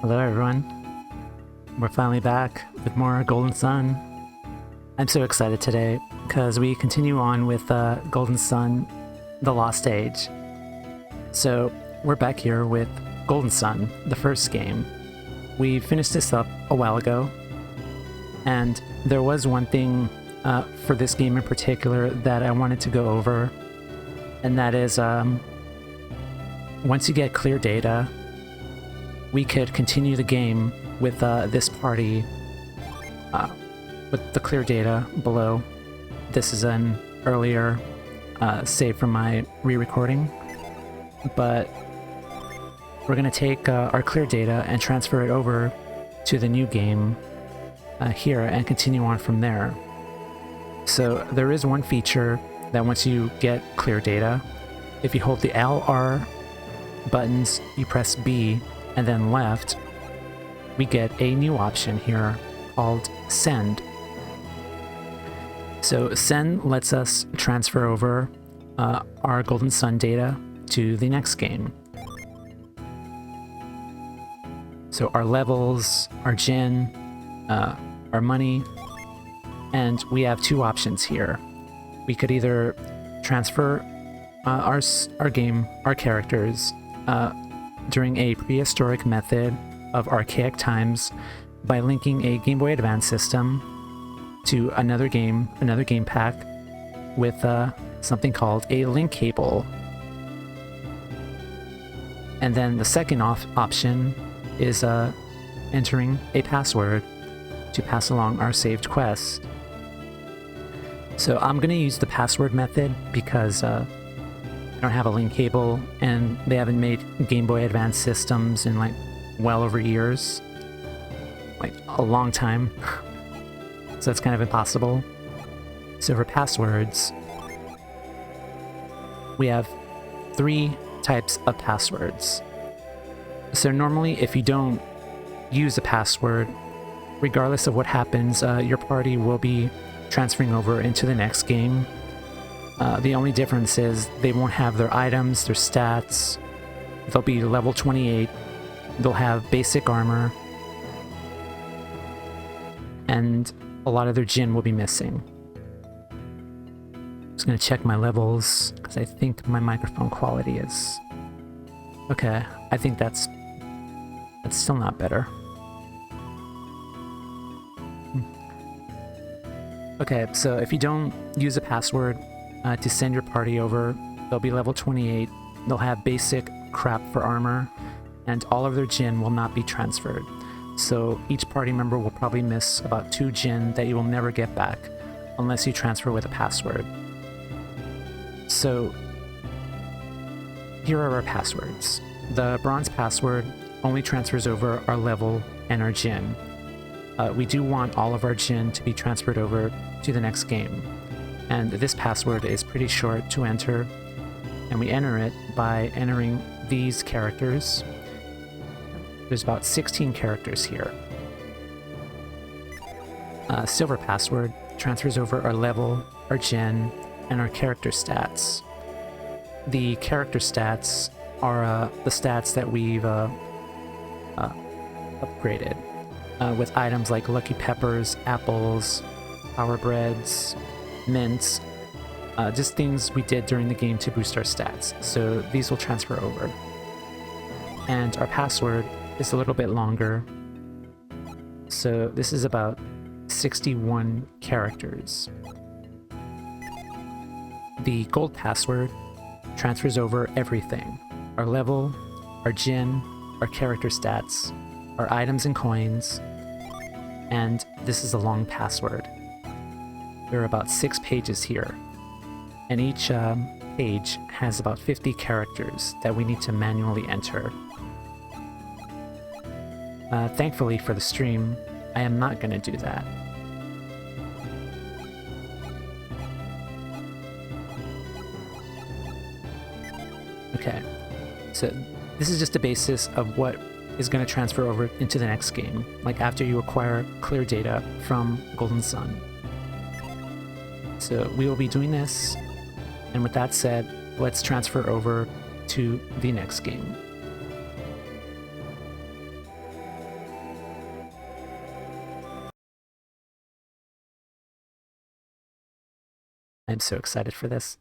Hello everyone, we're finally back with more Golden Sun. I'm so excited today because we continue on with Golden Sun, The Lost Age. So we're back here with Golden Sun, the first game. We finished this up a while ago, and there was one thing for this game in particular that I wanted to go over, and that is once you get clear data, we could continue the game with this party with the clear data below. This is an earlier save from my re-recording, but we're going to take our clear data and transfer it over to the new game here and continue on from there. So there is one feature that once you get clear data, if you hold the LR buttons, you press B and then left, we get a new option here called Send. So Send lets us transfer over our Golden Sun data to the next game. So our levels, our Jin, our money, and we have two options here. We could either transfer our characters during a prehistoric method of archaic times by linking a Game Boy Advance system to another game pack with something called a link cable. And then the second option is entering a password to pass along our saved quest. So I'm going to use the password method because I don't have a link cable, and they haven't made Game Boy Advance systems in like well over years, like a long time. So it's kind of impossible. So for passwords, we have 3 types of passwords. So normally if you don't use a password, regardless of what happens, your party will be transferring over into the next game. The only difference is they won't have their items, their stats. They'll be level 28. They'll have basic armor. And a lot of their Jin will be missing. I'm just going to check my levels because I think my microphone quality is... Okay, I think that's still not better. Okay, so if you don't use a password to send your party over, they'll be level 28, they'll have basic crap for armor, and all of their Jin will not be transferred. So each party member will probably miss about 2 Jin that you will never get back unless you transfer with a password. So here are our passwords. The bronze password only transfers over our level and our Jin. We do want all of our Jin to be transferred over to the next game. And this password is pretty short to enter, and we enter it by entering these characters. There's about 16 characters here. Silver password transfers over our level, our Jin, and our character stats. The character stats are the stats that we've upgraded with items like Lucky Peppers, apples, power breads, mints, just things we did during the game to boost our stats. So these will transfer over. And our password is a little bit longer. So this is about 61 characters. The gold password transfers over everything. Our level, our Jin, our character stats, our items and coins, and this is a long password. There are about 6 pages here, and each page has about 50 characters that we need to manually enter. Thankfully for the stream, I am not going to do that. Okay, so this is just the basis of what is going to transfer over into the next game, like after you acquire clear data from Golden Sun. So we will be doing this, and with that said, let's transfer over to the next game. I'm so excited for this.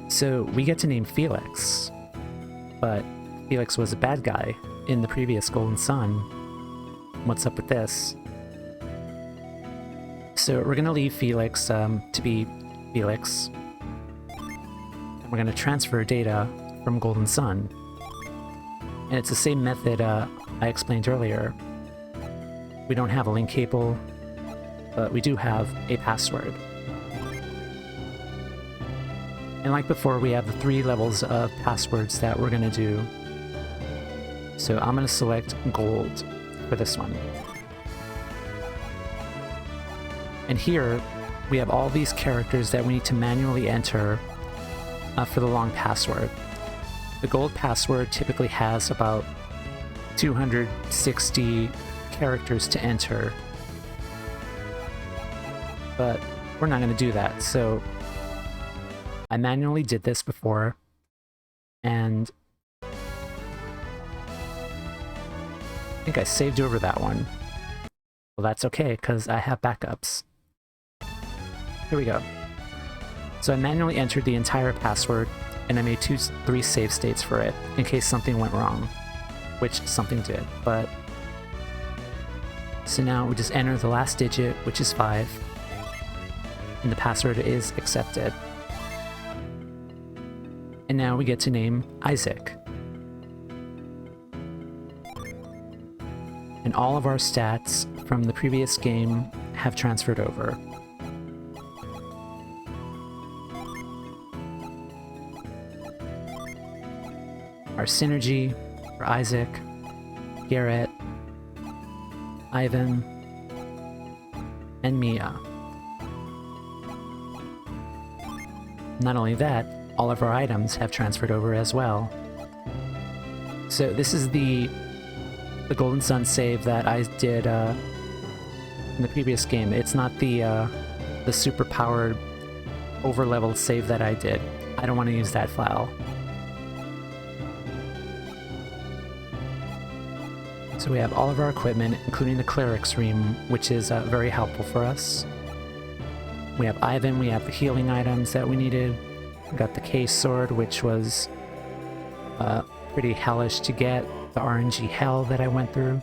So we get to name Felix, but Felix was a bad guy in the previous Golden Sun. What's up with this? So we're gonna leave Felix to be Felix. And we're gonna transfer data from Golden Sun. And it's the same method I explained earlier. We don't have a link cable, but we do have a password. And like before, we have the 3 levels of passwords that we're gonna do. So I'm gonna select gold for this one. And here, we have all these characters that we need to manually enter for the long password. The gold password typically has about 260 characters to enter. But we're not gonna do that, so I manually did this before, and I think I saved over that one. Well, that's okay, because I have backups. Here we go. So I manually entered the entire password, and I made 3 save states for it, in case something went wrong, which something did, but... So now we just enter the last digit, which is 5, and the password is accepted. And now we get to name Isaac. And all of our stats from the previous game have transferred over. Our synergy for Isaac, Garrett, Ivan, and Mia. Not only that, all of our items have transferred over as well. So this is the Golden Sun save that I did in the previous game. It's not the super powered, over-leveled save that I did. I don't want to use that file. So we have all of our equipment, including the Cleric's Ring, which is very helpful for us. We have Ivan, we have the healing items that we needed. We got the case sword, which was pretty hellish to get. The RNG hell that I went through.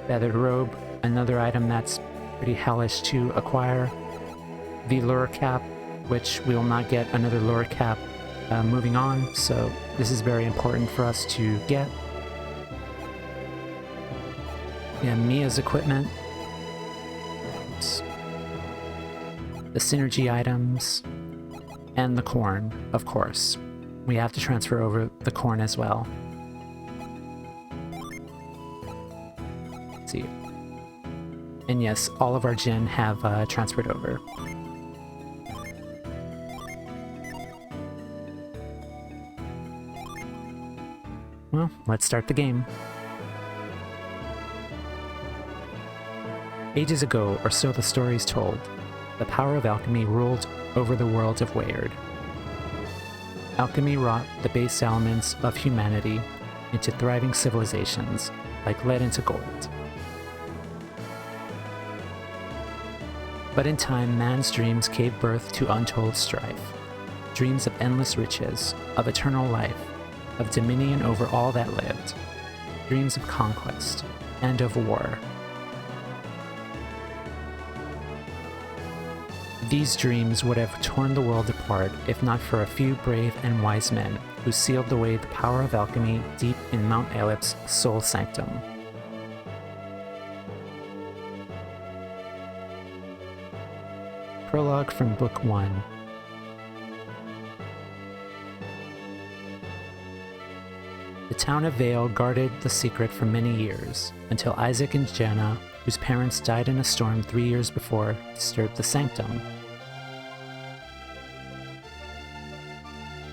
Feathered robe, another item that's pretty hellish to acquire. The lure cap, which we will not get another lure cap moving on, so this is very important for us to get. We have Mia's equipment. Oops. The synergy items. And the corn, of course. We have to transfer over the corn as well. Let's see. And yes, all of our Jin have transferred over. Well, let's start the game. Ages ago, or so the stories told, the power of alchemy ruled over the world of Weyard. Alchemy wrought the base elements of humanity into thriving civilizations, like lead into gold. But in time, man's dreams gave birth to untold strife. Dreams of endless riches, of eternal life, of dominion over all that lived. Dreams of conquest, and of war. These dreams would have torn the world apart if not for a few brave and wise men who sealed away the power of alchemy deep in Mount Alep's soul sanctum. Prologue from Book 1. The town of Vale guarded the secret for many years, until Isaac and Jenna, whose parents died in a storm 3 years before, disturbed the sanctum.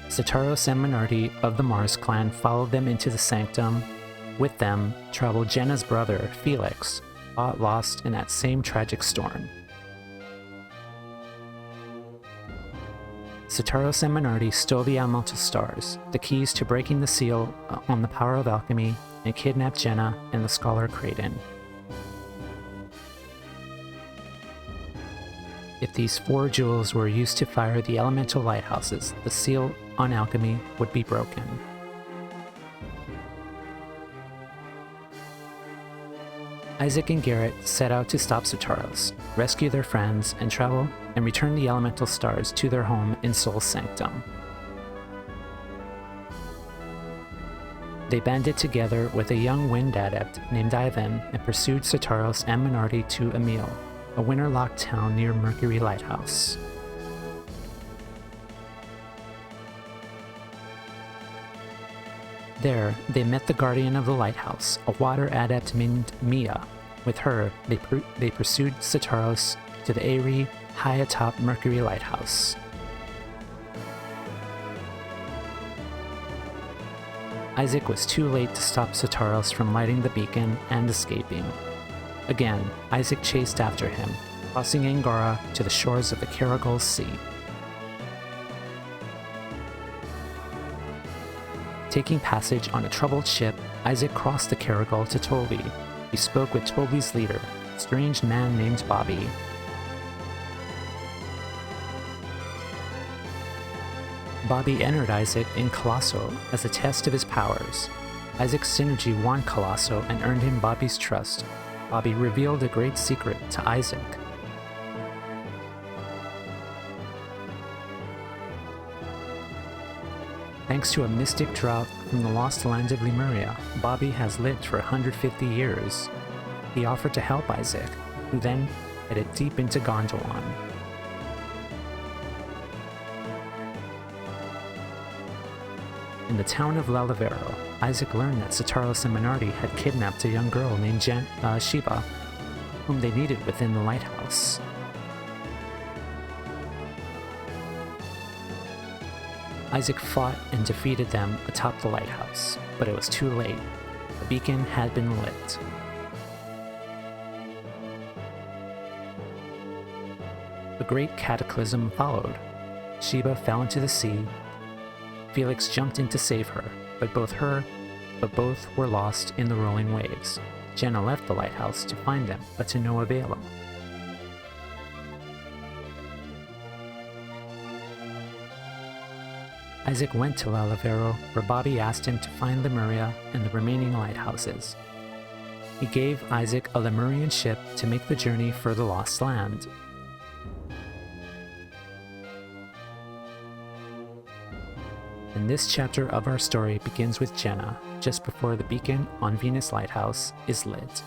Sitaros and Minardi of the Mars clan followed them into the sanctum. With them traveled Jenna's brother, Felix, lost in that same tragic storm. Sitaros and Minardi stole the elemental stars, the keys to breaking the seal on the power of alchemy, and kidnapped Jenna and the scholar Kraden. If these 4 jewels were used to fire the elemental lighthouses, the seal on alchemy would be broken. Isaac and Garrett set out to stop Sitaros, rescue their friends, and travel and return the elemental stars to their home in Soul Sanctum. They banded together with a young wind adept named Ivan and pursued Sitaros and Minardi to Emil, a winter-locked town near Mercury Lighthouse. There, they met the guardian of the lighthouse, a water adept named Mia. With her, they pursued Sitaros to the eyrie high atop Mercury Lighthouse. Isaac was too late to stop Sitaros from lighting the beacon and escaping. Again, Isaac chased after him, crossing Angora to the shores of the Caragol Sea. Taking passage on a troubled ship, Isaac crossed the Caragol to Tolvi. He spoke with Tolvi's leader, a strange man named Bobby. Bobby entered Isaac in Colosso as a test of his powers. Isaac's synergy won Colosso and earned him Bobby's trust. Bobby revealed a great secret to Isaac. Thanks to a mystic draught from the lost land of Lemuria, Bobby has lived for 150 years. He offered to help Isaac, who then headed deep into Gondolin. In the town of Lalavero, Isaac learned that Sitaros and Minardi had kidnapped a young girl named Shiva, whom they needed within the lighthouse. Isaac fought and defeated them atop the lighthouse, but it was too late. The beacon had been lit. A great cataclysm followed. Shiva fell into the sea. Felix jumped in to save her, but both were lost in the rolling waves. Jenna left the lighthouse to find them, but to no avail. Isaac went to Lalavero, where Bobby asked him to find Lemuria and the remaining lighthouses. He gave Isaac a Lemurian ship to make the journey for the Lost Land. And this chapter of our story begins with Jenna, just before the beacon on Venus Lighthouse is lit.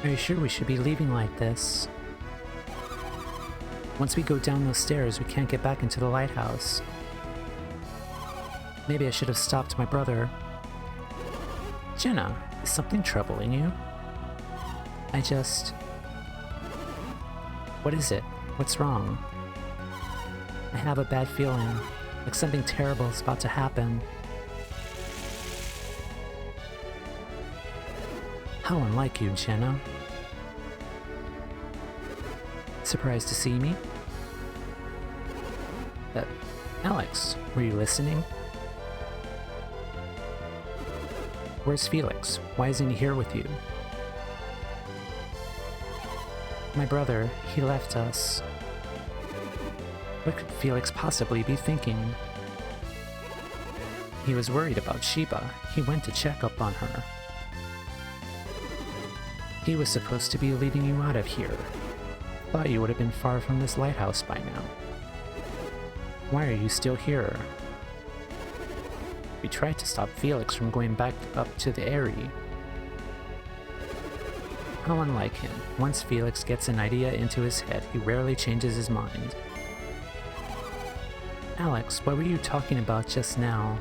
Are you sure we should be leaving like this? Once we go down those stairs, we can't get back into the lighthouse. Maybe I should have stopped my brother. Jenna, is something troubling you? What is it? What's wrong? I have a bad feeling, like something terrible is about to happen. How unlike you, Jenna. Surprised to see me? Alex, were you listening? Where's Felix? Why isn't he here with you? My brother, he left us. What could Felix possibly be thinking? He was worried about Sheba. He went to check up on her. He was supposed to be leading you out of here. Thought you would have been far from this lighthouse by now. Why are you still here? We tried to stop Felix from going back up to the Eyrie. How unlike him. Once Felix gets an idea into his head, he rarely changes his mind. Alex, what were you talking about just now?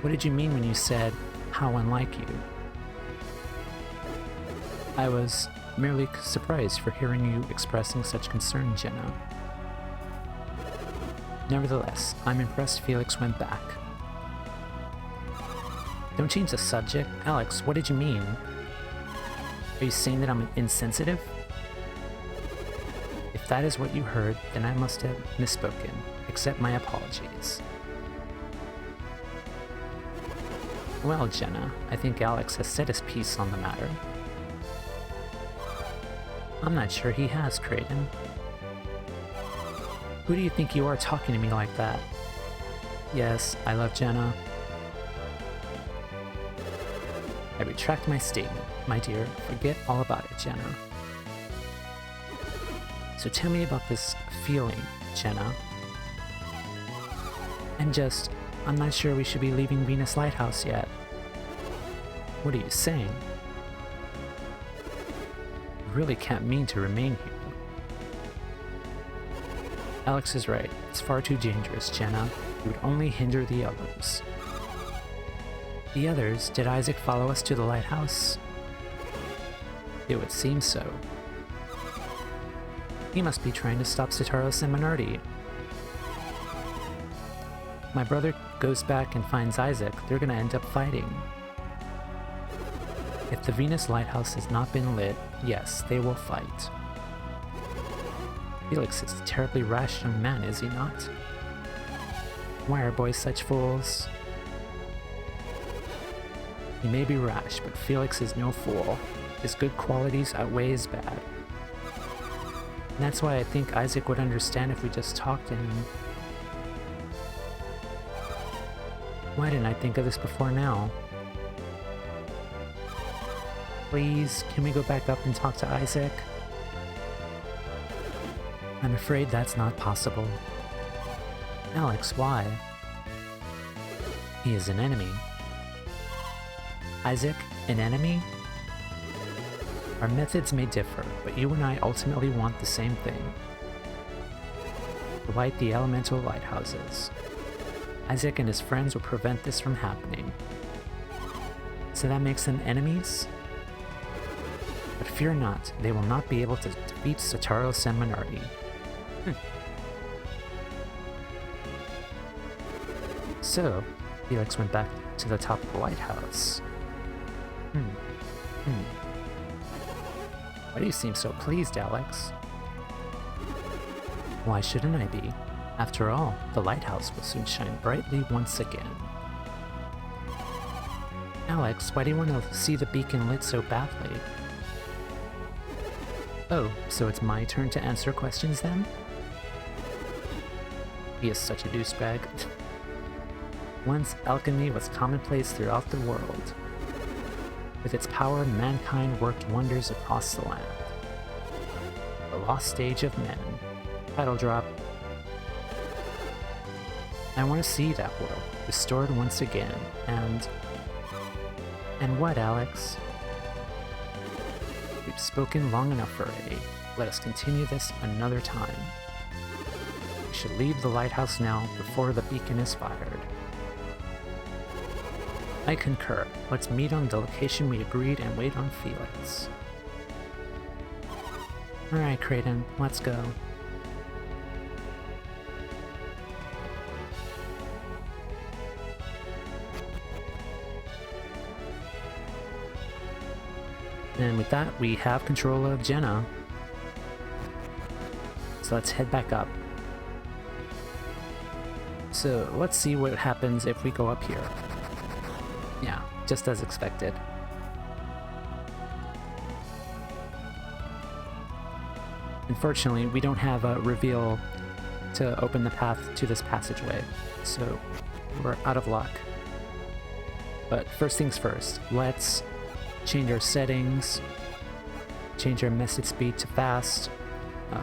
What did you mean when you said, how unlike you? I was merely surprised for hearing you expressing such concern, Jenna. Nevertheless, I'm impressed Felix went back. Don't change the subject. Alex, what did you mean? Are you saying that I'm insensitive? If that is what you heard, then I must have misspoken. Accept my apologies. Well, Jenna, I think Alex has said his piece on the matter. I'm not sure he has, Creighton. Who do you think you are talking to me like that? Yes, I love Jenna. I retract my statement, my dear. Forget all about it, Jenna. So tell me about this feeling, Jenna. And just, I'm not sure we should be leaving Venus Lighthouse yet. What are you saying? You really can't mean to remain here. Alex is right. It's far too dangerous, Jenna. It would only hinder the others. The others? Did Isaac follow us to the lighthouse? It would seem so. He must be trying to stop Satoru and Minardi. My brother goes back and finds Isaac, they're gonna end up fighting. If the Venus Lighthouse has not been lit, yes, they will fight. Felix is a terribly rash young man, is he not? Why are boys such fools? He may be rash, but Felix is no fool. His good qualities outweigh his bad. And that's why I think Isaac would understand if we just talked to him. Why didn't I think of this before now? Please, can we go back up and talk to Isaac? I'm afraid that's not possible. Alex, why? He is an enemy. Isaac, an enemy? Our methods may differ, but you and I ultimately want the same thing. To light the elemental lighthouses. Isaac and his friends will prevent this from happening. So that makes them enemies? But fear not, they will not be able to defeat Satoru and Minardi. So, Felix went back to the top of the lighthouse. Why do you seem so pleased, Alex? Why shouldn't I be? After all, the lighthouse will soon shine brightly once again. Alex, why do you want to see the beacon lit so badly? Oh, so it's my turn to answer questions then? He is such a douchebag. Once alchemy was commonplace throughout the world. With its power, mankind worked wonders across the land. The lost age of men. Title drop. I want to see that world restored once again, and what, Alex? We've spoken long enough already. Let us continue this another time. We should leave the lighthouse now before the beacon is fired. I concur. Let's meet on the location we agreed and wait on Felix. Alright, Creighton, let's go. And with that, we have control of Jenna. So let's head back up. So let's see what happens if we go up here. Yeah, just as expected. Unfortunately, we don't have a reveal to open the path to this passageway, so we're out of luck. But first things first, let's change our settings, change our message speed to fast.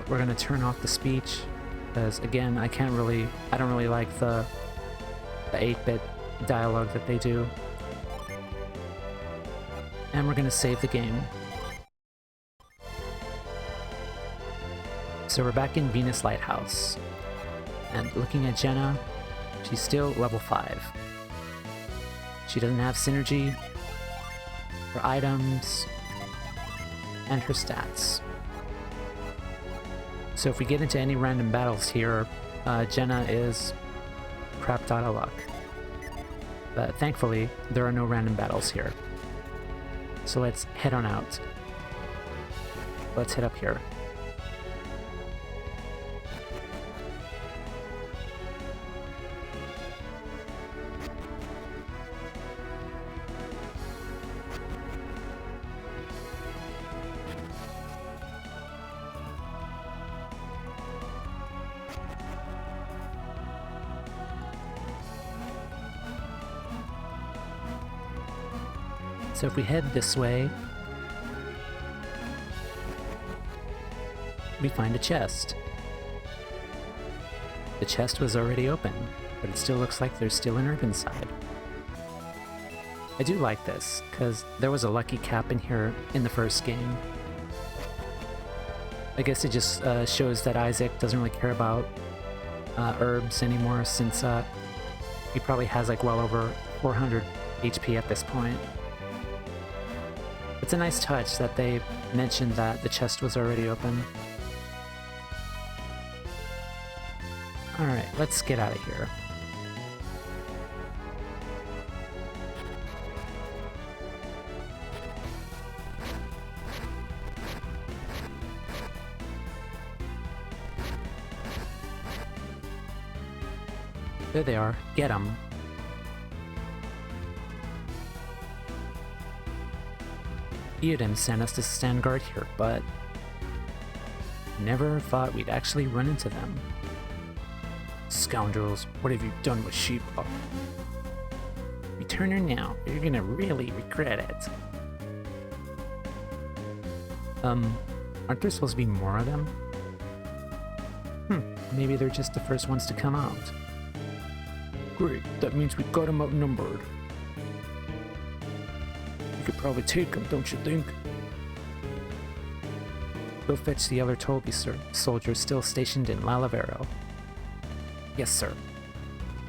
We're gonna turn off the speech, because again, I don't really like the 8-bit dialogue that they do. And we're gonna save the game. So we're back in Venus Lighthouse, and looking at Jenna, she's still level 5. She doesn't have synergy, her items, and her stats. So if we get into any random battles here, Jenna is crapped out of luck. But thankfully, there are no random battles here. So let's head on out. Let's head up here. So if we head this way, we find a chest. The chest was already open, but it still looks like there's still an herb inside. I do like this, because there was a lucky cap in here in the first game. I guess it just shows that Isaac doesn't really care about herbs anymore, since he probably has like well over 400 HP at this point. It's a nice touch that they mentioned that the chest was already open. Alright, let's get out of here. There they are. Get 'em. Theoden sent us to stand guard here, but never thought we'd actually run into them. Scoundrels, what have you done with Sheba? Return her now, or you're gonna really regret it. Aren't there supposed to be more of them? Maybe they're just the first ones to come out. Great, that means we got them outnumbered. Could probably take them, don't you think? Go fetch the other Tolby soldiers still stationed in Lalavero. Yes, sir.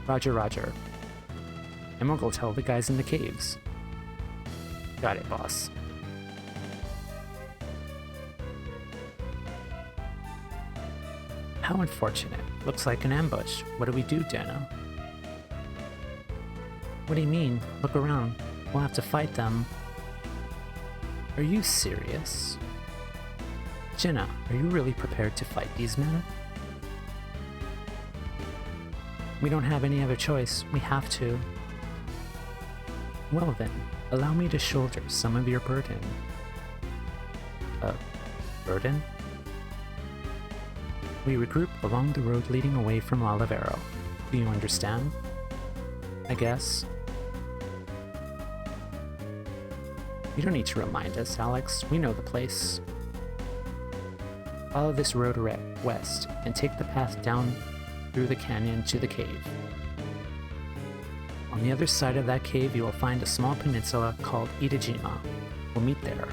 Roger, roger. And we'll go tell the guys in the caves. Got it, boss. How unfortunate. Looks like an ambush. What do we do, Dana? What do you mean? Look around. We'll have to fight them. Are you serious? Jenna, are you really prepared to fight these men? We don't have any other choice. We have to. Well then, allow me to shoulder some of your burden. Burden? We regroup along the road leading away from Lalavero. Do you understand? I guess. You don't need to remind us, Alex. We know the place. Follow this road west and take the path down through the canyon to the cave. On the other side of that cave, you will find a small peninsula called Itajima. We'll meet there.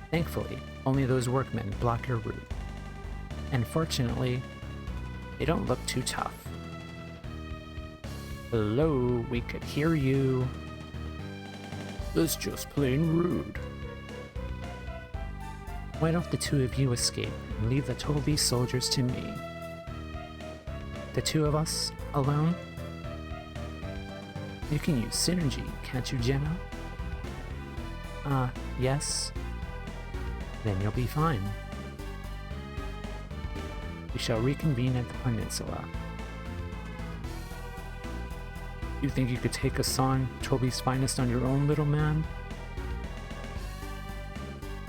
Thankfully, only those workmen block your route. And fortunately, they don't look too tough. Hello, we could hear you. That's just plain rude. Why don't the two of you escape and leave the Tolby soldiers to me? The two of us, alone? You can use synergy, can't you, Jenna? Yes. Then you'll be fine. We shall reconvene at the peninsula. You think you could take us on, Tolby's finest, on your own, little man?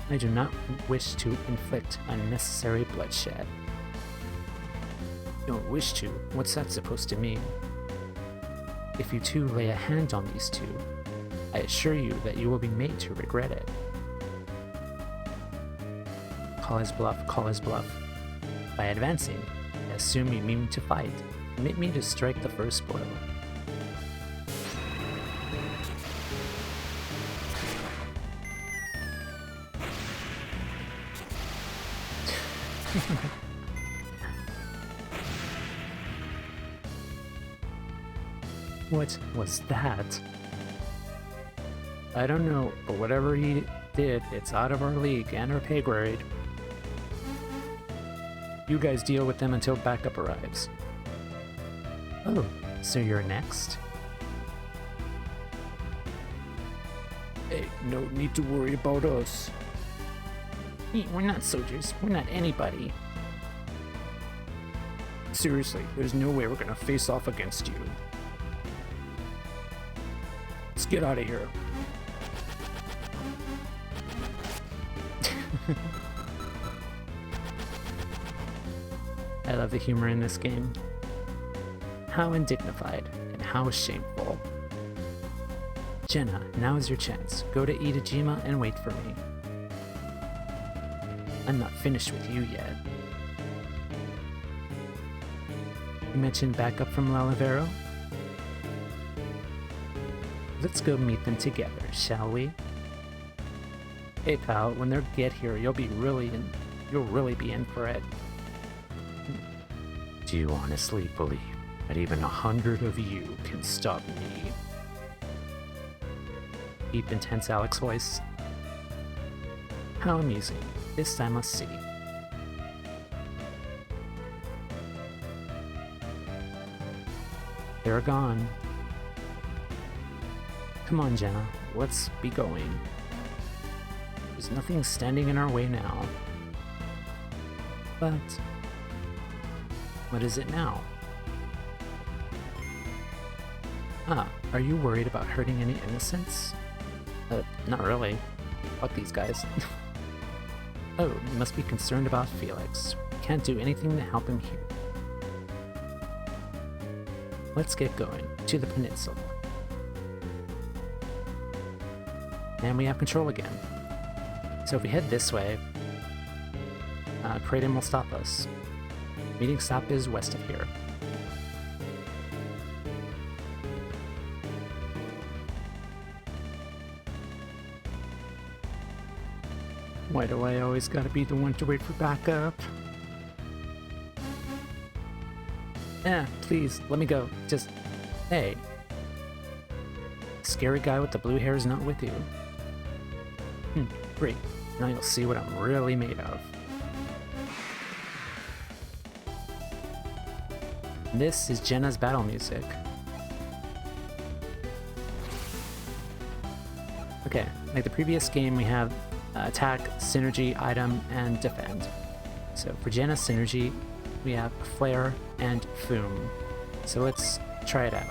I do not wish to inflict unnecessary bloodshed. Don't wish to? What's that supposed to mean? If you two lay a hand on these two, I assure you that you will be made to regret it. Call his bluff, call his bluff. By advancing, I assume you mean to fight. Permit me to strike the first blow. What was that? I don't know, but whatever he did, it's out of our league and our pay grade. You guys deal with them until backup arrives. Oh, so you're next? Hey, no need to worry about us. We're not soldiers, we're not anybody. Seriously, there's no way we're gonna face off against you. Let's get out of here. I love the humor in this game. How undignified and how shameful. Jenna, now is your chance. Go to Itajima and wait for me. I'm not finished with you yet. You mentioned backup from Lalavero? Let's go meet them together, shall we? Hey pal, when they get here, you'll really be in for it. Do you honestly believe that even 100 of you can stop me? Deep, intense Alex voice. How amusing. This I must see. They're gone. Come on, Jenna. Let's be going. There's nothing standing in our way now. But what is it now? Ah, are you worried about hurting any innocents? Not really. Fuck these guys. Oh, you must be concerned about Felix. Can't do anything to help him here. Let's get going. To the peninsula. And we have control again. So if we head this way, Kratom will stop us. Meeting stop is west of here. Why do I always gotta be the one to wait for backup? Please, let me go. Just, hey. Scary guy with the blue hair is not with you. Great. Now you'll see what I'm really made of. This is Jenna's battle music. Okay, like the previous game, we have attack, synergy, item, and defend. So for Jenna's synergy, we have flare and foom. So let's try it out.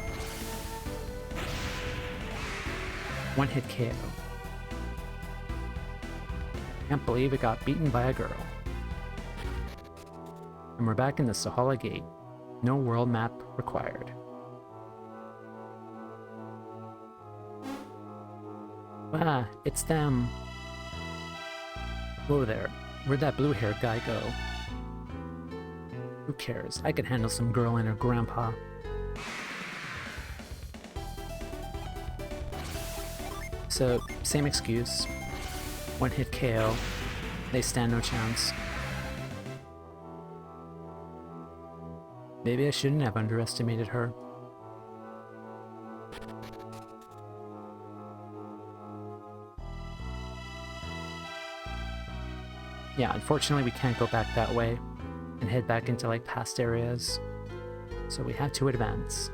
One hit KO. Can't believe it got beaten by a girl. And we're back in the Sahala Gate. No world map required. Ah, it's them. Whoa there. Where'd that blue-haired guy go? Who cares? I could handle some girl and her grandpa. So, same excuse. One hit KO. They stand no chance. Maybe I shouldn't have underestimated her. Yeah, unfortunately we can't go back that way and head back into like past areas. So we have to advance.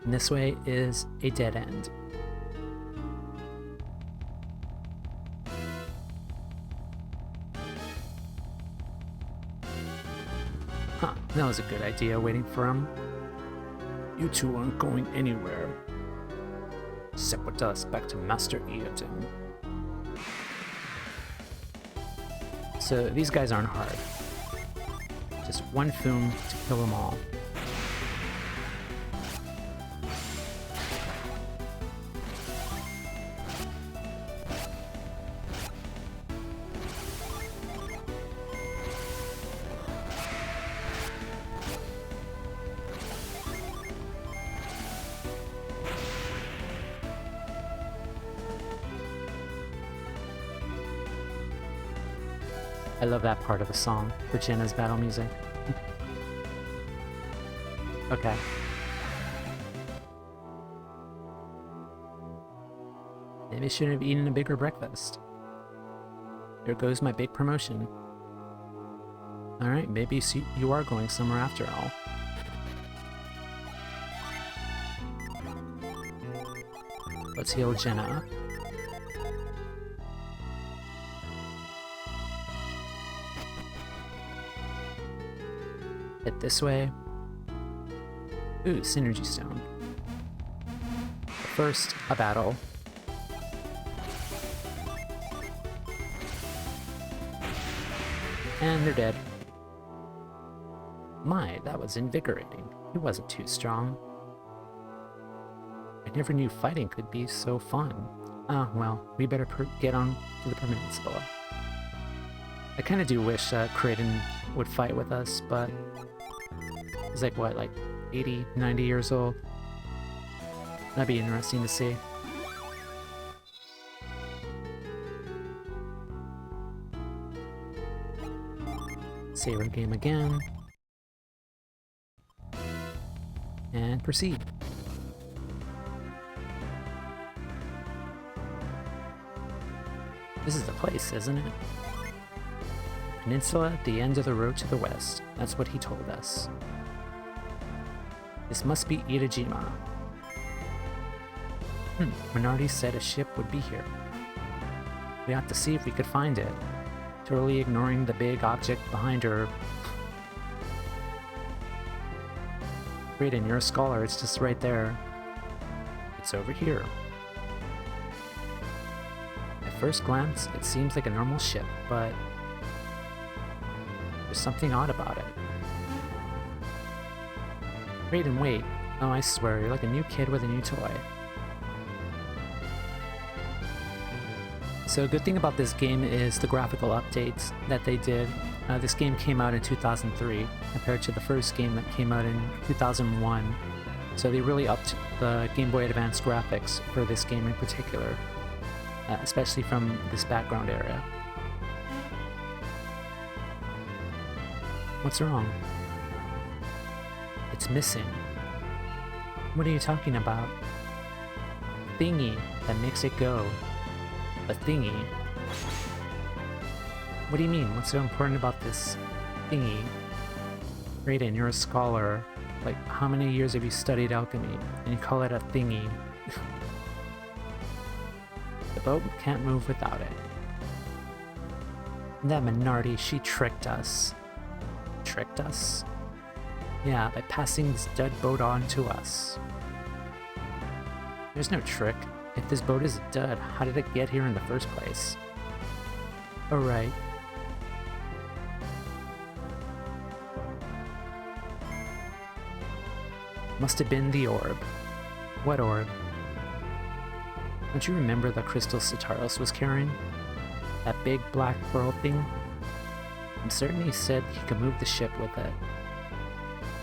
And this way is a dead end. Huh, that was a good idea, waiting for him. You two aren't going anywhere. Step with us back to Master Eoten. So these guys aren't hard. Just one Foom to kill them all. I love that part of the song, for Jenna's battle music. Okay. Maybe I shouldn't have eaten a bigger breakfast. There goes my big promotion. Alright, maybe you are going somewhere after all. Let's heal Jenna up. Head this way. Ooh, Synergy Stone. But first, a battle. And they're dead. My, that was invigorating. He wasn't too strong. I never knew fighting could be so fun. Ah, well, we better get on to the permanent spell. I kinda do wish Kraden would fight with us, but he's like, what, like 80, 90 years old? That'd be interesting to see. Save our game again. And proceed. This is the place, isn't it? Peninsula at the end of the road to the west. That's what he told us. This must be Itajima. Minardi said a ship would be here. We have to see if we could find it. Totally ignoring the big object behind her. Raiden, you're a scholar, it's just right there. It's over here. At first glance, it seems like a normal ship, but there's something odd about it. Raiden, wait. Oh, I swear, you're like a new kid with a new toy. So a good thing about this game is the graphical updates that they did. This game came out in 2003 compared to the first game that came out in 2001. So they really upped the Game Boy Advance graphics for this game in particular, especially from this background area. What's wrong? It's missing. What are you talking about? Thingy that makes it go. A thingy. What do you mean? What's so important about this thingy? Raiden, you're a scholar. Like, how many years have you studied alchemy? And you call it a thingy? The boat can't move without it. That Minardi, she tricked us. Tricked us? Yeah, by passing this dead boat on to us. There's no trick. If this boat is dead, how did it get here in the first place? Oh, right. Must have been the orb. What orb? Don't you remember the crystal Sitaros was carrying? That big black pearl thing? I'm certain he said he could move the ship with it.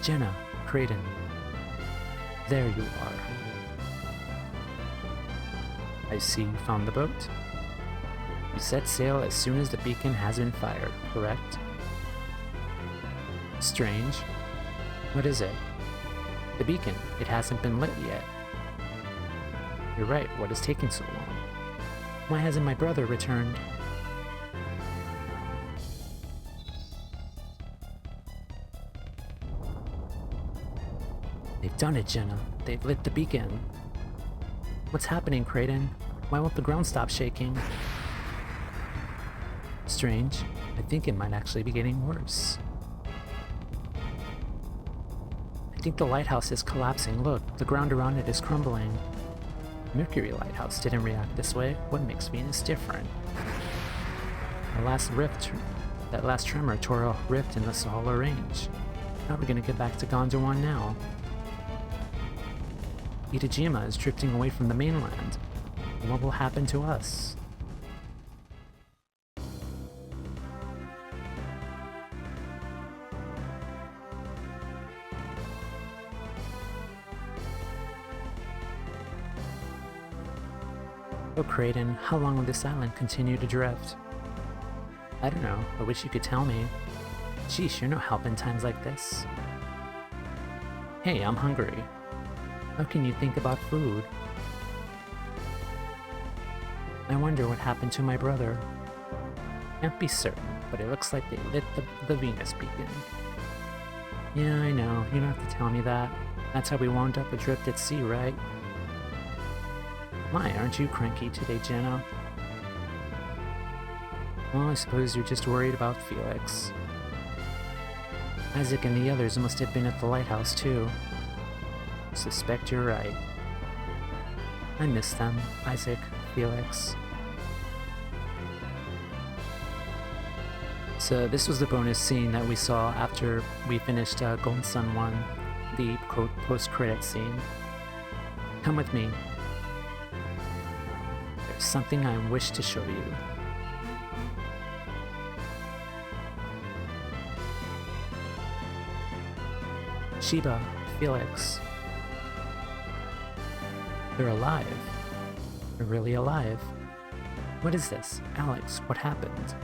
Jenna, Kraden. There you are. I see you found the boat. You set sail as soon as the beacon has been fired, correct? Strange. What is it? The beacon. It hasn't been lit yet. You're right, what is taking so long? Why hasn't my brother returned? They've done it, Jenna. They've lit the beacon. What's happening, Kraden? Why won't the ground stop shaking? Strange. I think it might actually be getting worse. I think the lighthouse is collapsing. Look, the ground around it is crumbling. Mercury Lighthouse didn't react this way. What makes Venus different? That last tremor tore a rift in the solar range. How are we gonna get back to Gondwan now? Itajima is drifting away from the mainland. What will happen to us? Oh, Kraden, how long will this island continue to drift? I don't know. I wish you could tell me. Sheesh, you're no help in times like this. Hey, I'm hungry. How can you think about food? I wonder what happened to my brother. Can't be certain, but it looks like they lit the Venus beacon. Yeah, I know. You don't have to tell me that. That's how we wound up adrift at sea, right? My, aren't you cranky today, Jenna? Well, I suppose you're just worried about Felix. Isaac and the others must have been at the lighthouse, too. Suspect you're right. I miss them, Isaac, Felix. So this was the bonus scene that we saw after we finished Golden Sun 1, the post-credit scene. Come with me. There's something I wish to show you. Sheba, Felix. They're alive. They're really alive. What is this? Alex, what happened?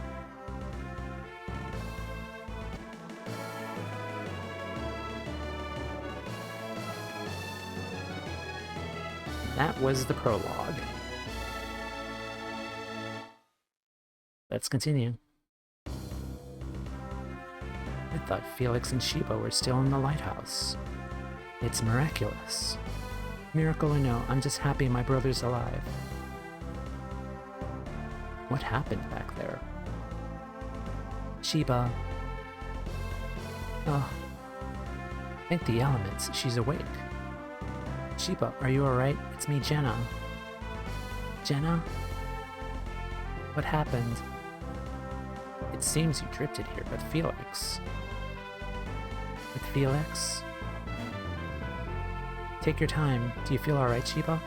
That was the prologue. Let's continue. I thought Felix and Sheba were still in the lighthouse. It's miraculous. Miracle or no, I'm just happy my brother's alive. What happened back there? Sheba. Oh. Thank the elements, she's awake. Sheba, are you alright? It's me, Jenna. Jenna? What happened? It seems you drifted here with Felix. With Felix? Take your time. Do you feel alright, Sheba?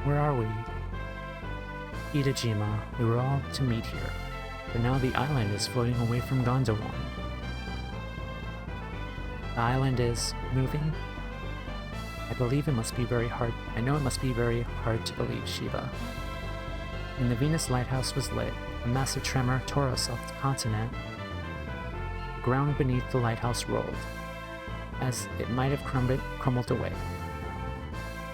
Where are we? Itajima. We were all to meet here. But now the island is floating away from Gondwan. The island is moving? I believe it must be very hard. I know it must be very hard to believe, Sheba. When the Venus lighthouse was lit, a massive tremor tore us off the continent. The ground beneath the lighthouse rolled, as it might have crumbled away.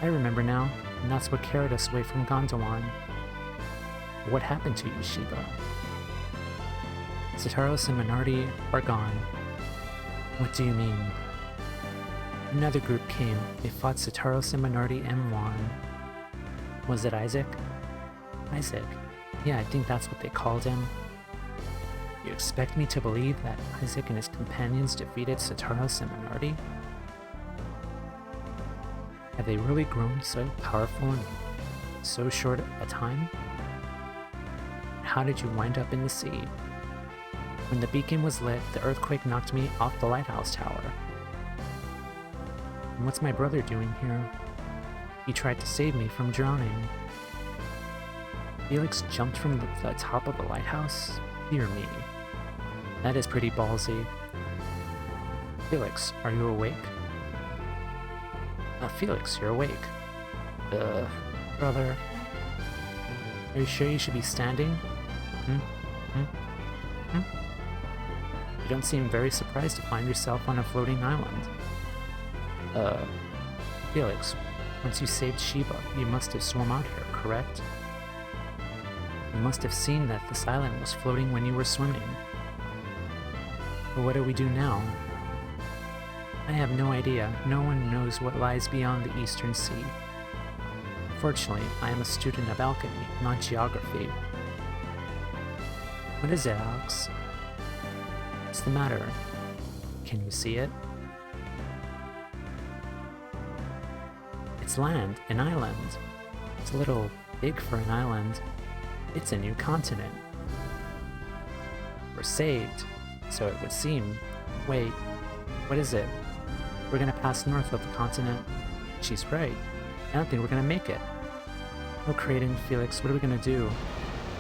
I remember now, and that's what carried us away from Gondwan. What happened to you, Sheba? Sitaros and Minardi are gone. What do you mean? Another group came. They fought Sitaros and Minardi and won. Was it Isaac? Isaac? Yeah, I think that's what they called him. You expect me to believe that Isaac and his companions defeated Sitaros and Minardi? Have they really grown so powerful in so short a time? How did you wind up in the sea? When the beacon was lit, the earthquake knocked me off the lighthouse tower. And what's my brother doing here? He tried to save me from drowning. Felix jumped from the top of the lighthouse? Dear me. That is pretty ballsy. Felix, are you awake? Felix, you're awake. Brother. Are you sure you should be standing? You don't seem very surprised to find yourself on a floating island. Felix, once you saved Sheba, you must have swum out here, correct? You must have seen that this island was floating when you were swimming. But what do we do now? I have no idea. No one knows what lies beyond the Eastern Sea. Fortunately, I am a student of alchemy, not geography. What is it, Alex? What's the matter? Can you see it? It's land, an island. It's a little big for an island. It's a new continent. We're saved, so it would seem. Wait, what is it? We're gonna pass north of the continent. She's right. I don't think we're gonna make it. Oh, Kraden, Felix, what are we gonna do?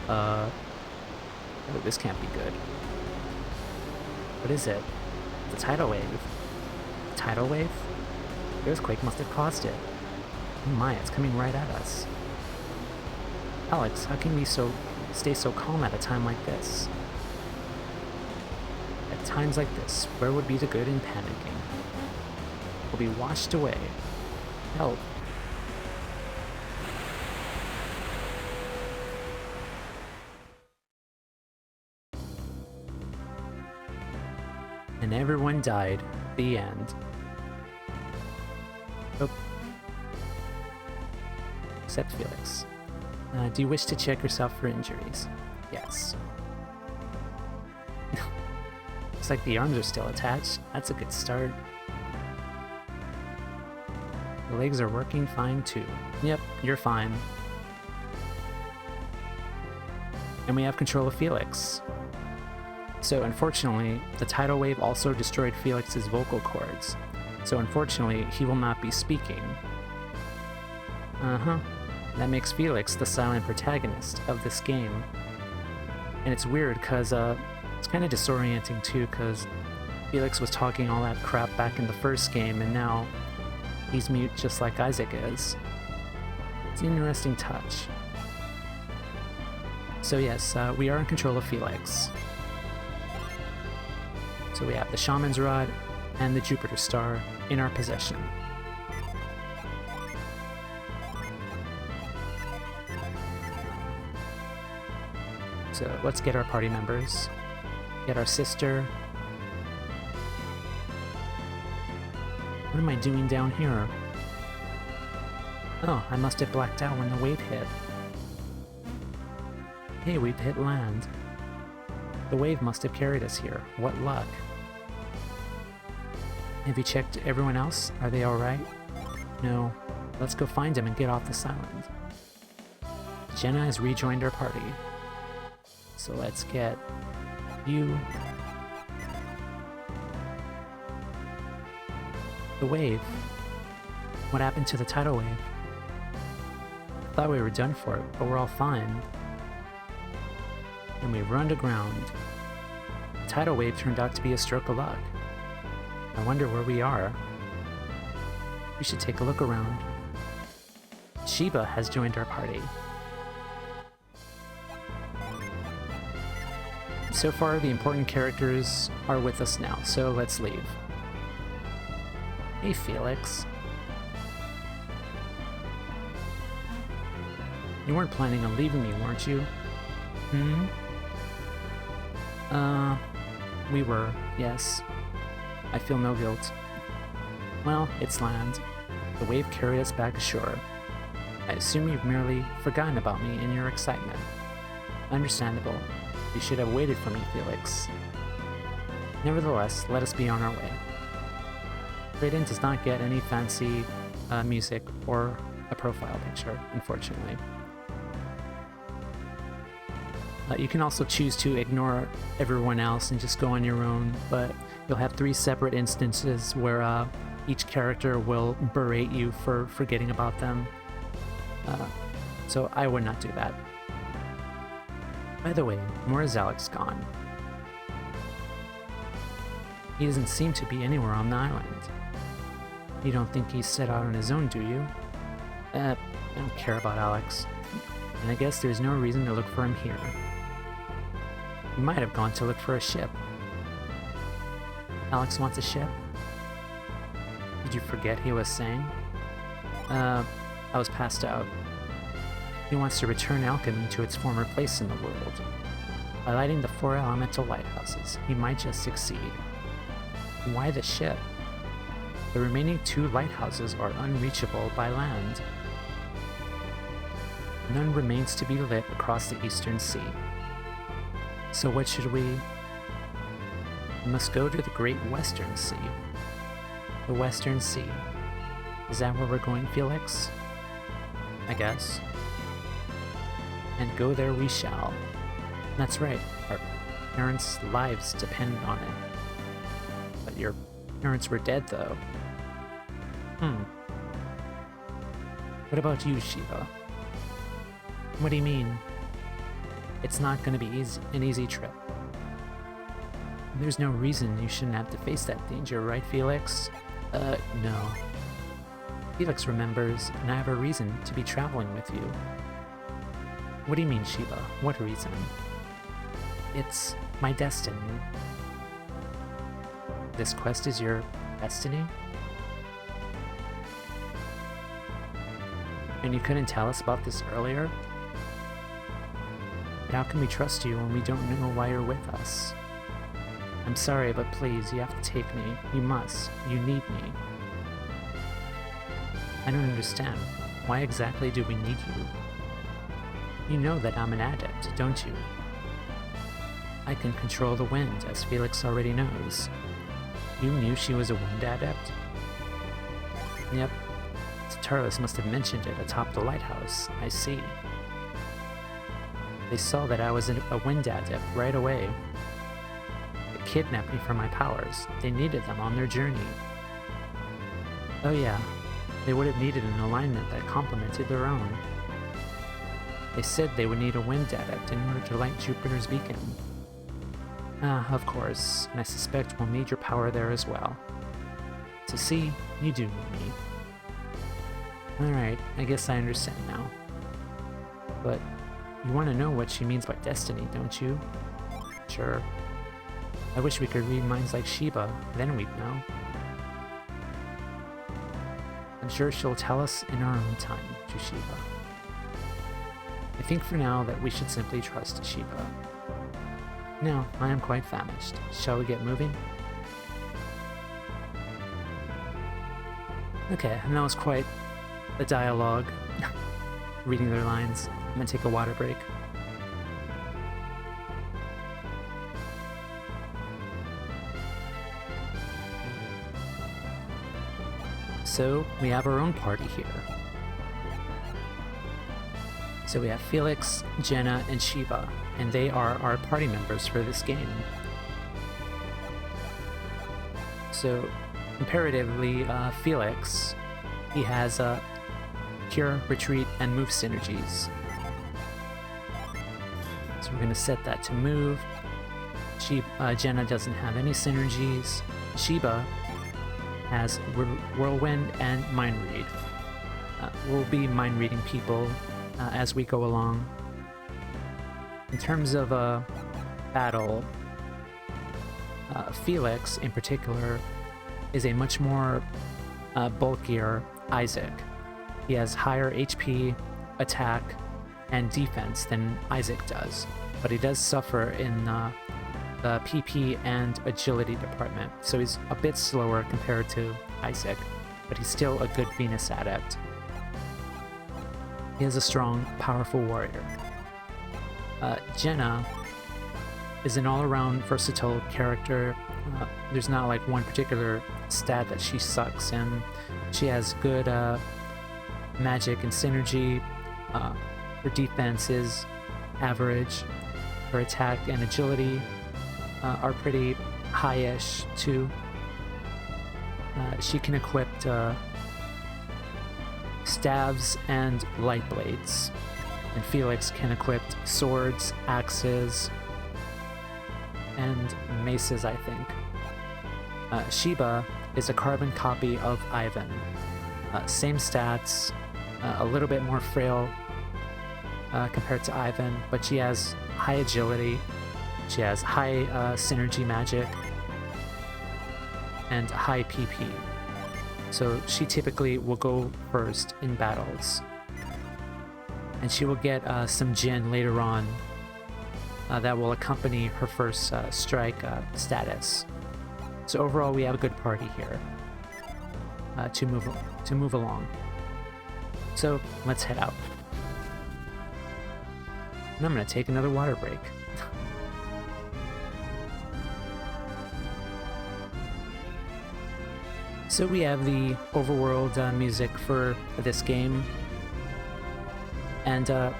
Oh, this can't be good. What is it? The tidal wave. The tidal wave? The earthquake must have caused it. Oh my, it's coming right at us. Alex, how can we stay so calm at a time like this? At times like this, where would be the good in panicking? We'll be washed away. Help. And everyone died. The end. Oh. Except Felix. Do you wish to check yourself for injuries? Yes. Looks like the arms are still attached. That's a good start. The legs are working fine too. Yep, you're fine. And we have control of Felix. So unfortunately, the tidal wave also destroyed Felix's vocal cords. So unfortunately, he will not be speaking. That makes Felix the silent protagonist of this game. And it's weird because it's kind of disorienting too, because Felix was talking all that crap back in the first game and now he's mute just like Isaac is. It's an interesting touch. So yes, we are in control of Felix. So we have the Shaman's Rod and the Jupiter Star in our possession. So let's get our party members. Get our sister. What am I doing down here? Oh, I must have blacked out when the wave hit. Hey, we've hit land. The wave must have carried us here. What luck. Have you checked everyone else? Are they alright? No. Let's go find them and get off this island. Jenna has rejoined our party. So let's get you. The wave. What happened to the tidal wave? I thought we were done for it, but we're all fine. And we run aground. The tidal wave turned out to be a stroke of luck. I wonder where we are. We should take a look around. Sheba has joined our party. So far, the important characters are with us now, so let's leave. Hey, Felix. You weren't planning on leaving me, weren't you? We were, yes. I feel no guilt. Well, it's land. The wave carried us back ashore. I assume you've merely forgotten about me in your excitement. Understandable. You should have waited for me, Felix. Nevertheless, let us be on our way. Kraden does not get any fancy music or a profile picture, unfortunately. You can also choose to ignore everyone else and just go on your own, but you'll have 3 separate instances where each character will berate you for forgetting about them. So I would not do that. By the way, where is Alex gone? He doesn't seem to be anywhere on the island. You don't think he's set out on his own, do you? I don't care about Alex. And I guess there's no reason to look for him here. He might have gone to look for a ship. Alex wants a ship? Did you forget he was saying? I was passed out. He wants to return alchemy to its former place in the world. By lighting the 4 elemental lighthouses, he might just succeed. Why the ship? The remaining 2 lighthouses are unreachable by land. None remains to be lit across the eastern sea. So what should we? We must go to the Great Western Sea. The Western Sea. Is that where we're going, Felix? I guess. And go there we shall. That's right, our parents' lives depend on it. But your parents were dead, though. What about you, Shiva? What do you mean? It's not gonna be an easy trip. There's no reason you shouldn't have to face that danger, right, Felix? No. Felix remembers, and I have a reason to be traveling with you. What do you mean, Shiva? What reason? It's my destiny. This quest is your destiny? And you couldn't tell us about this earlier? How can we trust you when we don't know why you're with us? I'm sorry, but please, you have to take me. You must. You need me. I don't understand. Why exactly do we need you? You know that I'm an adept, don't you? I can control the wind, as Felix already knows. You knew she was a wind adept? Yep. Tarlis must have mentioned it atop the lighthouse. I see. They saw that I was a wind adept right away. They kidnapped me for my powers. They needed them on their journey. Oh yeah, they would have needed an alignment that complemented their own. They said they would need a wind adept in order to light Jupiter's beacon. Of course, and I suspect we'll need your power there as well. So see, you do need me. Alright, I guess I understand now. But you want to know what she means by destiny, don't you? Sure. I wish we could read minds like Shiva, then we'd know. I'm sure she'll tell us in our own time, to Shiva. I think for now that we should simply trust Shiva. Now, I am quite famished. Shall we get moving? Okay, and that was quite the dialogue. Reading their lines. I'm gonna take a water break. So, we have our own party here. So we have Felix, Jenna, and Shiva, and they are our party members for this game. So, comparatively, Felix, he has Cure, Retreat, and Move synergies. So we're going to set that to Move. Jenna doesn't have any synergies. Shiva has Whirlwind and Mind Read. We'll be mind reading people as we go along. In terms of battle, Felix in particular is a much more bulkier Isaac. He has higher HP, attack, and defense than Isaac does, but he does suffer in the PP and agility department, so he's a bit slower compared to Isaac, but he's still a good Venus adept. He is a strong, powerful warrior. Jenna is an all-around versatile character. There's not like one particular stat that she sucks in. She has good magic and synergy. Her defense is average. Her attack and agility are pretty high-ish too. She can equip staves and light blades, and Felix can equip swords, axes, and maces, I think. Shiva is a carbon copy of Ivan. Same stats, a little bit more frail compared to Ivan, but she has high agility, she has high synergy magic, and high PP. So she typically will go first in battles. And she will get some Jin later on that will accompany her first strike status. So overall, we have a good party here to move along. So let's head out. And I'm gonna take another water break. So we have the overworld music for this game. And the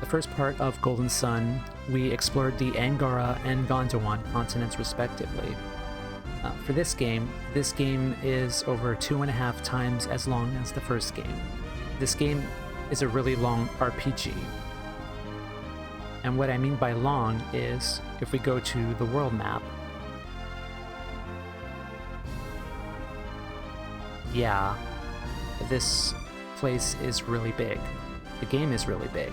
first part of Golden Sun, we explored the Angara and Gondwana continents respectively. For this game is over 2.5 times as long as the first game. This game is a really long RPG. And what I mean by long is, if we go to the world map, yeah, this place is really big. The game is really big.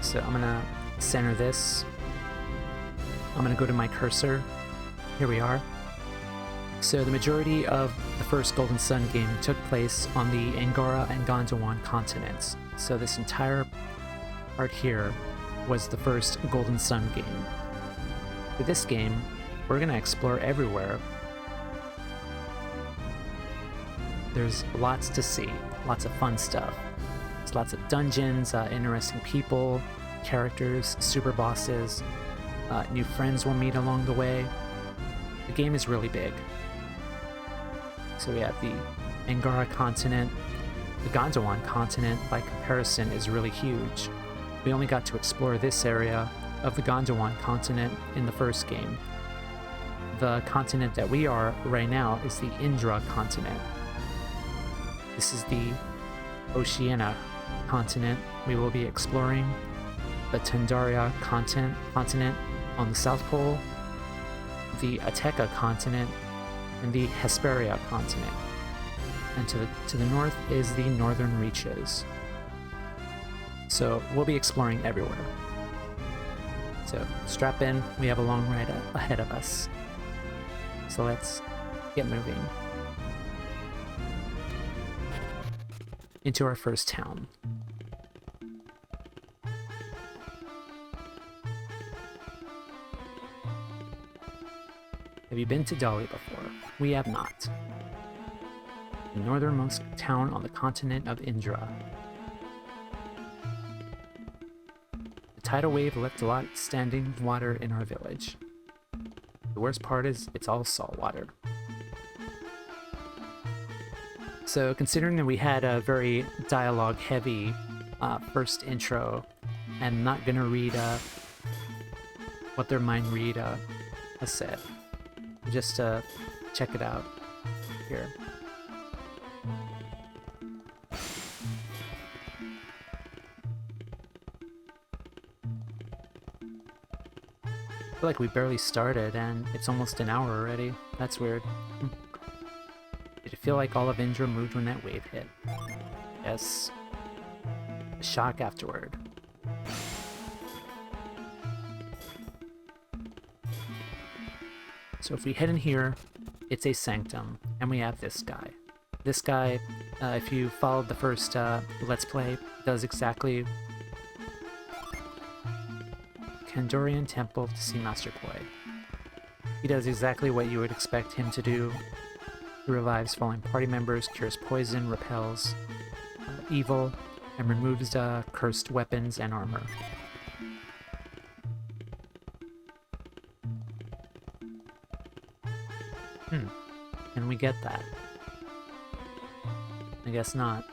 So I'm gonna center this. I'm gonna go to my cursor. Here we are. So the majority of the first Golden Sun game took place on the Angara and Gondwana continents. So this entire part here was the first Golden Sun game. For this game, we're gonna explore everywhere. There's lots to see, lots of fun stuff. There's lots of dungeons, interesting people, characters, super bosses, new friends we'll meet along the way. The game is really big. So we have the Angara continent. The Gondwana continent, by comparison, is really huge. We only got to explore this area of the Gondwana continent in the first game. The continent that we are right now is the Indra continent. This is the Oceania continent. We will be exploring the Tandaria continent on the South Pole, the Ateka continent, and the Hesperia continent. And to the north is the Northern Reaches. So we'll be exploring everywhere. So strap in, we have a long ride ahead of us. So let's get moving into our first town. Have you been to Delhi before? We have not. The northernmost town on the continent of Indra. The tidal wave left a lot of standing water in our village. The worst part is it's all salt water. So considering that we had a very dialogue-heavy first intro, I'm not gonna read what their mind read has said. Just check it out here. I feel like we barely started and it's almost an hour already. That's weird. Did it feel like all of Indra moved when that wave hit? Yes. A shock afterward. So if we head in here, it's a sanctum, and we have this guy. This guy, if you followed the first Let's Play, does exactly Dorian Temple to see Master Koi. He does exactly what you would expect him to do. He revives fallen party members, cures poison, repels evil, and removes cursed weapons and armor. Can we get that? I guess not.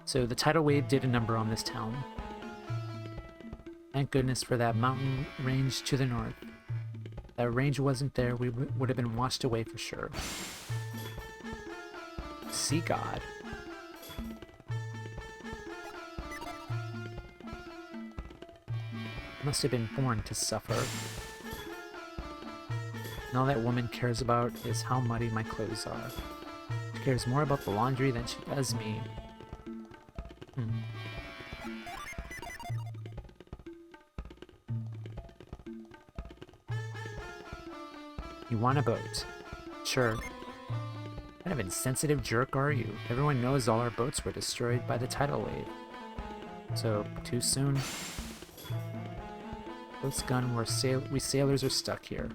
So the tidal wave did a number on this town. Thank goodness for that mountain range to the north. If that range wasn't there, we would have been washed away for sure. Sea God. Must have been born to suffer. And all that woman cares about is how muddy my clothes are. She cares more about the laundry than she does me. You want a boat? Sure. What kind of insensitive jerk are you? Everyone knows all our boats were destroyed by the tidal wave. So, too soon? Boat's gone, we sailors are stuck here.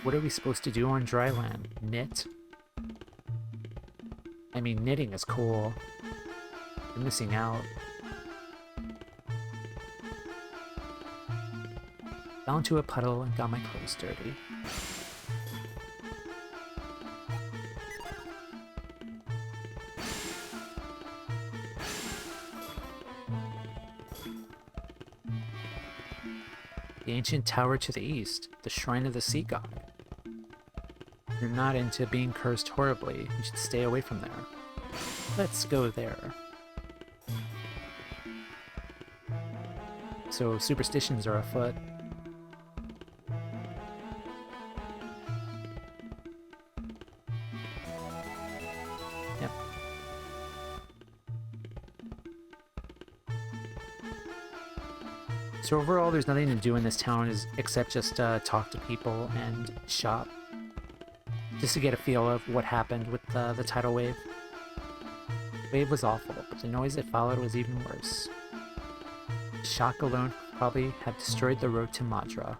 What are we supposed to do on dry land? Knit? I mean, knitting is cool. You're missing out. Fell into a puddle and got my clothes dirty. The ancient tower to the east, the shrine of the sea god. If you're not into being cursed horribly, you should stay away from there. Let's go there. So superstitions are afoot. Yep. So overall, there's nothing to do in this town except just talk to people and shop. Just to get a feel of what happened with the tidal wave. The wave was awful, but the noise it followed was even worse. Shock alone probably have destroyed the road to Madra.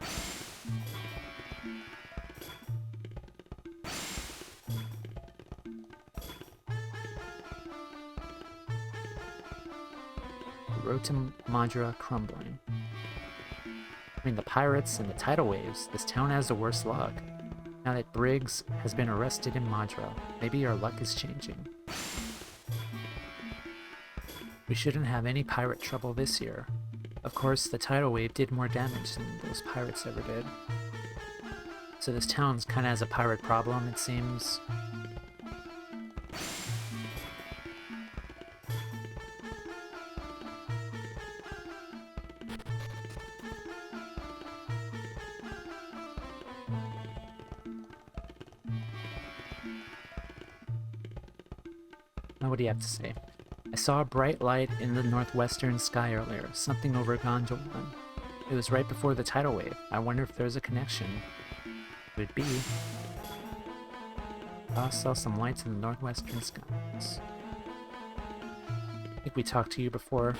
The road to Madra crumbling. Between the pirates and the tidal waves, this town has the worst luck. Now that Briggs has been arrested in Madra, maybe our luck is changing. We shouldn't have any pirate trouble this year. Of course, the tidal wave did more damage than those pirates ever did. So this town's kinda has a pirate problem, it seems. Now what do you have to say? I saw a bright light in the northwestern sky earlier, something over Gondolin. It was right before the tidal wave. I wonder if there's a connection. Could be. I saw some lights in the northwestern skies. I think we talked to you before.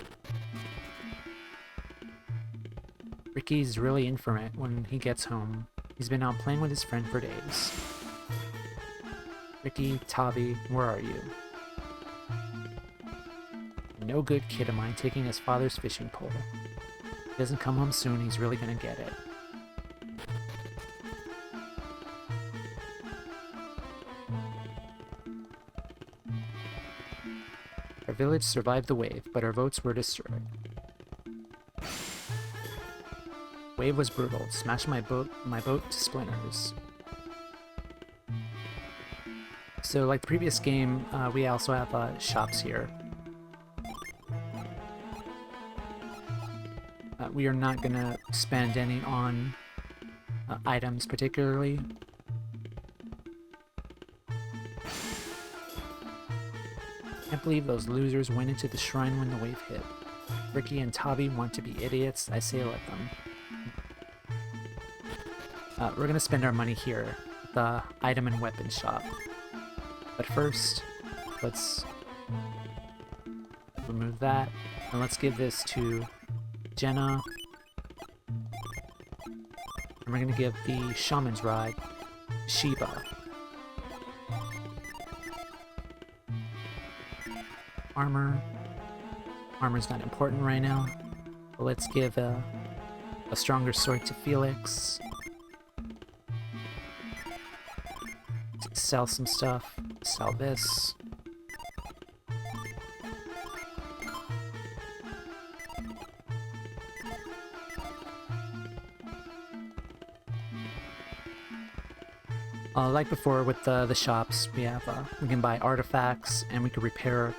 Ricky's really in for it when he gets home. He's been out playing with his friend for days. Ricky, Tavi, where are you? No good kid of mine taking his father's fishing pole. If he doesn't come home soon, he's really gonna get it. Our village survived the wave, but our boats were destroyed. Wave was brutal, smashed my boat to splinters. So like the previous game, we also have shops here. We are not going to spend any on items particularly. Can't believe those losers went into the shrine when the wave hit. Ricky and Tavi want to be idiots, I say let them. We're going to spend our money here at the item and weapon shop. But first, let's remove that, and let's give this to Jenna, and we're gonna give the Shaman's Ride Sheba. Armor's not important right now, but let's give a stronger sword to Felix. Sell some stuff, sell this. Like before with the shops, we can buy artifacts, and we can repair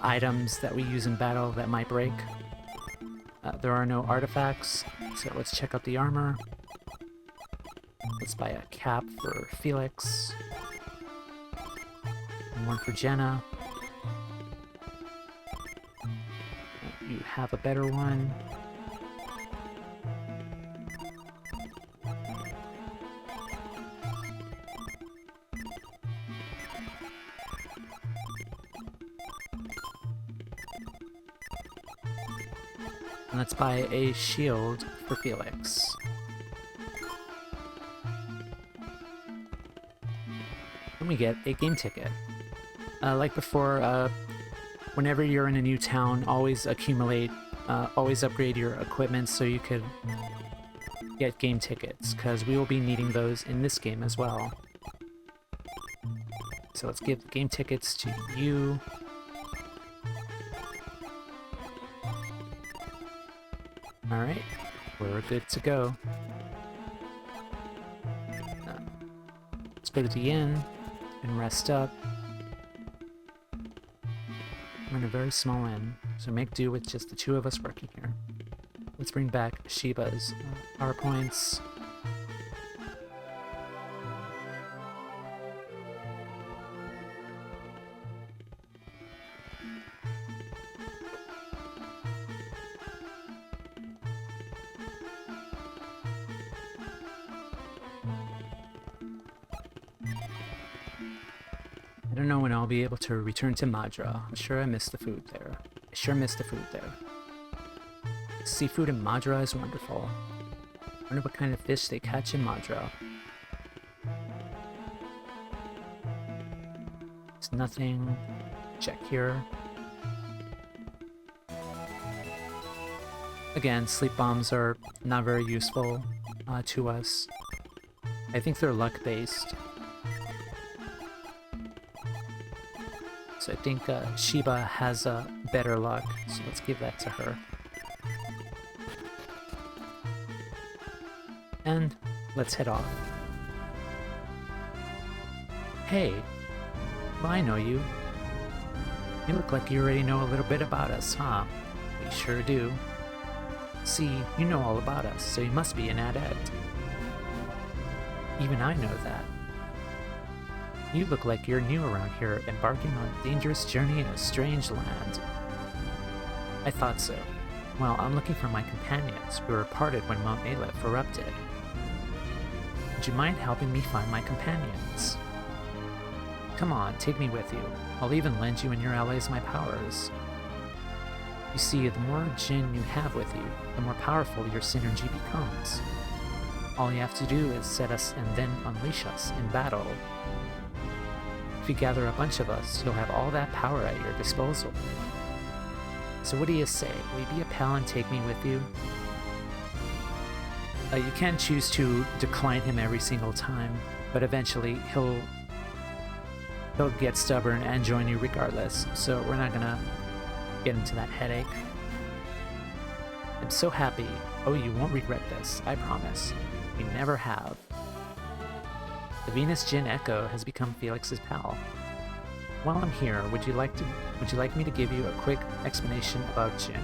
items that we use in battle that might break. There are no artifacts, so let's check out the armor. Let's buy a cap for Felix, and one for Jenna. You have a better one. And let's buy a shield for Felix. And we get a game ticket. Like before, whenever you're in a new town, always accumulate, always upgrade your equipment so you could get game tickets, because we will be needing those in this game as well. So let's give game tickets to you. Alright, we're good to go. Let's go to the inn and rest up. We're in a very small inn, so make do with just the two of us working here. Let's bring back Shiba's power points. I don't know when I'll be able to return to Madra. I'm sure I missed the food there. I sure missed the food there. Seafood in Madra is wonderful. I wonder what kind of fish they catch in Madra. There's nothing. Check here. Again, sleep bombs are not very useful to us. I think they're luck-based. So I think Shiba has better luck, so let's give that to her. And let's head off. Hey, well, I know you. You look like you already know a little bit about us, huh? We sure do. See, you know all about us, so you must be an adept. Even I know that. You look like you're new around here, embarking on a dangerous journey in a strange land. I thought so. Well, I'm looking for my companions. We were parted when Mount Aleph erupted. Would you mind helping me find my companions? Come on, take me with you. I'll even lend you and your allies my powers. You see, the more Jin you have with you, the more powerful your synergy becomes. All you have to do is set us and then unleash us in battle. If you gather a bunch of us, you'll have all that power at your disposal. So what do you say? Will you be a pal and take me with you? You can choose to decline him every single time, but eventually he'll get stubborn and join you regardless, so we're not gonna get into that headache. I'm so happy. Oh, you won't regret this, I promise. You never have. The Venus Jin Echo has become Felix's pal. While I'm here, would you like me to give you a quick explanation about Jin?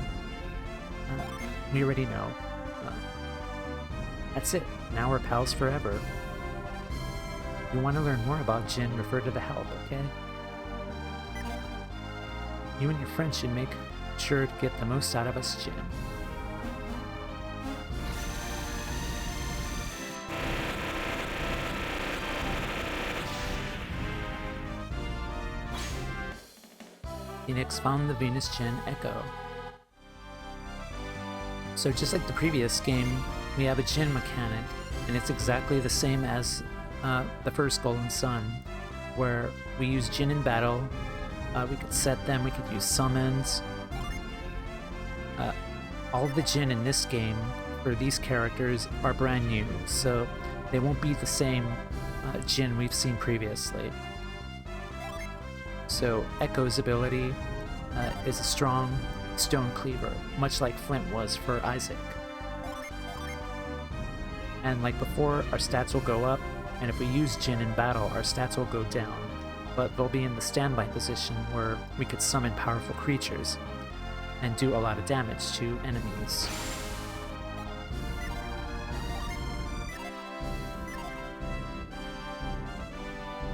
We already know. That's it. Now we're pals forever. If you want to learn more about Jin, refer to the help, okay? You and your friends should make sure to get the most out of us, Jin. Phoenix found the Venus Jin Echo. So just like the previous game, we have a Jin mechanic, and it's exactly the same as the first Golden Sun, where we use Jin in battle, we could set them, we could use summons. All of the Jin in this game, for these characters, are brand new, so they won't be the same Jin we've seen previously. So Echo's ability is a strong stone cleaver, much like Flint was for Isaac. And like before, our stats will go up, and if we use Jin in battle, our stats will go down, but they'll be in the standby position where we could summon powerful creatures and do a lot of damage to enemies.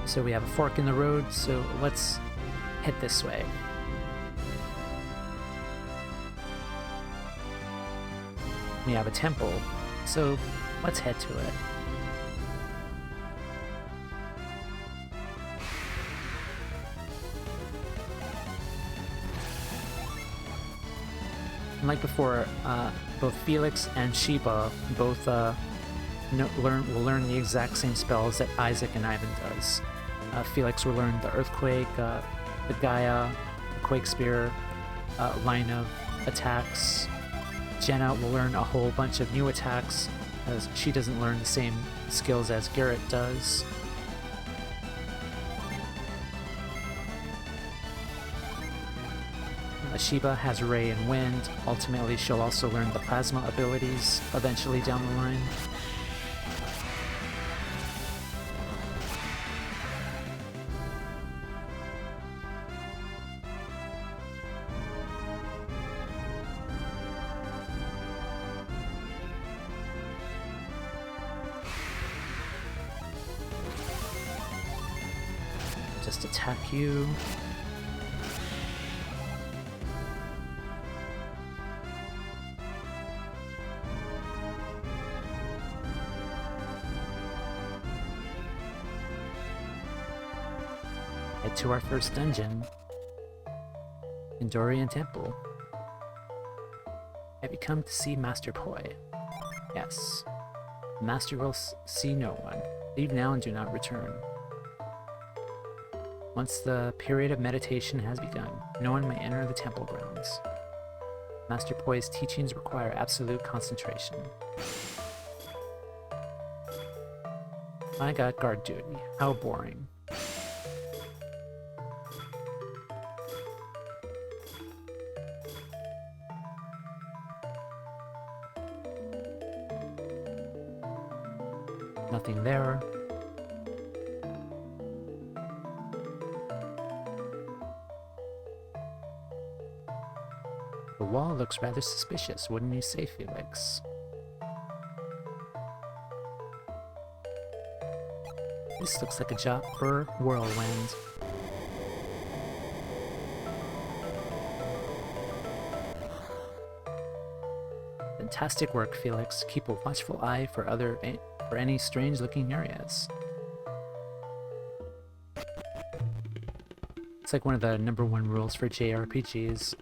So we have a fork in the road, so let's head this way. We have a temple, so let's head to it. And like before, both Felix and Shiba both will learn the exact same spells that Isaac and Ivan does. Felix will learn the Earthquake, the Gaia, the Quake Spear, line of attacks. Jenna will learn a whole bunch of new attacks, because she doesn't learn the same skills as Garrett does. Shiba has Ray and Wind. Ultimately, she'll also learn the Plasma abilities eventually down the line. Just attack you. Head to our first dungeon in Dorian Temple. Have you come to see Master Poi? Yes. The Master will see no one. Leave now and do not return. Once the period of meditation has begun, no one may enter the temple grounds. Master Poi's teachings require absolute concentration. I got guard duty. How boring. Nothing there. The wall looks rather suspicious, wouldn't you say, Felix? This looks like a job for Whirlwind. Fantastic work, Felix. Keep a watchful eye for any strange-looking areas. It's like one of the #1 rules for JRPGs.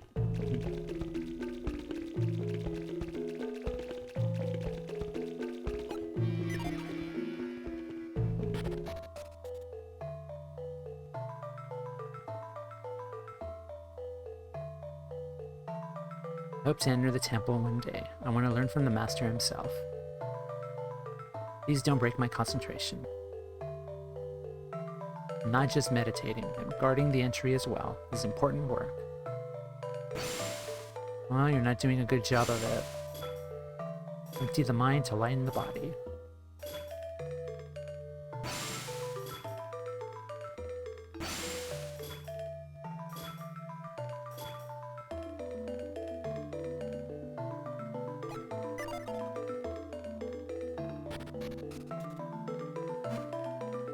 I hope to enter the temple one day. I want to learn from the master himself. Please don't break my concentration. I'm not just meditating, I'm guarding the entry as well. This is important work. Well, you're not doing a good job of it. Empty the mind to lighten the body.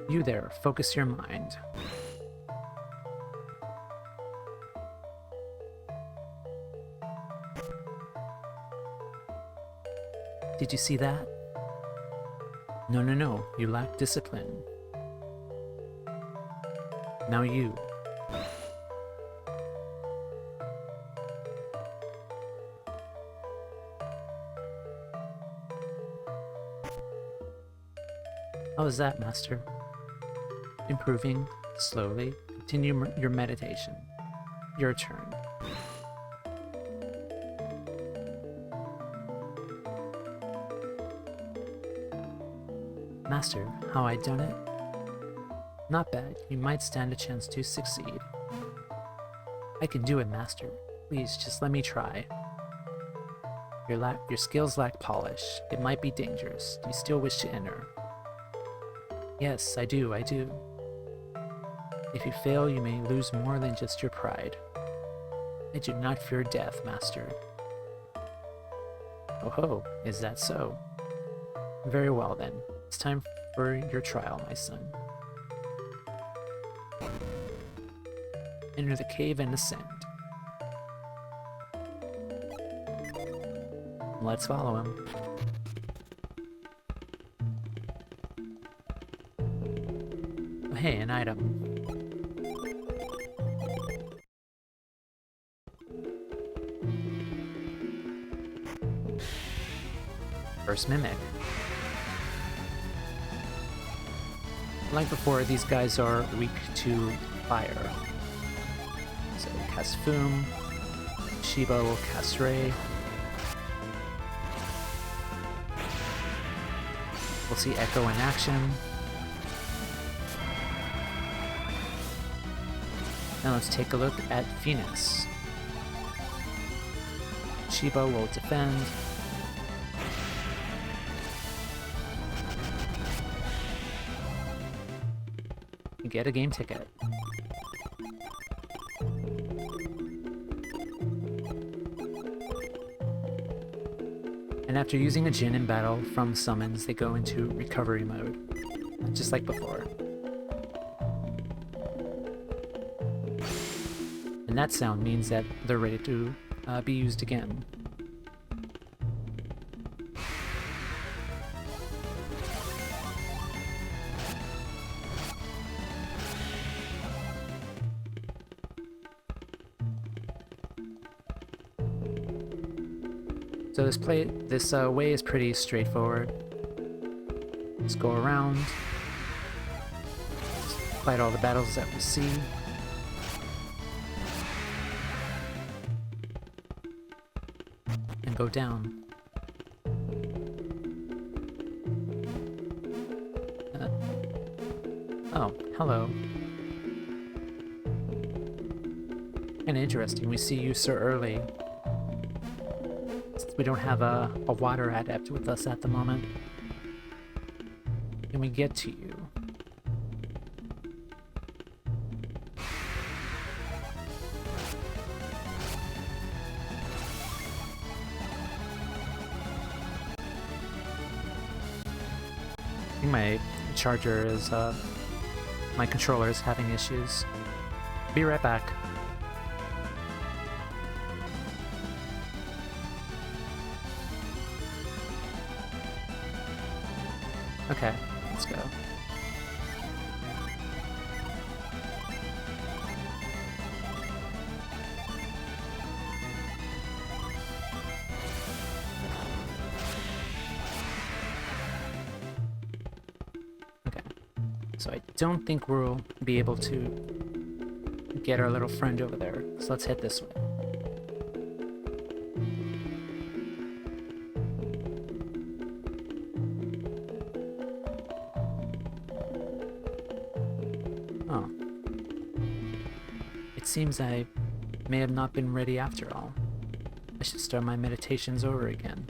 You there, focus your mind. Did you see that? No, you lack discipline. Now you. How is that, Master? Improving, slowly. Continue your meditation. Your turn. Master, how I done it? Not bad. You might stand a chance to succeed. I can do it, Master. Please, just let me try. Your skills lack polish. It might be dangerous. Do you still wish to enter? Yes, I do. If you fail, you may lose more than just your pride. I do not fear death, Master. Oh ho, is that so? Very well then. It's time for your trial, my son. Enter the cave and ascend. Let's follow him. Oh, hey, an item. First Mimic. Like before, these guys are weak to fire. So cast Foom. Shiba will cast Ray. We'll see Echo in action. Now let's take a look at Phoenix. Shiba will defend. You get a game ticket. And after using a Jin in battle from summons, they go into recovery mode, just like before. And that sound means that they're ready to be used again. So this way is pretty straightforward. Just go around, just fight all the battles that we see. And go down. Oh, hello. Kinda interesting, we see you so early. We don't have a water adept with us at the moment. Can we get to you? I think my charger is, my controller is having issues. Be right back. Okay, let's go. Okay, so I don't think we'll be able to get our little friend over there, so let's head this way. Oh. It seems I may have not been ready after all. I should start my meditations over again.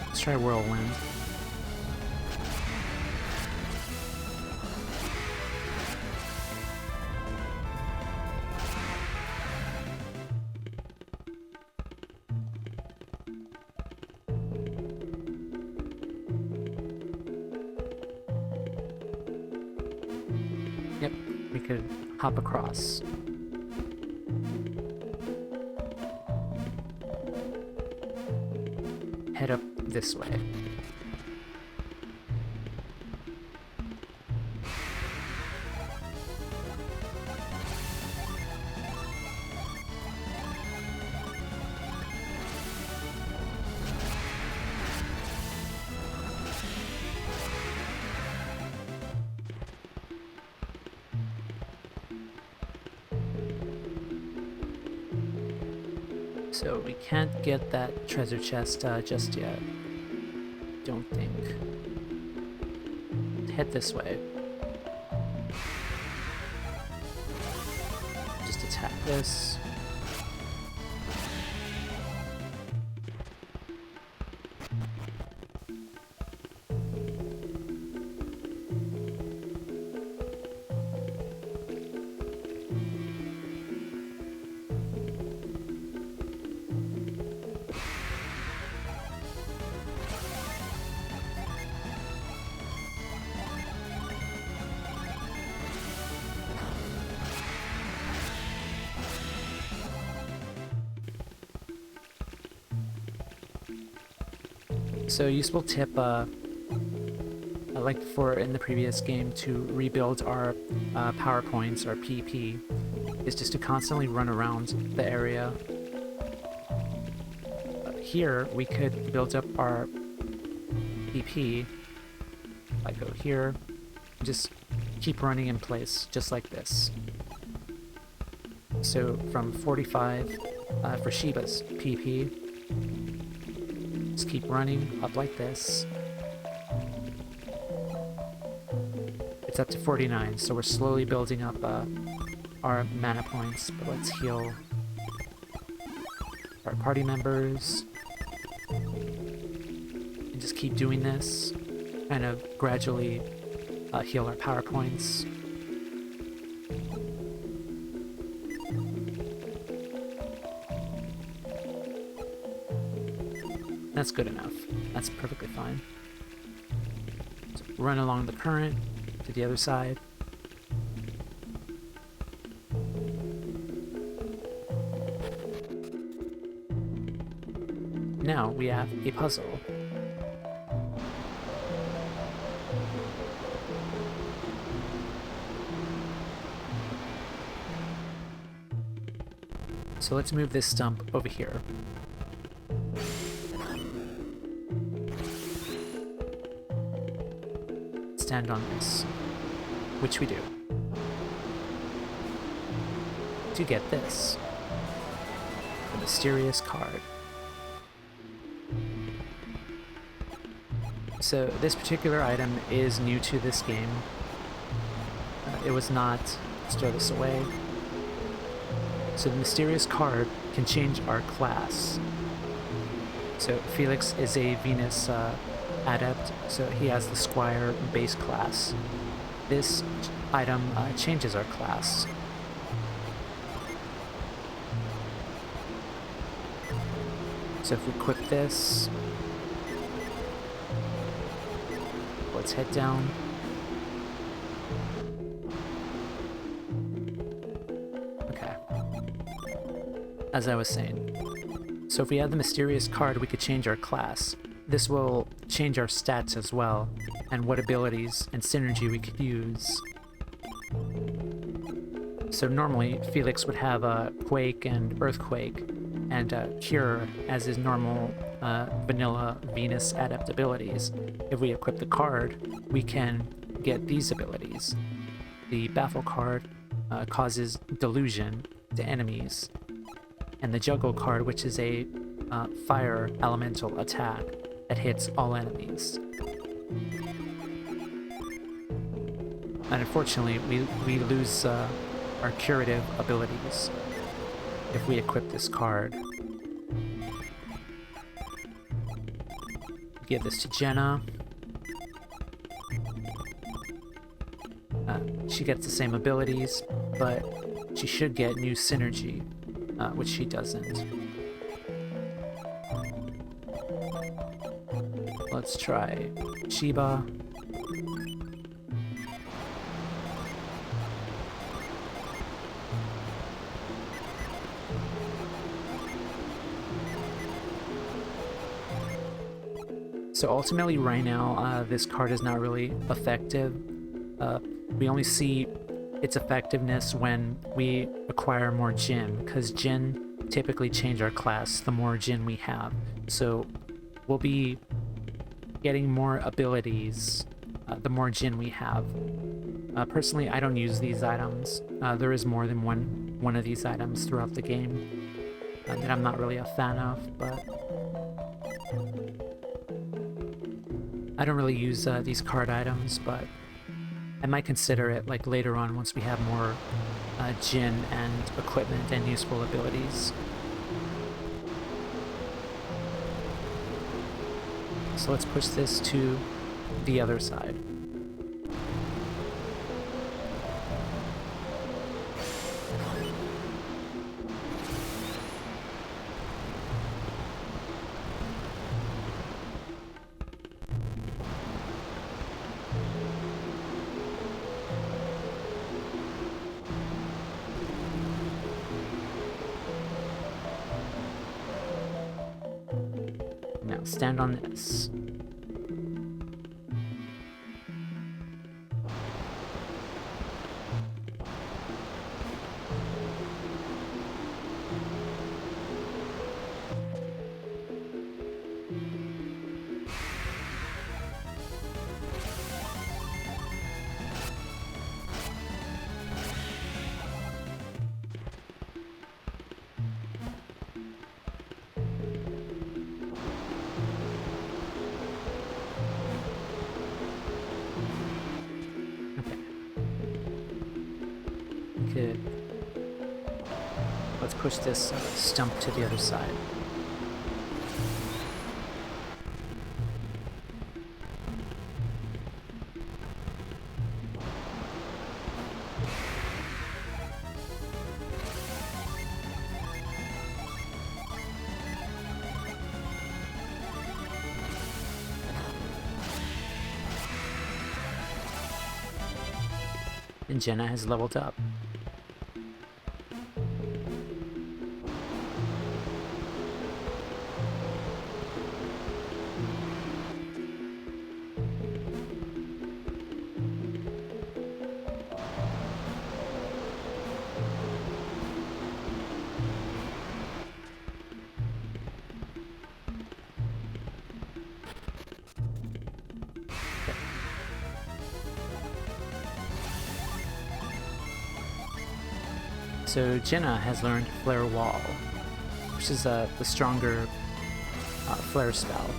Let's try Whirlwind. Yep, we could hop across. Head up this way. So we can't get that treasure chest just yet. Don't think. Head this way. Just attack this. So useful tip, like before in the previous game, to rebuild our power points, our PP, is just to constantly run around the area. Here, we could build up our PP. If I go here, just keep running in place, just like this. So from 45 for Shiba's PP, just keep running up like this. It's up to 49, so we're slowly building up our mana points, but let's heal our party members. And just keep doing this, kind of gradually heal our power points. That's good enough. That's perfectly fine. So run along the current to the other side. Now we have a puzzle. So let's move this stump over here. Stand on this, which we do. To get this, the mysterious card. So this particular item is new to this game. It was not, let's throw this away. So the mysterious card can change our class. So Felix is a Venus adept, so he has the Squire base class. This item changes our class. So if we equip this, let's head down. Okay. As I was saying, so if we add the mysterious card, we could change our class. This will change our stats as well, and what abilities and synergy we could use. So normally, Felix would have a Quake and Earthquake, and Cure as his normal vanilla Venus adept abilities. If we equip the card, we can get these abilities. The Baffle card causes Delusion to enemies, and the Juggle card, which is a fire elemental attack that hits all enemies. And unfortunately, we lose our curative abilities if we equip this card. Give this to Jenna. She gets the same abilities, but she should get new synergy, which she doesn't. Let's try Shiba. So ultimately right now, this card is not really effective. We only see its effectiveness when we acquire more Jin, because Jin typically change our class the more Jin we have. So we'll be getting more abilities the more Jin we have. Personally, I don't use these items. There is more than one of these items throughout the game that I'm not really a fan of, but I don't really use these card items, but I might consider it like later on once we have more Jin and equipment and useful abilities. So let's push this to the other side. Now stand on this. Let's push this stump to the other side. And Jenna has leveled up. So Jenna has learned Flare Wall, which is the stronger Flare spell.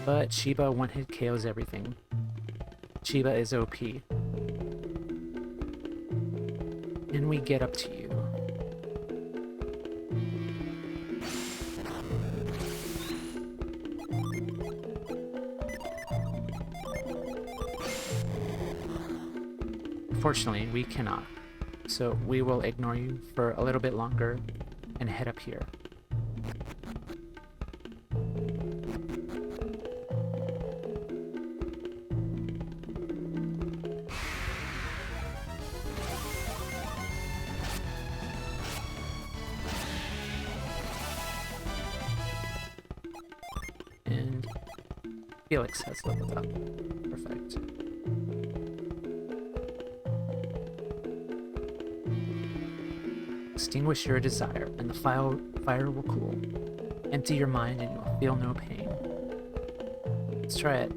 But Shiba one-hit KOs everything. Shiba is OP. And we get up to you. Unfortunately, we cannot, so we will ignore you for a little bit longer and head up here. And Felix has leveled up. Perfect. Extinguish your desire, and the fire will cool. Empty your mind, and you will feel no pain. Let's try it.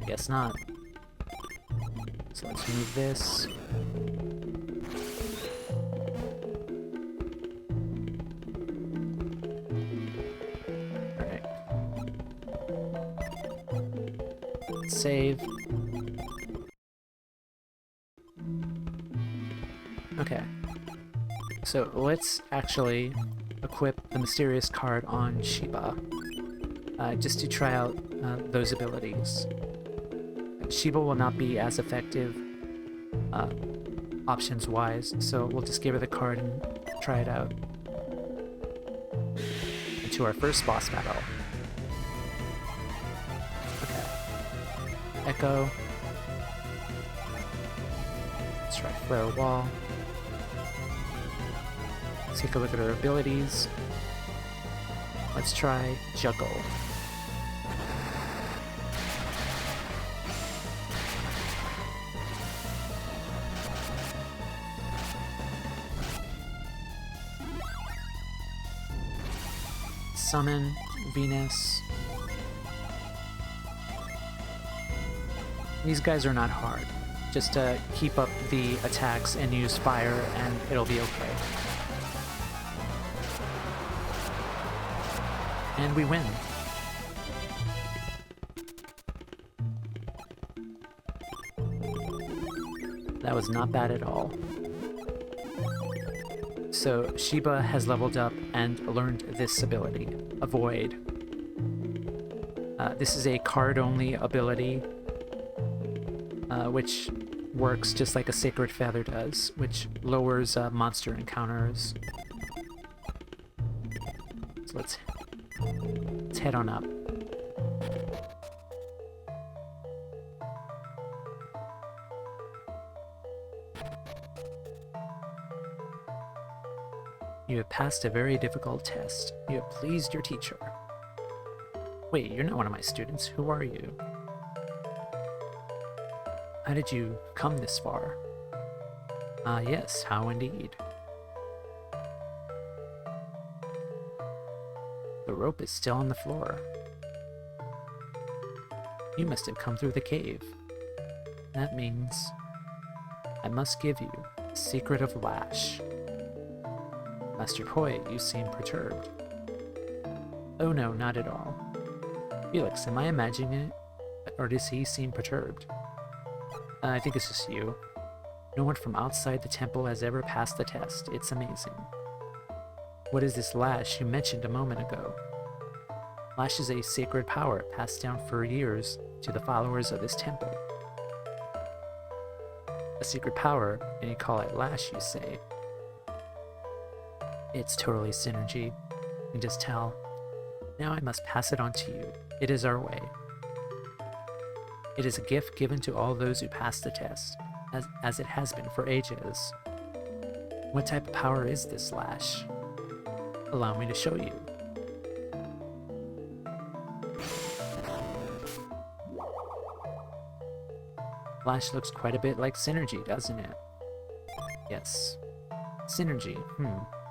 I guess not. So let's move this. Alright. Save. Okay, so let's actually equip the mysterious card on Shiba, just to try out those abilities. Shiba will not be as effective options-wise, so we'll just give her the card and try it out. Into our first boss battle. Okay. Echo. Let's try Flare Wall. Take a look at her abilities. Let's try Juggle. Summon Venus. These guys are not hard. Just keep up the attacks and use fire and it'll be okay. And we win. That was not bad at all. So Shiba has leveled up and learned this ability, Avoid. This is a card-only ability, which works just like a Sacred Feather does, which lowers monster encounters. So let's head on up. You have passed a very difficult test. You have pleased your teacher. Wait, you're not one of my students. Who are you? How did you come this far? Ah, yes, how indeed. The rope is still on the floor. You must have come through the cave. That means I must give you the secret of Lash. Master Koi, you seem perturbed. Oh no, not at all. Felix, am I imagining it? Or does he seem perturbed? I think it's just you. No one from outside the temple has ever passed the test. It's amazing. What is this lash you mentioned a moment ago? Lash is a sacred power passed down for years to the followers of this temple. A secret power, and you call it lash, you say? It's totally synergy. You can just tell. Now I must pass it on to you. It is our way. It is a gift given to all those who pass the test, as it has been for ages. What type of power is this lash? Allow me to show you. Lash looks quite a bit like synergy, doesn't it? Yes. Synergy,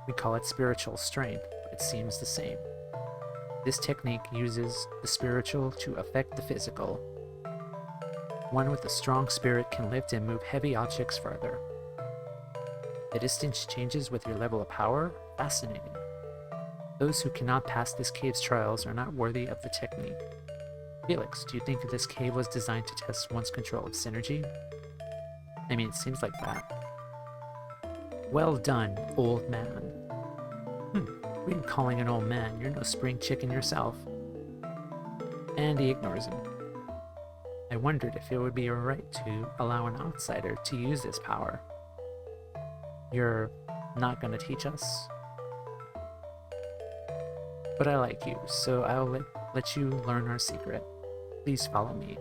we call it spiritual strength, but it seems the same. This technique uses the spiritual to affect the physical. One with a strong spirit can lift and move heavy objects further. The distance changes with your level of power? Fascinating. Those who cannot pass this cave's trials are not worthy of the technique. Felix, do you think that this cave was designed to test one's control of synergy? I mean, it seems like that. Well done, old man. What are you calling an old man? You're no spring chicken yourself. And he ignores him. I wondered if it would be alright to allow an outsider to use this power. You're not gonna teach us? But I like you, so I'll let you learn our secret. Please follow me.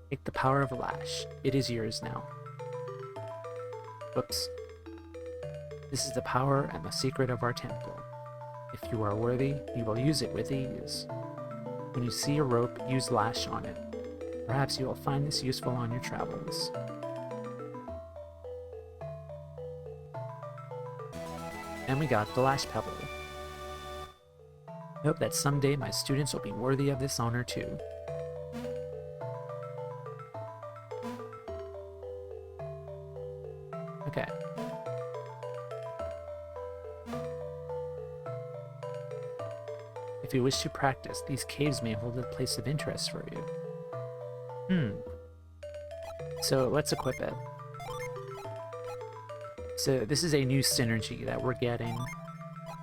Take the power of Lash. It is yours now. Whoops. This is the power and the secret of our temple. If you are worthy, you will use it with ease. When you see a rope, use Lash on it. Perhaps you will find this useful on your travels. And we got the Lash Pebble. I hope that someday my students will be worthy of this honor too. Okay. If you wish to practice, these caves may hold a place of interest for you. So let's equip it. So this is a new synergy that we're getting.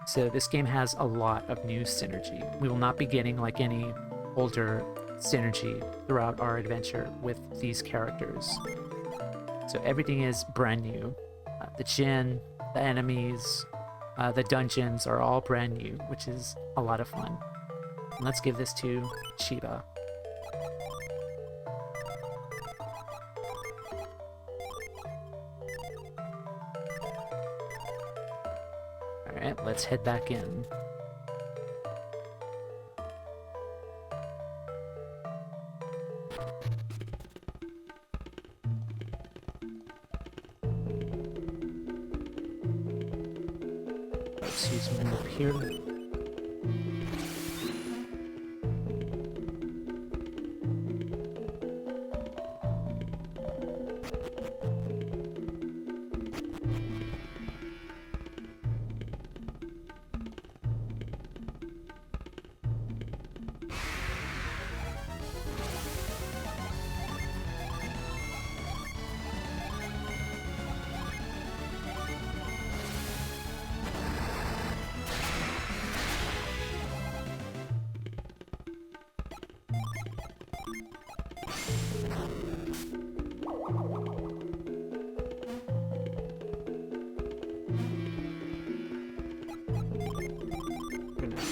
So this game has a lot of new synergy. We will not be getting like any older synergy throughout our adventure with these characters. So everything is brand new. The Djinn, the enemies, the dungeons are all brand new, which is a lot of fun. And let's give this to Shiba. Alright, let's head back in. Let's use move here.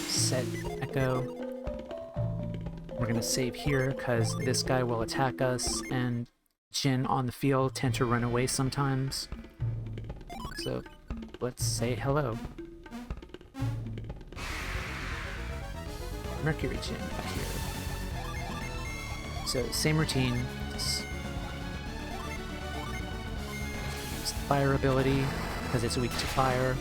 Set Echo. We're gonna save here because this guy will attack us, and Djinn on the field tend to run away sometimes. So let's say hello. Mercury Djinn back here. So same routine. Just use the fire ability because it's weak to fire.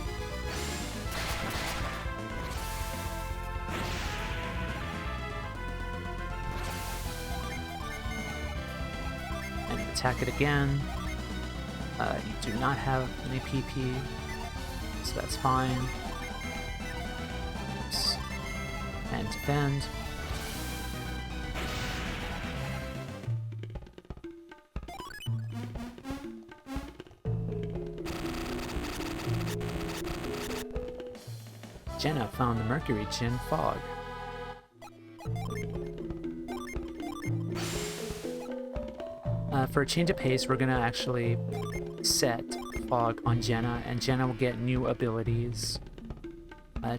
Attack it again. You do not have any PP, so that's fine. Oops. And defend. Jenna found the Mercury Gin Fog. For a change of pace, we're gonna actually set Fog on Jenna, and Jenna will get new abilities,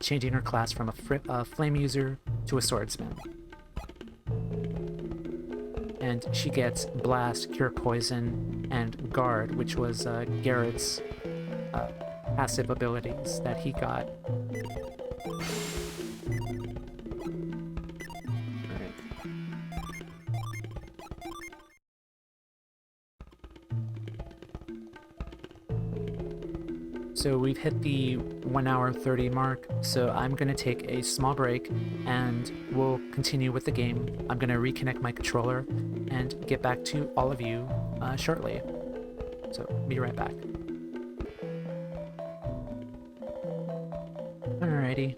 changing her class from a flame user to a swordsman. And she gets Blast, Cure Poison, and Guard, which was Garrett's passive abilities that he got. So we've hit the 1 hour 30 mark, so I'm going to take a small break and we'll continue with the game. I'm going to reconnect my controller and get back to all of you shortly. So be right back. Alrighty.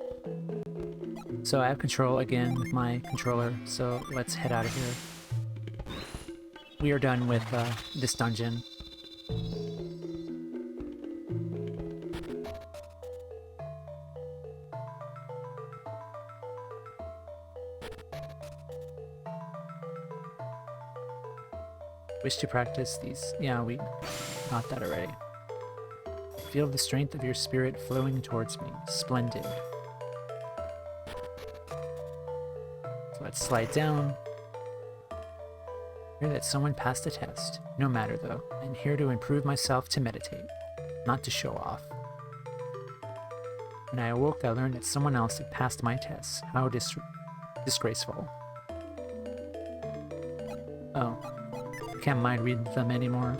So I have control again with my controller, so let's head out of here. We are done with this dungeon. Wish to practice these. Yeah, we got that already. Feel the strength of your spirit flowing towards me. Splendid. So let's slide down. Hear that someone passed the test. No matter though. I'm here to improve myself to meditate, not to show off. When I awoke, I learned that someone else had passed my tests. How disgraceful. Oh. Can't mind read them anymore.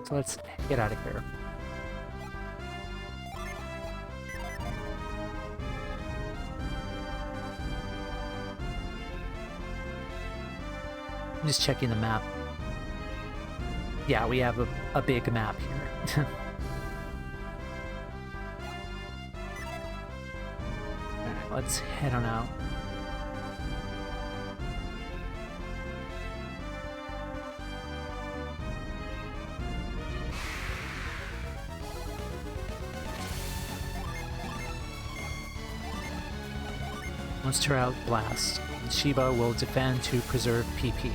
So let's get out of here. I'm just checking the map. Yeah, we have a big map here. Alright, let's head on out. Let's try out Blast. Shiva will defend to preserve PP.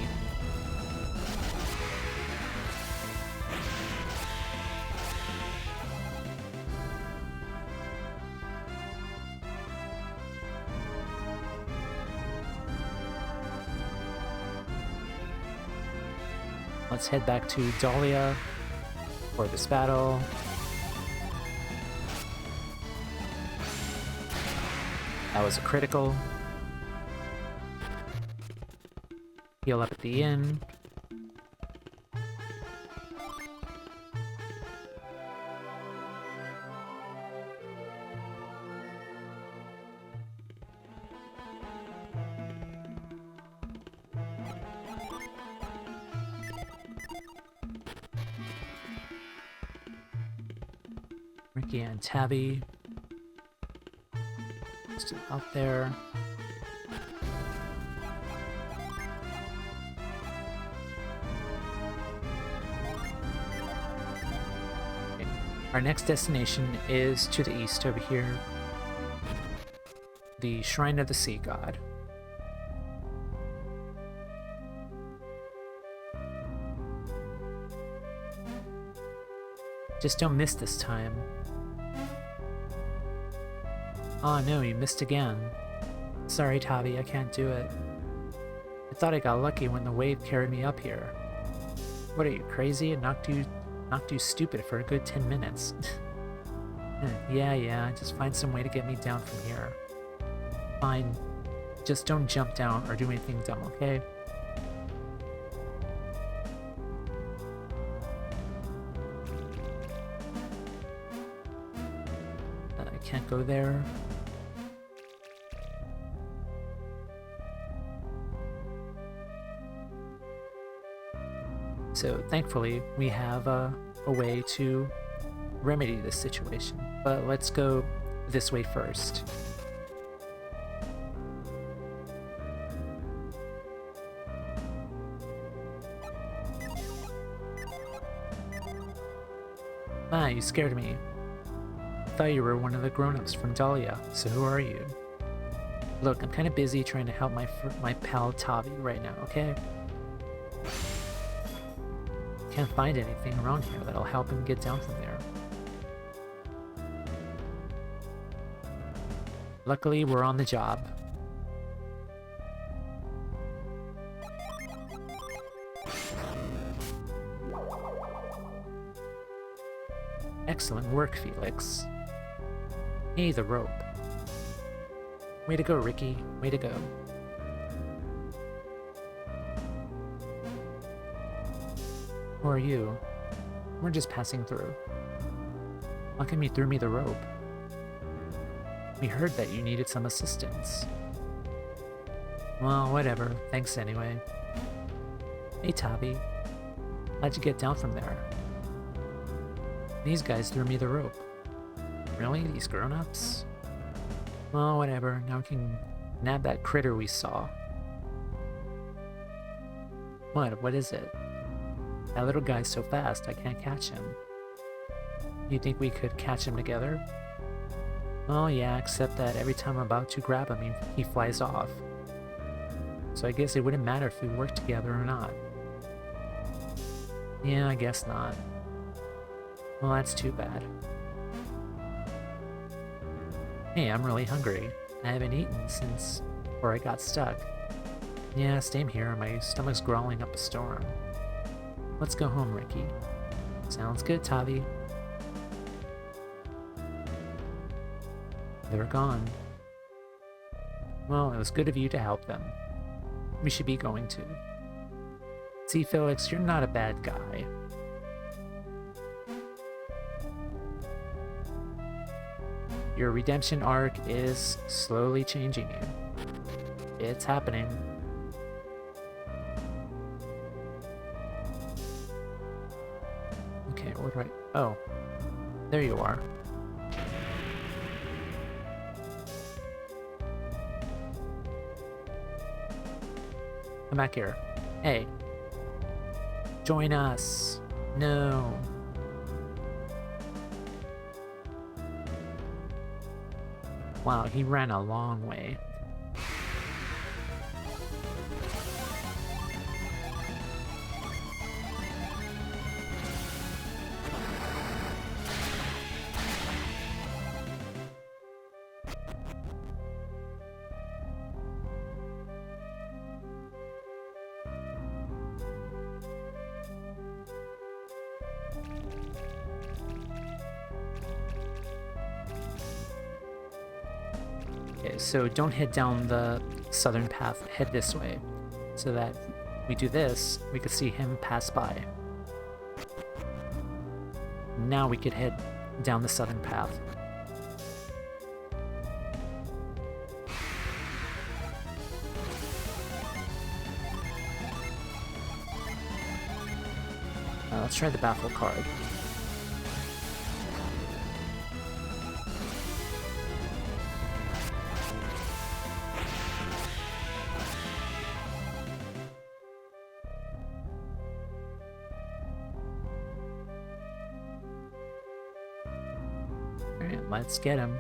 Let's head back to Dahlia for this battle. That was a critical. Heal up at the inn. Ricky and Tabby. Still out there. Okay. Our next destination is to the east over here. The Shrine of the Sea God. Just don't miss this time. Oh no, you missed again. Sorry, Tabby, I can't do it. I thought I got lucky when the wave carried me up here. What are you, crazy? It knocked you stupid for a good 10 minutes. Yeah, just find some way to get me down from here. Fine. Just don't jump down or do anything dumb, okay? I can't go there. So thankfully, we have a way to remedy this situation. But let's go this way first. Ah, you scared me. I thought you were one of the grown-ups from Dahlia, so who are you? Look, I'm kind of busy trying to help my pal Tavi right now, okay? Can't find anything around here that'll help him get down from there. Luckily, we're on the job. Excellent work, Felix. Hey, the rope. Way to go, Ricky. Way to go. Who are you? We're just passing through. How come you threw me the rope? We heard that you needed some assistance. Well, whatever. Thanks anyway. Hey, Tavi. How'd you get down from there? These guys threw me the rope. Really? These grown-ups? Well, whatever. Now we can nab that critter we saw. What is it? That little guy's so fast, I can't catch him. You think we could catch him together? Oh yeah, except that every time I'm about to grab him, he flies off. So I guess it wouldn't matter if we worked together or not. Yeah, I guess not. Well, that's too bad. Hey, I'm really hungry. I haven't eaten since before I got stuck. Yeah, same here. My stomach's growling up a storm. Let's go home, Ricky. Sounds good, Tavi. They're gone. Well, it was good of you to help them. We should be going too. See, Felix, you're not a bad guy. Your redemption arc is slowly changing you. It's happening. Okay, where do I... Oh, there you are. Come back here. Hey. Join us. No. Wow, he ran a long way. Okay, so don't head down the southern path, head this way, so that we do this, we could see him pass by. Now we could head down the southern path. Let's try the baffle card. Alright, let's get him.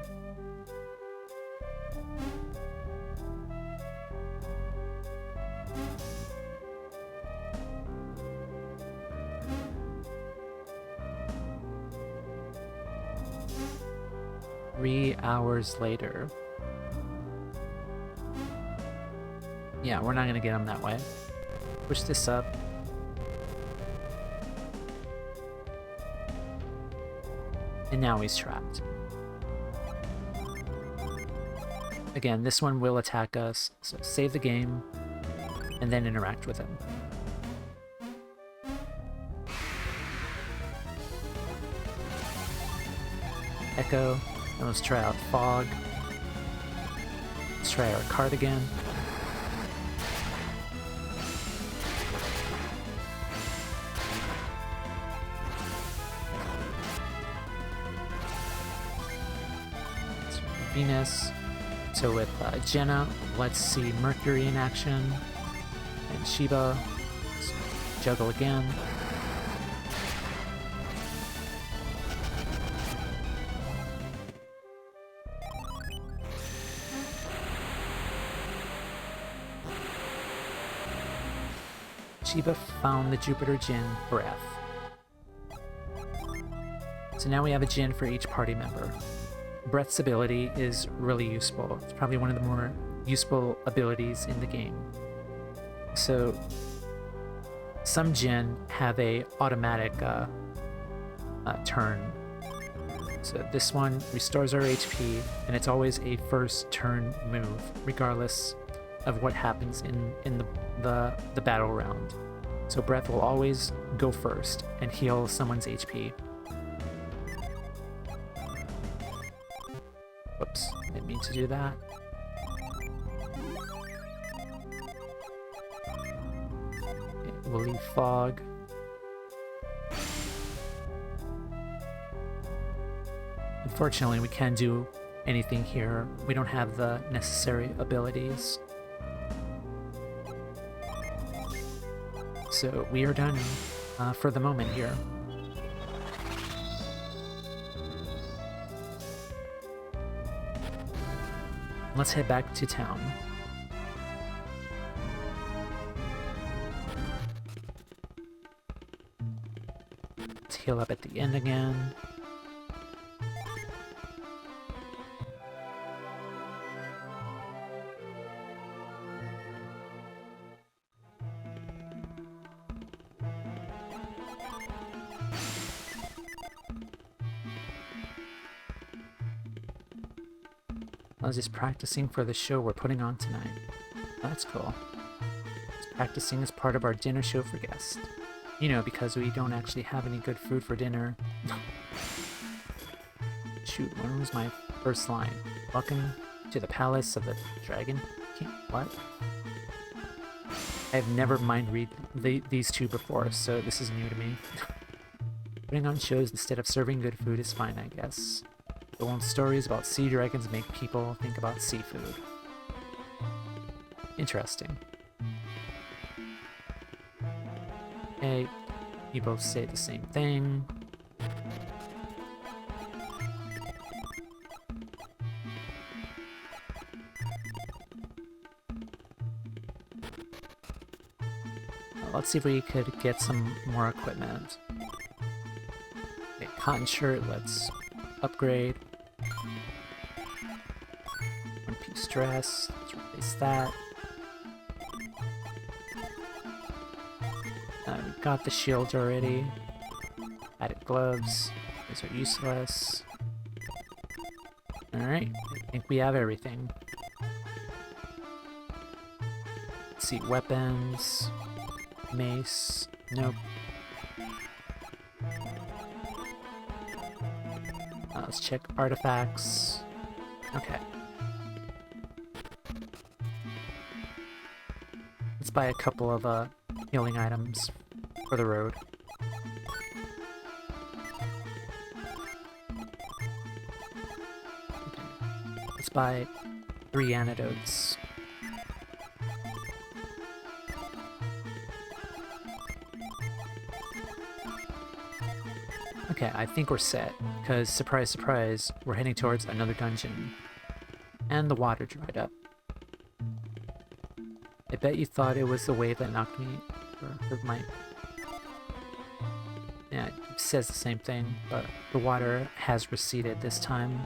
Three hours later. Yeah, we're not gonna get him that way. Push this up. And now he's trapped. Again, this one will attack us, so save the game, and then interact with him. Echo. And let's try out Fog. Let's try our card again. Venus. So with Jenna, let's see Mercury in action. And Shiba, let's juggle again. Shiba found the Jupiter Djinn breath. So now we have a Djinn for each party member. Breath's ability is really useful. It's probably one of the more useful abilities in the game. So some Djinn have a automatic turn. So this one restores our HP, and it's always a first turn move, regardless of what happens in the battle round. So Breath will always go first and heal someone's HP. Whoops, didn't mean to do that. Okay, we'll leave Fog. Unfortunately, we can't do anything here. We don't have the necessary abilities. So we are done for the moment here. Let's head back to town. Let's heal up at the end again. I was just practicing for the show we're putting on tonight. That's cool. Practicing is part of our dinner show for guests. You know, because we don't actually have any good food for dinner. Shoot, when was my first line? Welcome to the Palace of the Dragon King? What? I've never mind read these two before, so this is new to me. Putting on shows instead of serving good food is fine, I guess. The old stories about sea dragons make people think about seafood. Interesting. Hey, you both say the same thing. Let's see if we could get some more equipment. Okay, cotton shirt, let's upgrade. One piece dress, let's replace that. We got the shield already. Added gloves, these are useless. Alright, I think we have everything. Let's see, weapons. Mace. Nope. Let's check artifacts. Okay. Let's buy a couple of healing items for the road. Okay. Let's buy 3 antidotes. Okay, I think we're set, because surprise, surprise, we're heading towards another dungeon. And the water dried up. I bet you thought it was the wave that knocked me, or my... Yeah, it says the same thing, but the water has receded this time,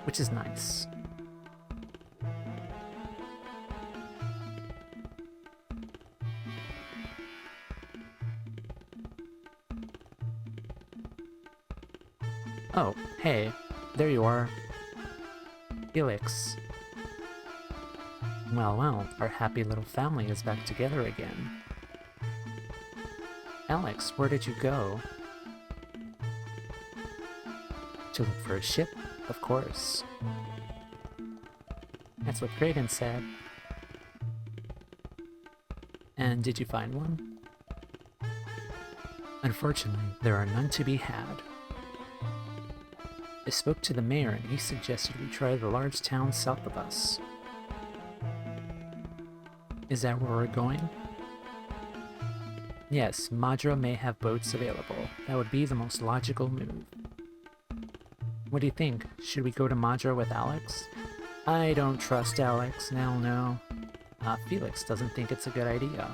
which is nice. Oh, hey, there you are. Felix. Well, well, our happy little family is back together again. Alex, where did you go? To look for a ship, of course. That's what Kraden said. And did you find one? Unfortunately, there are none to be had. I spoke to the mayor and he suggested we try the large town south of us. Is that where we're going? Yes, Madra may have boats available. That would be the most logical move. What do you think? Should we go to Madra with Alex? I don't trust Alex, no. Felix doesn't think it's a good idea.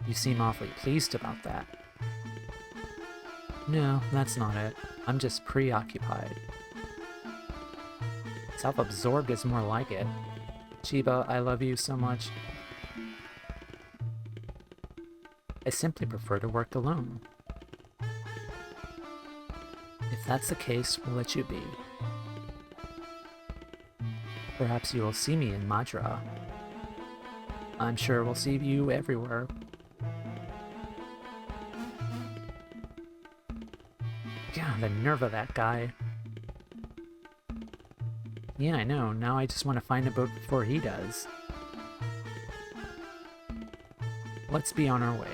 You seem awfully pleased about that. No, that's not it. I'm just preoccupied. Self-absorbed is more like it. Chiba, I love you so much. I simply prefer to work alone. If that's the case, we'll let you be. Perhaps you will see me in Madra. I'm sure we'll see you everywhere. God, the nerve of that guy. Yeah, I know. Now I just want to find a boat before he does. Let's be on our way.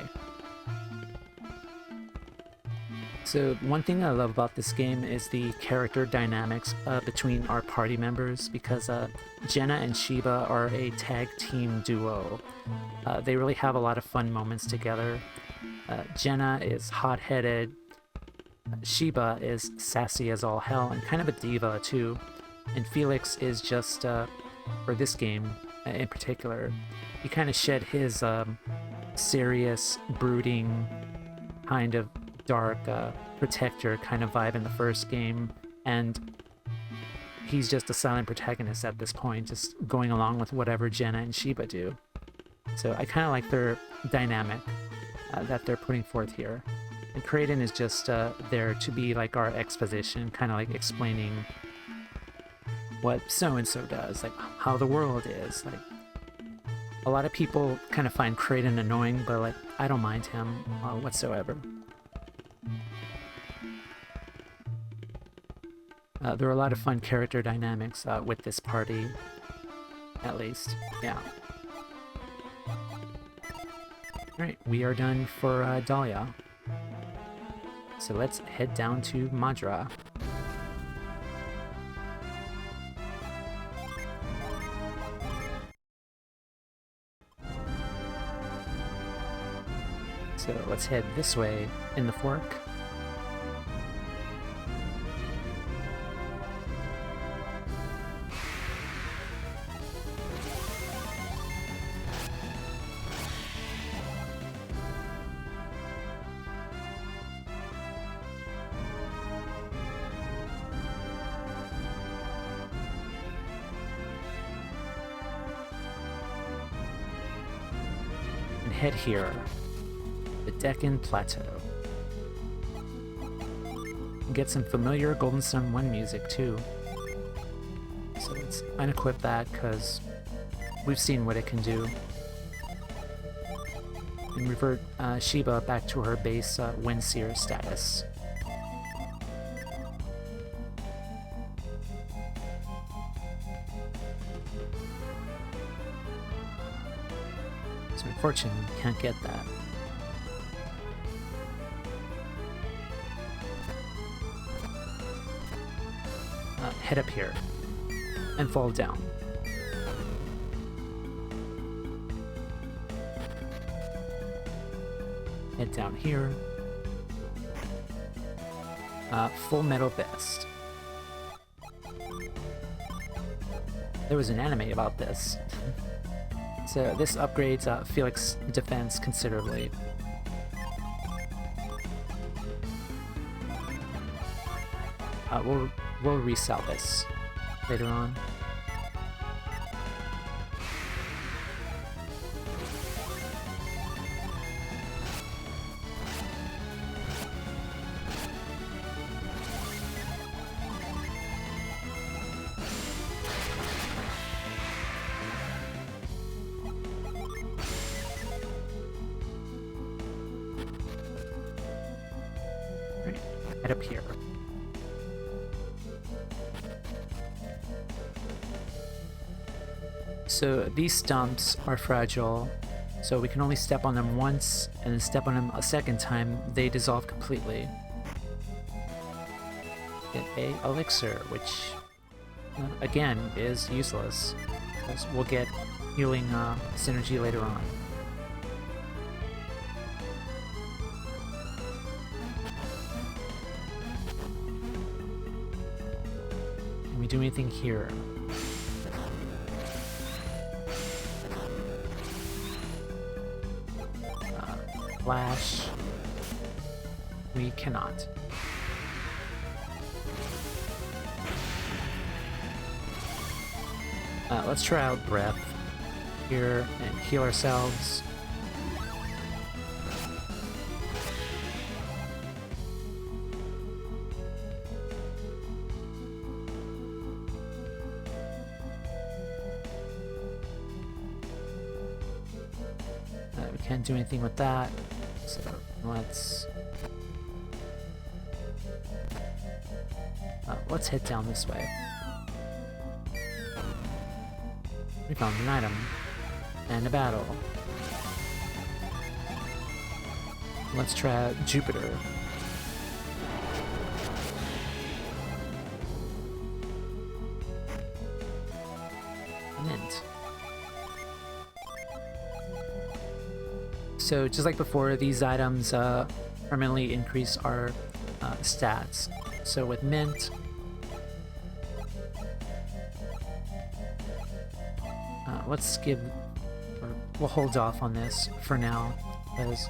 So one thing I love about this game is the character dynamics between our party members, because Jenna and Shiba are a tag team duo. They really have a lot of fun moments together. Jenna is hot-headed, Shiba is sassy as all hell and kind of a diva too, and Felix is just, for this game in particular, he kind of shed his serious, brooding, kind of dark protector kind of vibe in the first game, and he's just a silent protagonist at this point, just going along with whatever Jenna and Shiba do. So I kind of like their dynamic that they're putting forth here. And Kraden is just there to be like our exposition, kind of like explaining what so-and-so does, like how the world is. Like, a lot of people kind of find Kraden annoying, but like I don't mind him whatsoever. There are a lot of fun character dynamics with this party, at least. Yeah. Alright, we are done for Dahlia. So let's head down to Madra. So let's head this way in the fork. Head here, the Deccan Plateau. Get some familiar Golden Sun 1 music too. So let's unequip that because we've seen what it can do. And revert Shiba back to her base Windseer status. Unfortunately, can't get that. Head up here and fall down. Head down here. Full metal vest. There was an anime about this. So this upgrades Felix's defense considerably. We'll resell this later on. Head up here. So these stumps are fragile, so we can only step on them once, and then step on them a second time, they dissolve completely. get a elixir, which again is useless, because we'll get healing synergy later on. Can we do anything here? Flash. We cannot. Let's try out Breath here and heal ourselves. We can't do anything with that, so let's head down this way. We found an item and a battle. Let's try Jupiter. Mint. So just like before, these items permanently increase our stats. So with Mint, let's give, or we'll hold off on this for now, because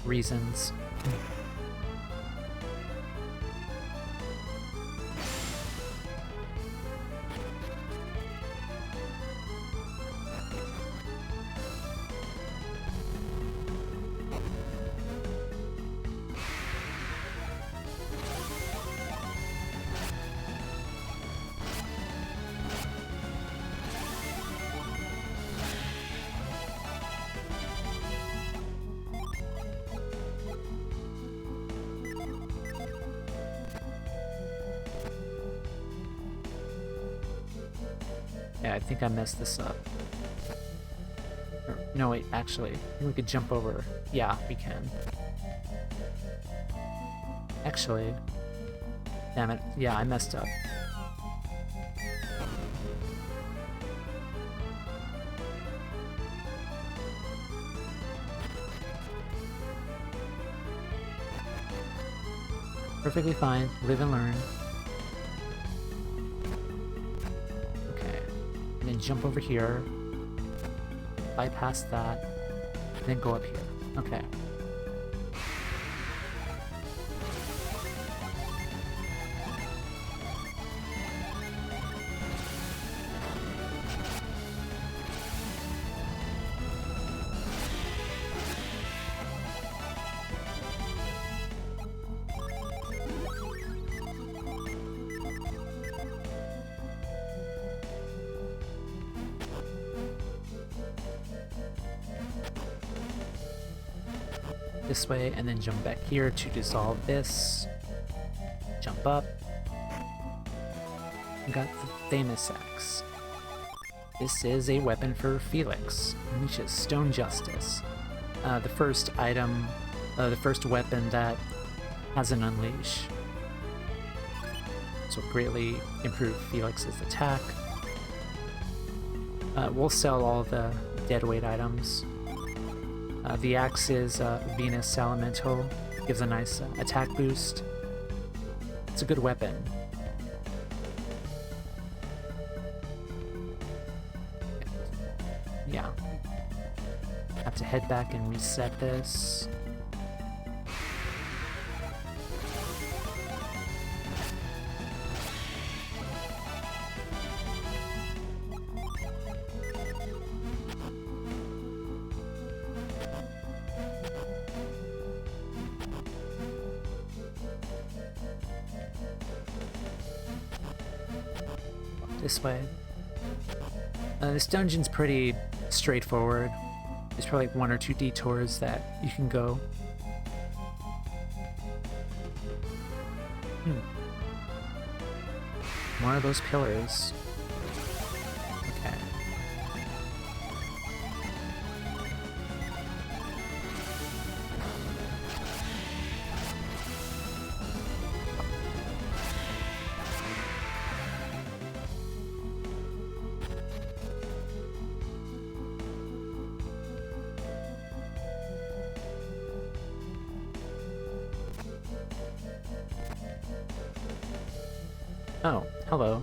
reasons. Yeah, I think I messed this up. Or, no, wait, actually, we could jump over. Yeah, we can. Actually, damn it. Yeah, I messed up. Perfectly fine. Live and learn. Jump over here, bypass that, then go up here. Okay. This way, and then jump back here to dissolve this. Jump up. We got the famous axe. This is a weapon for Felix, which is Stone Justice. The first item, the first weapon that has an unleash. So greatly improve Felix's attack. We'll sell all the deadweight items. The axe is Venus Elemental, gives a nice attack boost. It's a good weapon. Yeah. Have to head back and reset this. This way. This dungeon's pretty straightforward. There's probably like 1 or 2 detours that you can go. More of those pillars. Okay. Oh, hello.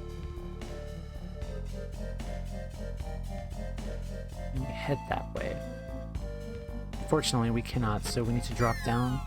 And we head that way. Unfortunately, we cannot, so we need to drop down.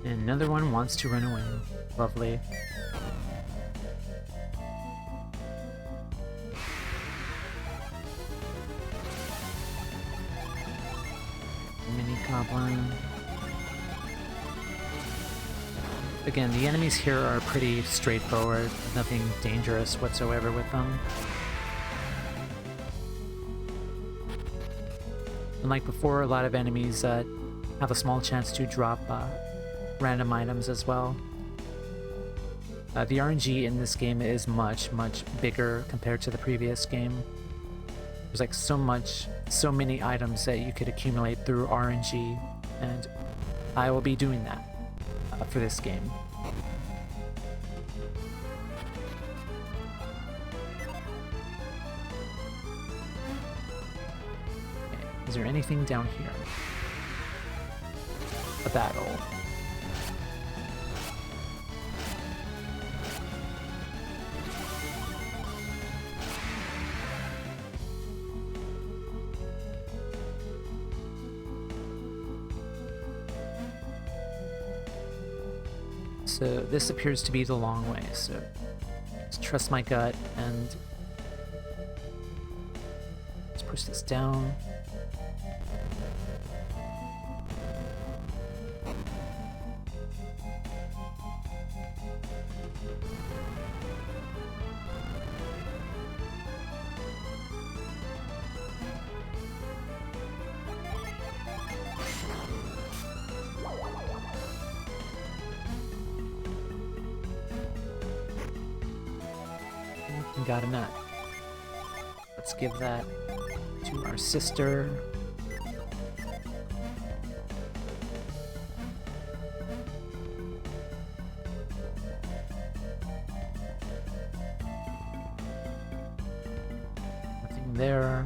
And another one wants to run away. Lovely. Mini goblin. Again, the enemies here are pretty straightforward. Nothing dangerous whatsoever with them. Unlike before, a lot of enemies have a small chance to drop random items as well. The RNG in this game is much, much bigger compared to the previous game. There's like so many items that you could accumulate through RNG, and I will be doing that for this game. Okay. Is there anything down here? A battle. So this appears to be the long way, so let's trust my gut and let's push this down. Got a nut. Let's give that to our sister. Nothing there.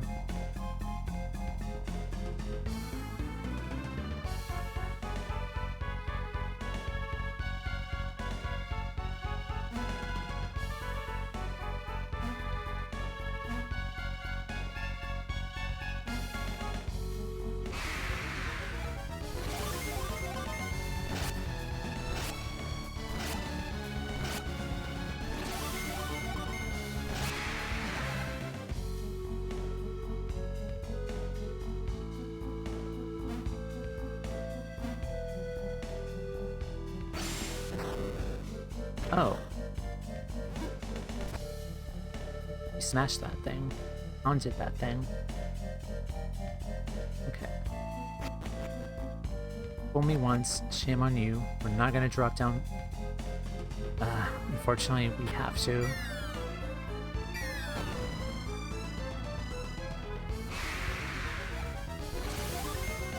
Oh. You smashed that thing. Haunted that thing. Okay. Fool me once, shame on you. We're not gonna drop down. Unfortunately, we have to.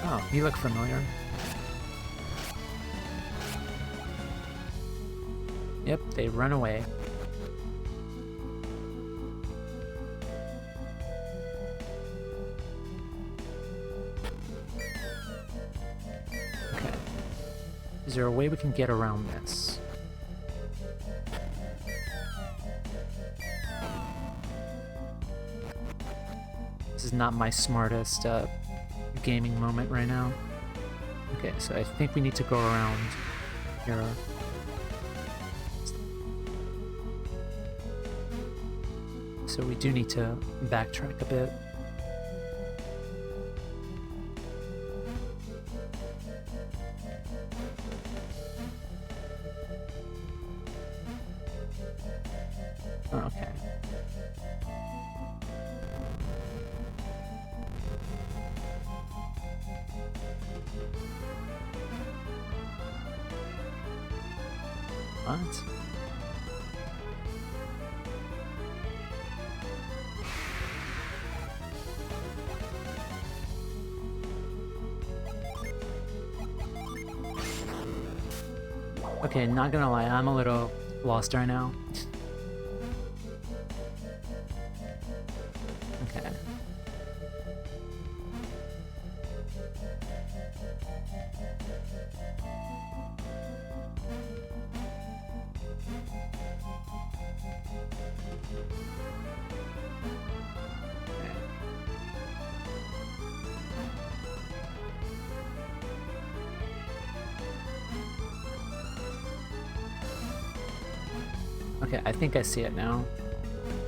Oh, you look familiar. Yep, they run away. Okay. Is there a way we can get around this? This is not my smartest gaming moment right now. Okay, so I think we need to go around here. So we do need to backtrack a bit. Okay. What? Okay, not gonna lie, I'm a little lost right now. Okay. Okay, I think I see it now.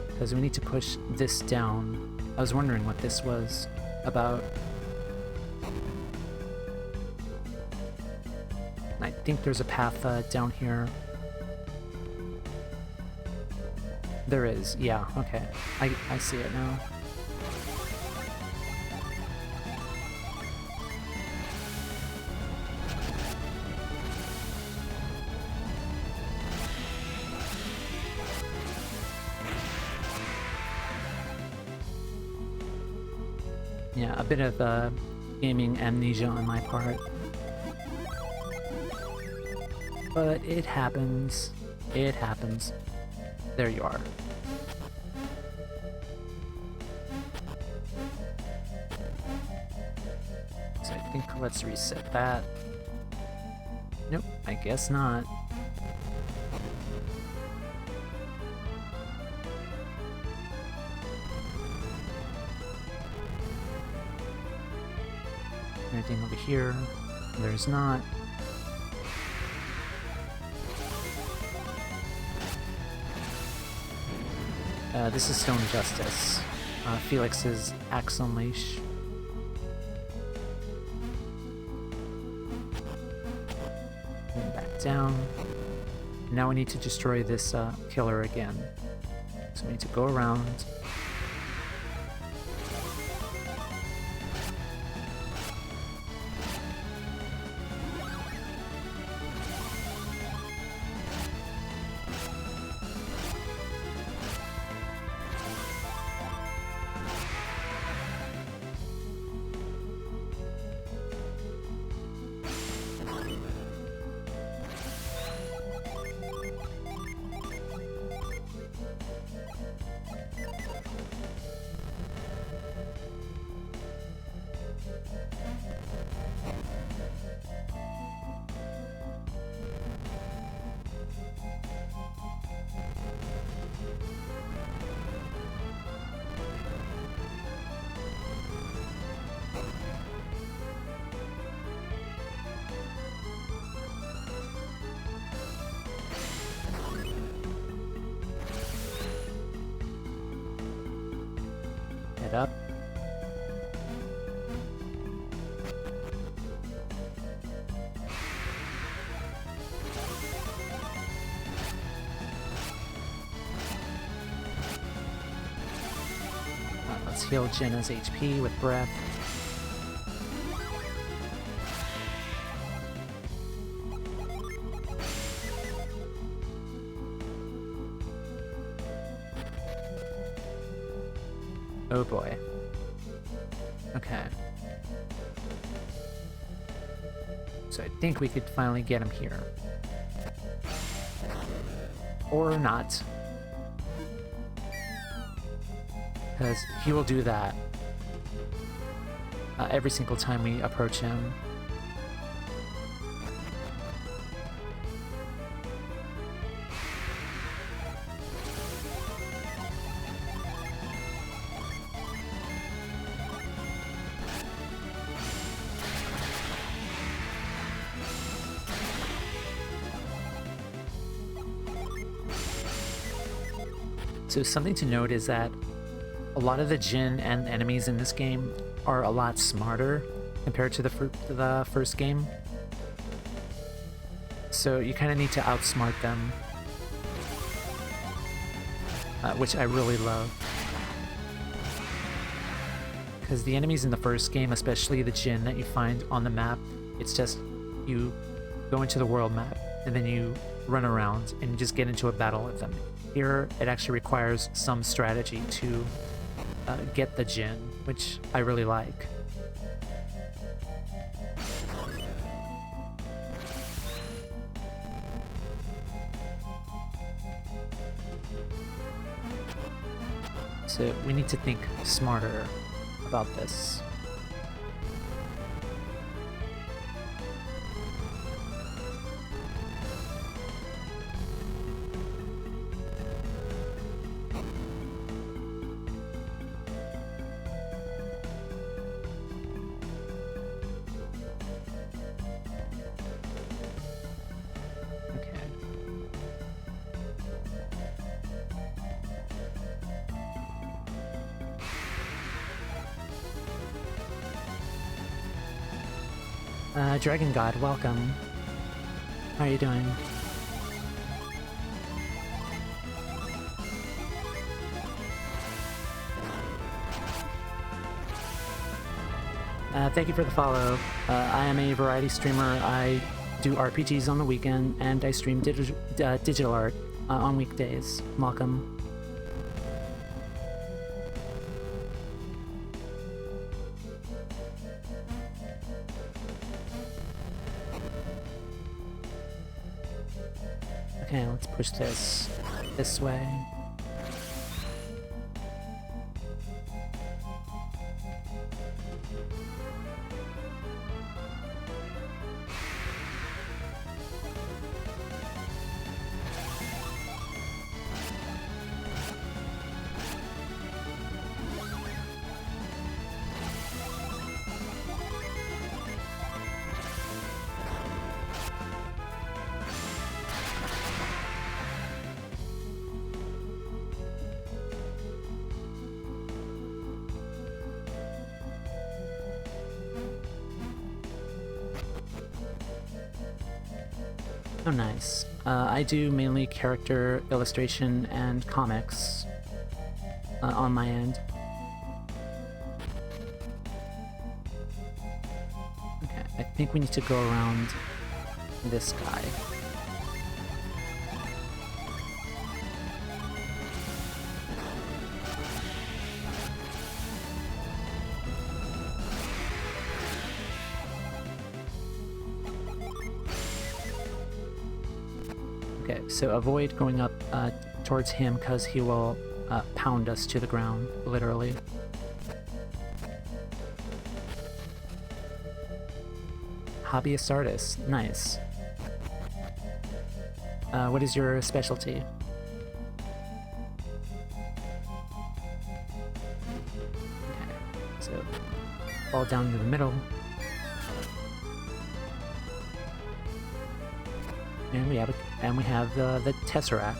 Because we need to push this down. I was wondering what this was about. I think there's a path down here. There is, yeah, okay. I see it now. Yeah, a bit of gaming amnesia on my part. But it happens. It happens. There you are. So I think let's reset that. Nope, I guess not. Anything over here? There's not. This is Stone Justice. Felix's Axe Unleash. And back down. Now we need to destroy this killer again. So we need to go around. Head up. Let's heal Jenna's HP with breath. Oh boy. Okay. So I think we could finally get him here. Or not. Because he will do that every single time we approach him. So something to note is that a lot of the Djinn and enemies in this game are a lot smarter compared to the first game. So you kind of need to outsmart them, which I really love. Because the enemies in the first game, especially the Djinn that you find on the map, it's just you go into the world map and then you run around and just get into a battle with them. Here, it actually requires some strategy to get the Djinn, which I really like. So we need to think smarter about this. Dragon God, welcome. How are you doing? Thank you for the follow. I am a variety streamer. I do RPGs on the weekend, and I stream digital art on weekdays. Welcome. Okay, let's push this way. Oh, nice. I do mainly character illustration and comics on my end. Okay, I think we need to go around this guy. Okay, so avoid going up towards him because he will pound us to the ground, literally. Hobbyist artist, nice. What is your specialty? Okay, so fall down to the middle. And we have the Tesseract,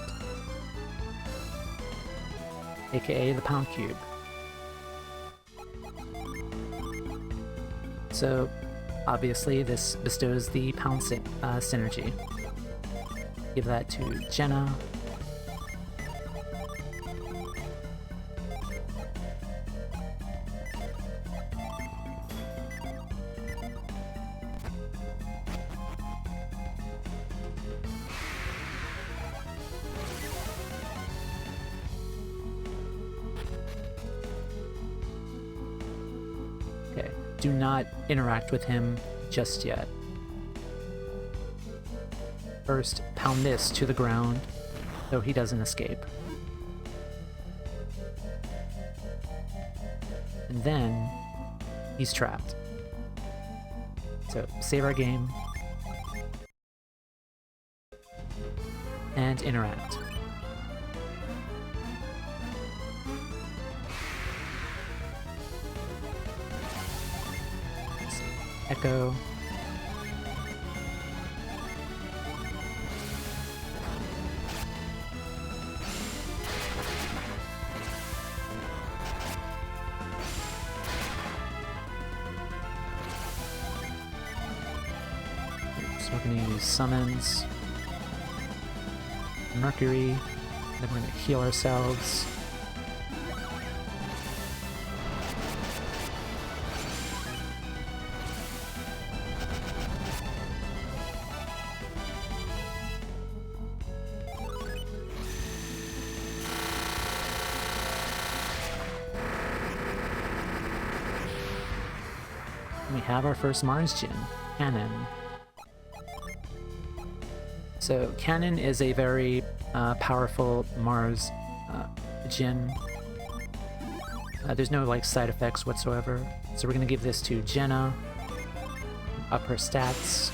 aka the Pound Cube. So, obviously, this bestows the Pound synergy. Give that to Jenna. Do not interact with him just yet. First, pound this to the ground so he doesn't escape. And then he's trapped. So save our game and interact. Echo. So we're going to use summons. Mercury. Then we're going to heal ourselves. We have our first Mars Djinn, Cannon. So Cannon is a very powerful Mars Djinn. There's no like side effects whatsoever. So we're gonna give this to Jenna. Up her stats.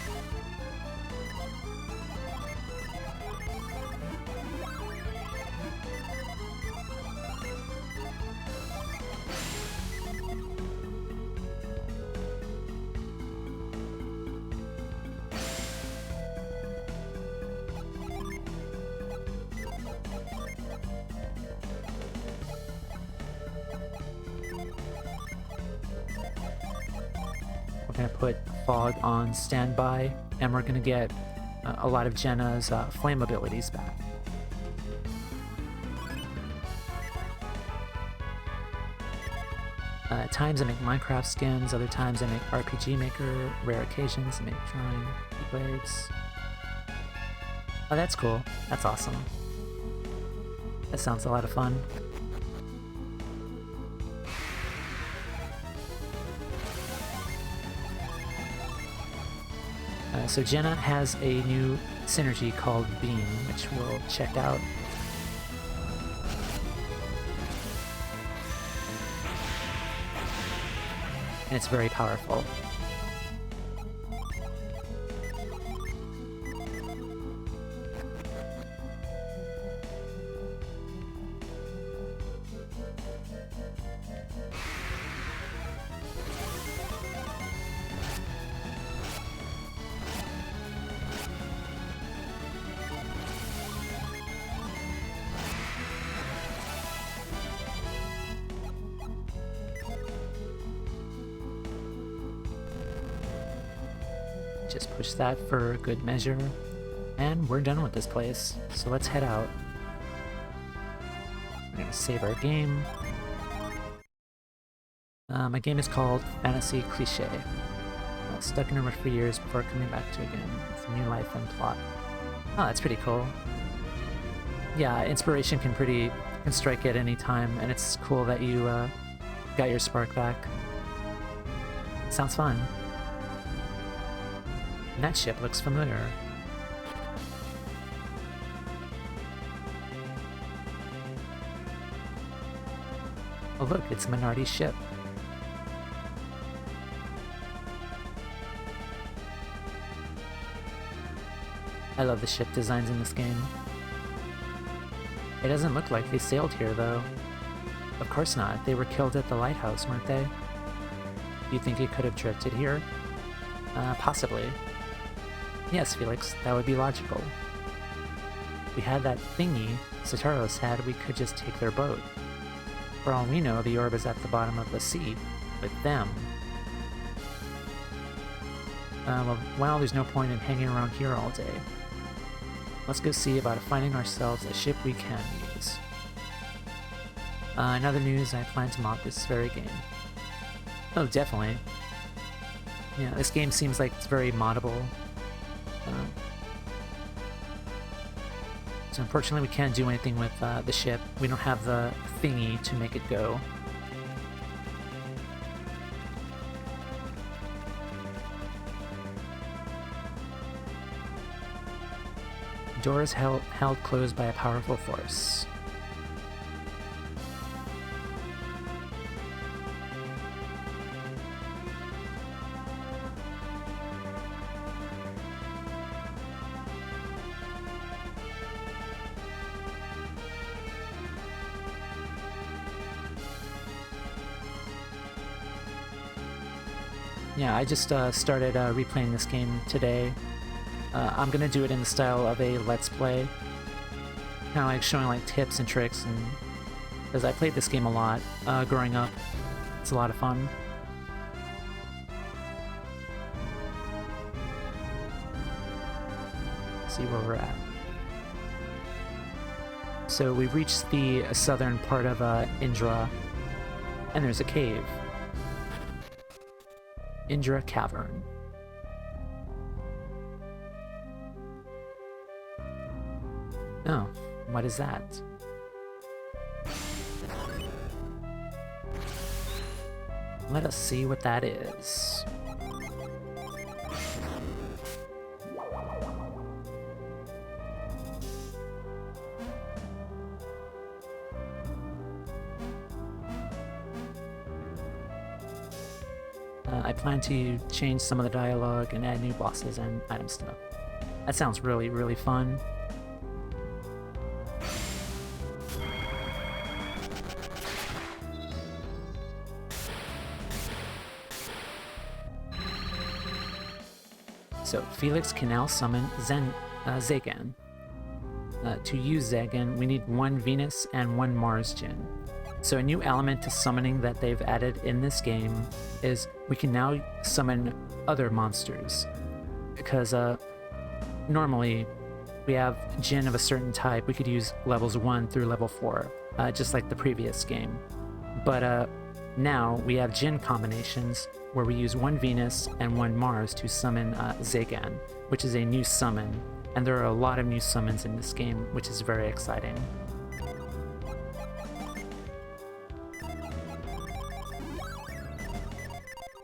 We're gonna put Fog on standby, and we're gonna get a lot of Jenna's flame abilities back. At times I make Minecraft skins, other times I make RPG Maker, rare occasions I make drawing keyblades. Oh, that's cool. That's awesome. That sounds a lot of fun. So Jenna has a new synergy called Beam, which we'll check out. And it's very powerful. Just push that for good measure, and we're done with this place, so let's head out. We're gonna save our game. My game is called Fantasy Cliché. I was stuck in a rut for years before coming back to it again with a new life and plot. Oh, that's pretty cool. Yeah, inspiration can strike at any time, and it's cool that you got your spark back. Sounds fun. And that ship looks familiar. Oh look, it's Minardi's ship. I love the ship designs in this game. It doesn't look like they sailed here though. Of course not, they were killed at the lighthouse, weren't they? You think it could have drifted here? Possibly. Yes, Felix, that would be logical. If we had that thingy Sataros had, we could just take their boat. For all we know, the orb is at the bottom of the sea, with them. Well, there's no point in hanging around here all day. Let's go see about finding ourselves a ship we can use. In other news, I plan to mod this very game. Oh, definitely. Yeah, this game seems like it's very moddable. So unfortunately we can't do anything with the ship. We don't have the thingy to make it go. The door is held closed by a powerful force. Yeah, I just started replaying this game today. I'm gonna do it in the style of a Let's Play. Kind of like showing like tips and tricks, and because I played this game a lot growing up. It's a lot of fun. Let's see where we're at. So we've reached the southern part of Indra, and there's a cave. Indra Cavern. Oh, what is that? Let us see what that is. I plan to change some of the dialogue and add new bosses and item stuff. That sounds really, really fun. So, Felix can now summon Zagan. To use Zagan, we need 1 Venus and 1 Mars Djinn. So a new element to summoning that they've added in this game is we can now summon other monsters. Because normally we have Djinn of a certain type, we could use levels 1 through level 4, just like the previous game. But now we have Djinn combinations where we use 1 Venus and 1 Mars to summon Zagan, which is a new summon. And there are a lot of new summons in this game, which is very exciting.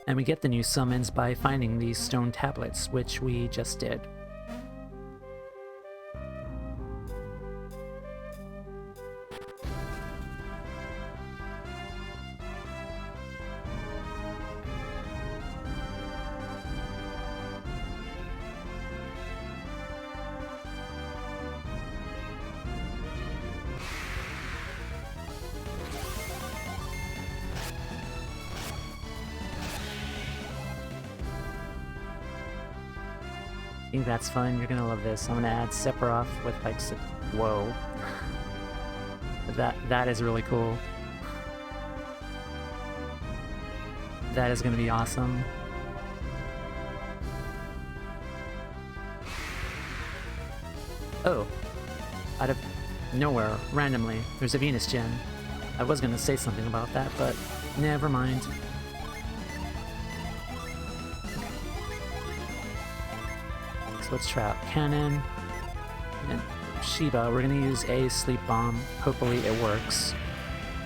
And we get the new summons by finding these stone tablets, which we just did. I think that's fun. You're gonna love this. I'm gonna add Sephiroth with like whoa. That is really cool. That is gonna be awesome. Oh, out of nowhere, randomly, there's a Venus Djinn. I was gonna say something about that, but never mind. So let's try out Cannon and Shiva. We're gonna use a Sleep Bomb. Hopefully it works.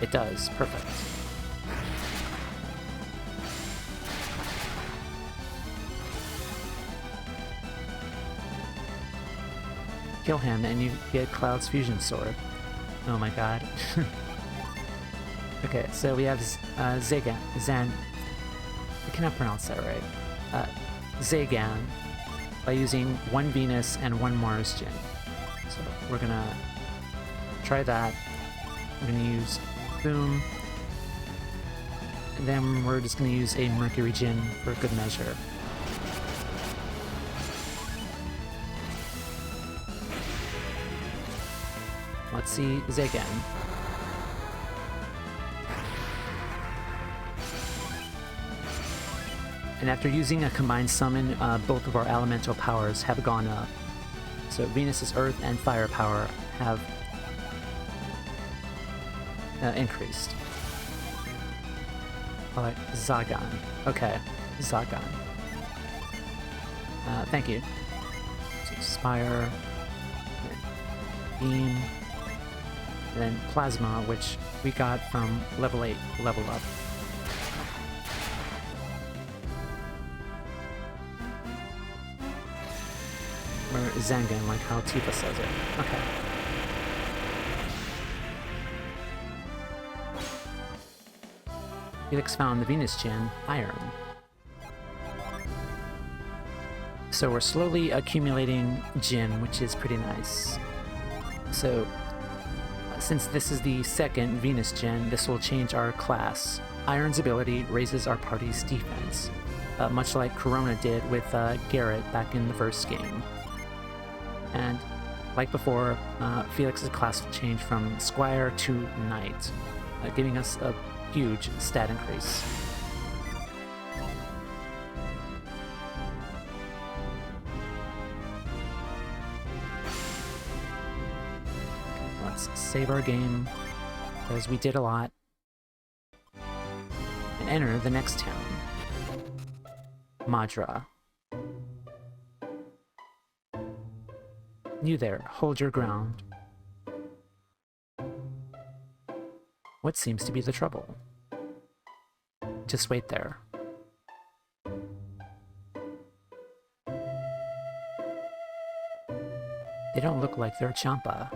It does. Perfect. Kill him and you get Cloud's Fusion Sword. Oh my god. Okay, so we have Zagan. I cannot pronounce that right. Zagan. By using 1 Venus and 1 Mars Djinn. So we're gonna try that. We're gonna use Boom. And then we're just gonna use a Mercury Djinn for good measure. Let's see Zagan. And after using a combined summon, both of our elemental powers have gone up. So Venus's Earth and Fire power have increased. Alright, Zagan. Okay, Zagan. Thank you. So Spire, Beam, and then Plasma, which we got from level 8 level up. Or Zangan, like how Tifa says it. Okay. Felix found the Venus Djinn, Iron. So we're slowly accumulating Djinn, which is pretty nice. So, since this is the second Venus Djinn, this will change our class. Iron's ability raises our party's defense, much like Corona did with Garrett back in the first game. And like before, Felix's class will change from Squire to Knight, giving us a huge stat increase. Let's save our game, because we did a lot, and enter the next town, Madra. You there, hold your ground. What seems to be the trouble? just wait there. They don't look like they're Champa.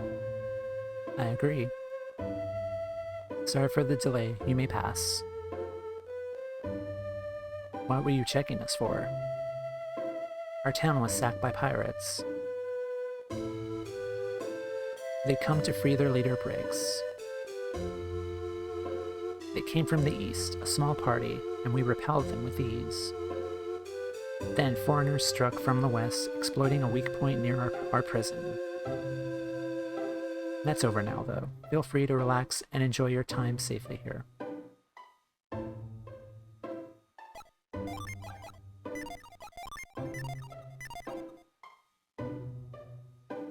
I agree. Sorry for the delay. You may pass. What were you checking us for? Our town was sacked by pirates. They come to free their leader, Briggs. They came from the east, a small party, and we repelled them with ease. Then foreigners struck from the west, exploiting a weak point near our prison. That's over now, though. Feel free to relax and enjoy your time safely here.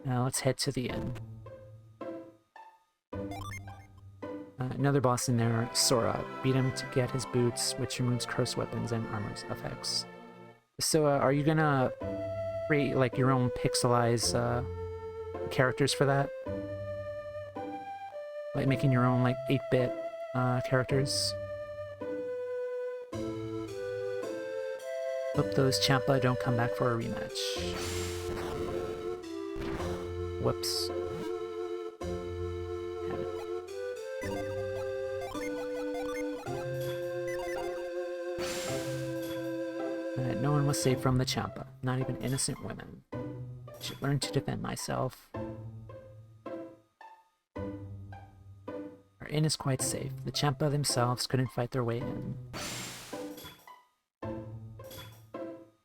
Now let's head to the inn. Another boss in there, Sora. Beat him to get his boots, which removes cursed weapons and armor's effects. So, are you gonna create, like, your own pixelized, characters for that? Like, making your own, like, 8-bit, characters? Hope those Champa don't come back for a rematch. Whoops. No one was saved from the Champa, not even innocent women. I should learn to defend myself. Our inn is quite safe. The Champa themselves couldn't fight their way in.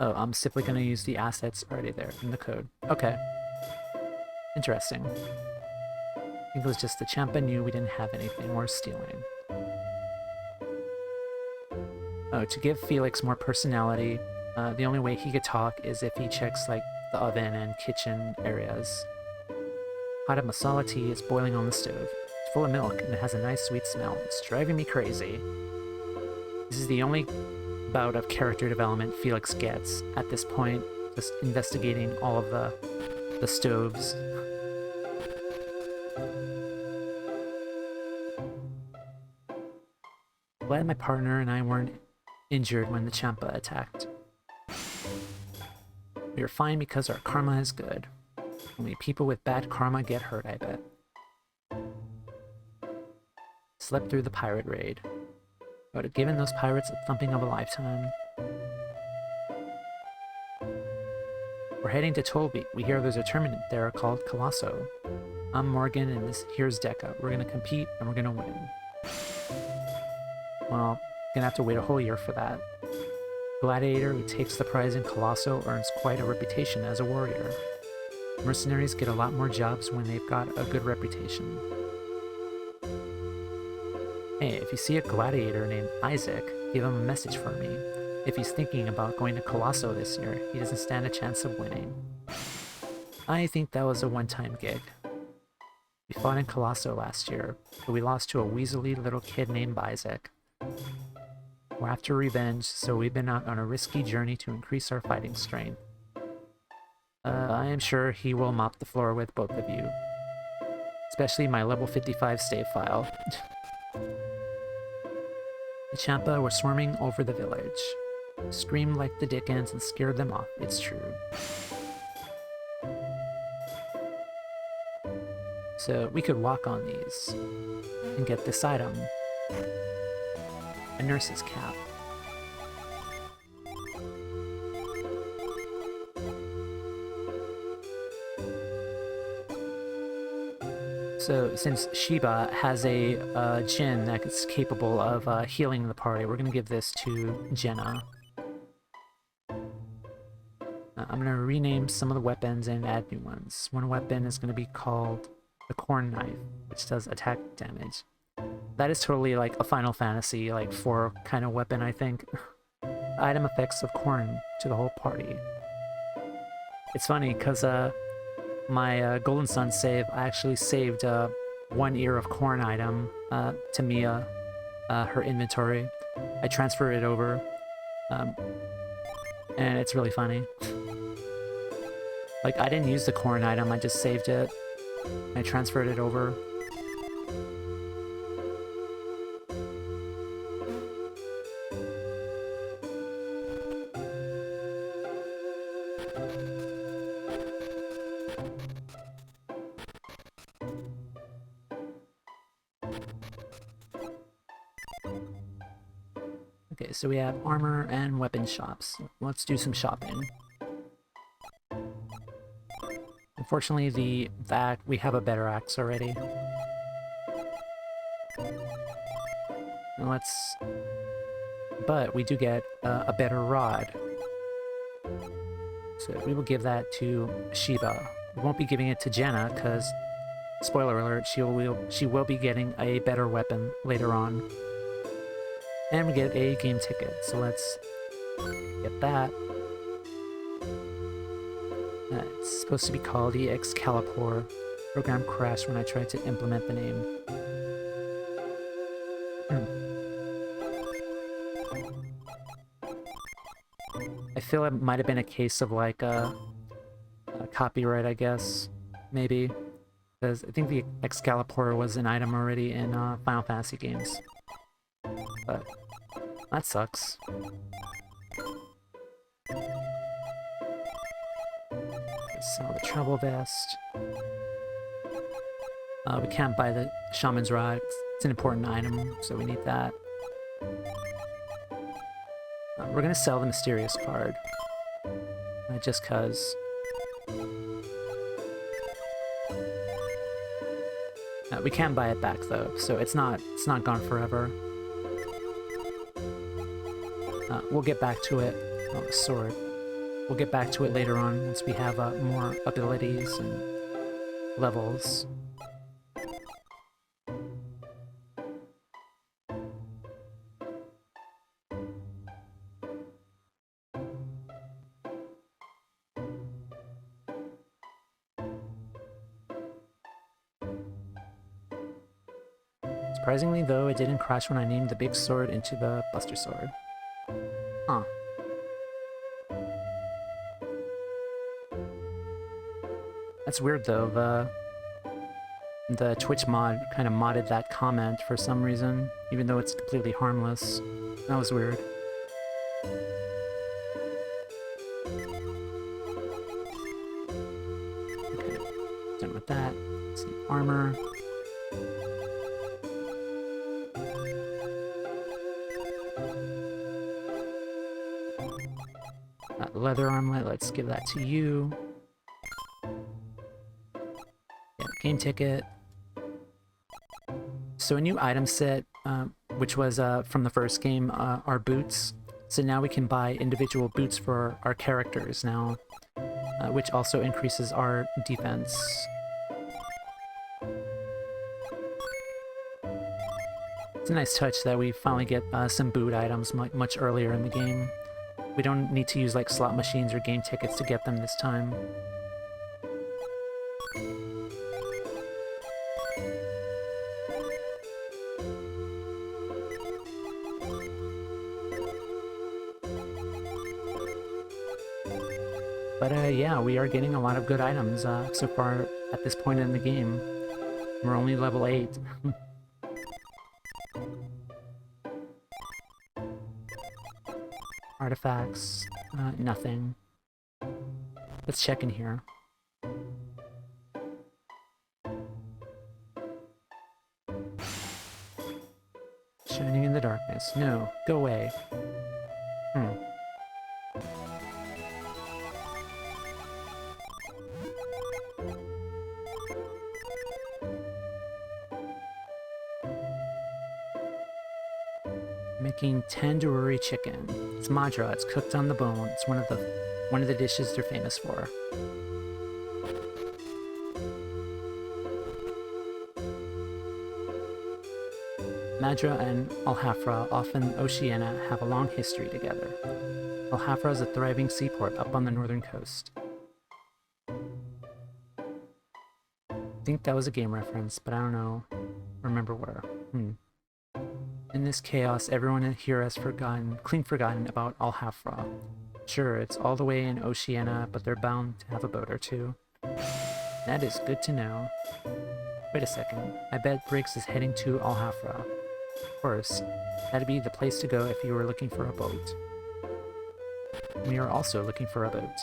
Oh, I'm simply going to use the assets already there in the code. Okay. Interesting. I think it was just the Champa knew we didn't have anything worth stealing. Oh, to give Felix more personality, the only way he could talk is if he checks, like, the oven and kitchen areas. Hot masala tea is boiling on the stove. It's full of milk and it has a nice sweet smell. It's driving me crazy. This is the only bout of character development Felix gets at this point, just investigating all of the stoves. Glad my partner and I weren't injured when the Champa attacked. We are fine because our karma is good. Only people with bad karma get hurt, I bet. Slept through the pirate raid. I would have given those pirates a thumping of a lifetime. We're heading to Tolby. We hear there's a tournament there called Colosso. I'm Morgan and here's Deca. We're gonna compete and we're gonna win. Well, gonna have to wait a whole year for that. Gladiator who takes the prize in Colosso earns quite a reputation as a warrior. Mercenaries get a lot more jobs when they've got a good reputation. Hey, if you see a gladiator named Isaac, give him a message for me. If he's thinking about going to Colosso this year, he doesn't stand a chance of winning. I think that was a one-time gig. We fought in Colosso last year, but we lost to a weaselly little kid named Isaac. We're after revenge, so we've been out on a risky journey to increase our fighting strength. I am sure he will mop the floor with both of you. Especially my level 55 save file. The Champa were swarming over the village. Screamed like the Dickens and scared them off, it's true. So we could walk on these and get this item. A nurse's cap. So, since Shiba has a Jin that's capable of healing the party, we're going to give this to Jenna. I'm going to rename some of the weapons and add new ones. One weapon is going to be called the Corn Knife, which does attack damage. That is totally like a Final Fantasy, like 4 kind of weapon, I think. Item effects of corn to the whole party. It's funny, because my Golden Sun save, I actually saved 1 ear of corn item to Mia, her inventory. I transferred it over, and it's really funny. Like, I didn't use the corn item, I just saved it. I transferred it over. Okay, so we have armor and weapon shops. Let's do some shopping. Unfortunately, we have a better axe already. And but we do get a better rod. So we will give that to Shiba. We won't be giving it to Jenna, because, spoiler alert, she will be getting a better weapon later on. And we get a game ticket, so let's get that. It's supposed to be called the Excalibur. Program crashed when I tried to implement the name. I feel it might have been a case of like a copyright, I guess, maybe. Because I think the Excalibur was an item already in Final Fantasy games. But that sucks. Sell the travel vest. We can't buy the Shaman's Rod. It's an important item, so we need that. We're gonna sell the Mysterious card. Just cause. We can buy it back though, so it's not gone forever. We'll get back to it. Oh, the sword. We'll get back to it later on once we have more abilities and levels. Surprisingly though, it didn't crash when I named the big sword into the Buster Sword. Huh. That's weird though, the Twitch mod kind of modded that comment for some reason, even though it's completely harmless. That was weird. Okay, done with that. Let's see, armor. Leather armlet, let's give that to you. Yeah, game ticket. So a new item set, which was from the first game, are boots. So now we can buy individual boots for our characters now, which also increases our defense. It's a nice touch that we finally get some boot items much earlier in the game. We don't need to use like slot machines or game tickets to get them this time. But yeah, we are getting a lot of good items so far at this point in the game. We're only level 8. Artifacts, nothing. Let's check in here. Shining in the darkness. No, go away. Making tandoori chicken. It's Madra. It's cooked on the bone. It's one of the dishes they're famous for. Madra and Alhafra, often Oceania, have a long history together. Alhafra is a thriving seaport up on the northern coast. I think that was a game reference, but I don't remember where. In this chaos, everyone here has clean forgotten about Alhafra. Sure, it's all the way in Oceania, but they're bound to have a boat or two. That is good to know. Wait a second, I bet Briggs is heading to Alhafra. Of course, that'd be the place to go if you were looking for a boat. We are also looking for a boat.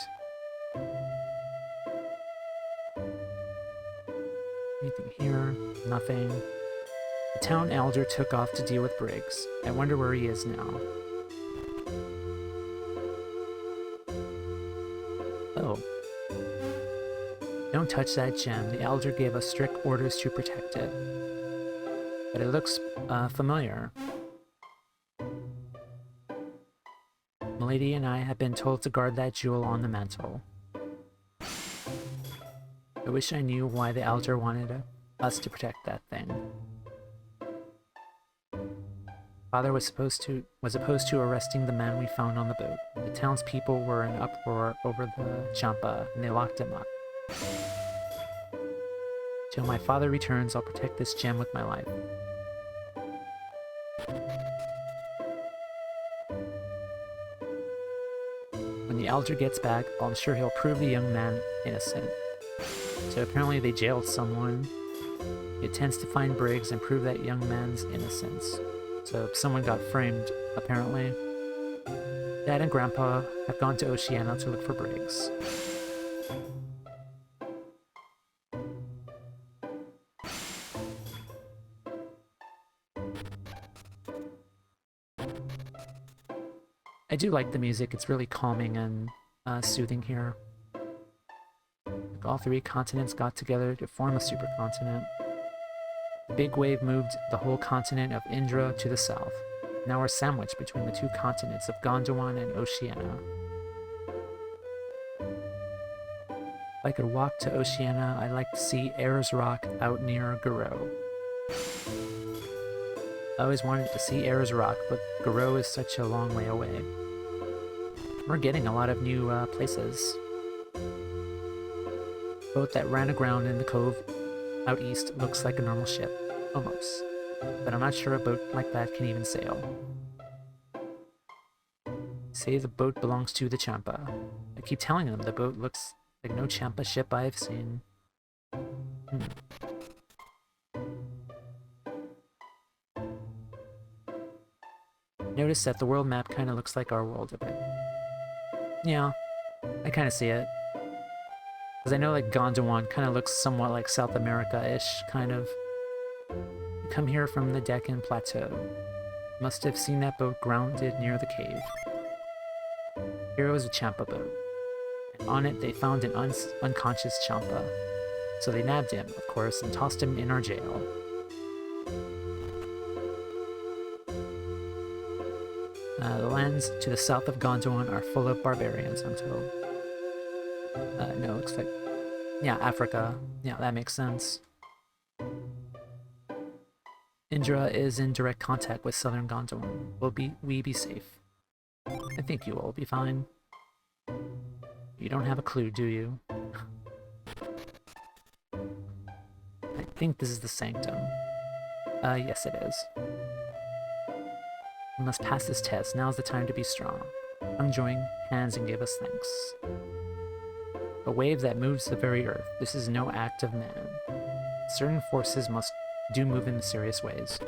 Anything here? Nothing. The town elder took off to deal with Briggs. I wonder where he is now. Oh. Don't touch that gem. The elder gave us strict orders to protect it. But it looks familiar. Milady and I have been told to guard that jewel on the mantle. I wish I knew why the elder wanted us to protect that thing. Father was opposed to arresting the man we found on the boat. The townspeople were in uproar over the Champa, and they locked him up. Till my father returns, I'll protect this gem with my life. When the elder gets back, I'm sure he'll prove the young man innocent. So apparently they jailed someone. It tends to find Briggs and prove that young man's innocence. So someone got framed, apparently. Dad and Grandpa have gone to Oceania to look for Briggs. I do like the music, it's really calming and soothing here. All three continents got together to form a supercontinent. The big wave moved the whole continent of Indra to the south. Now we're sandwiched between the two continents of Gondwana and Oceania. If I could walk to Oceania, I'd like to see Ayers Rock out near Garou. I always wanted to see Ayers Rock, but Garou is such a long way away. We're getting a lot of new places. The boat that ran aground in the cove out east looks like a normal ship, almost. But I'm not sure a boat like that can even sail. Say the boat belongs to the Champa. I keep telling them the boat looks like no Champa ship I've seen. Notice that the world map kind of looks like our world a bit. Yeah, I kind of see it. Because I know like Gondwana kind of looks somewhat like South America-ish, kind of. You come here from the Deccan Plateau. Must have seen that boat grounded near the cave. Here was a Champa boat. And on it they found an unconscious Champa. So they nabbed him, of course, and tossed him in our jail. The lands to the south of Gondwana are full of barbarians, I'm told. No, it looks like... Yeah, Africa. Yeah, that makes sense. Indra is in direct contact with southern Gondwana. Will we be safe? I think you will be fine. You don't have a clue, do you? I think this is the Sanctum. Yes it is. We must pass this test. Now's the time to be strong. Hung joined hands and give us thanks. A wave that moves the very earth. This is no act of man. Certain forces do move in mysterious ways.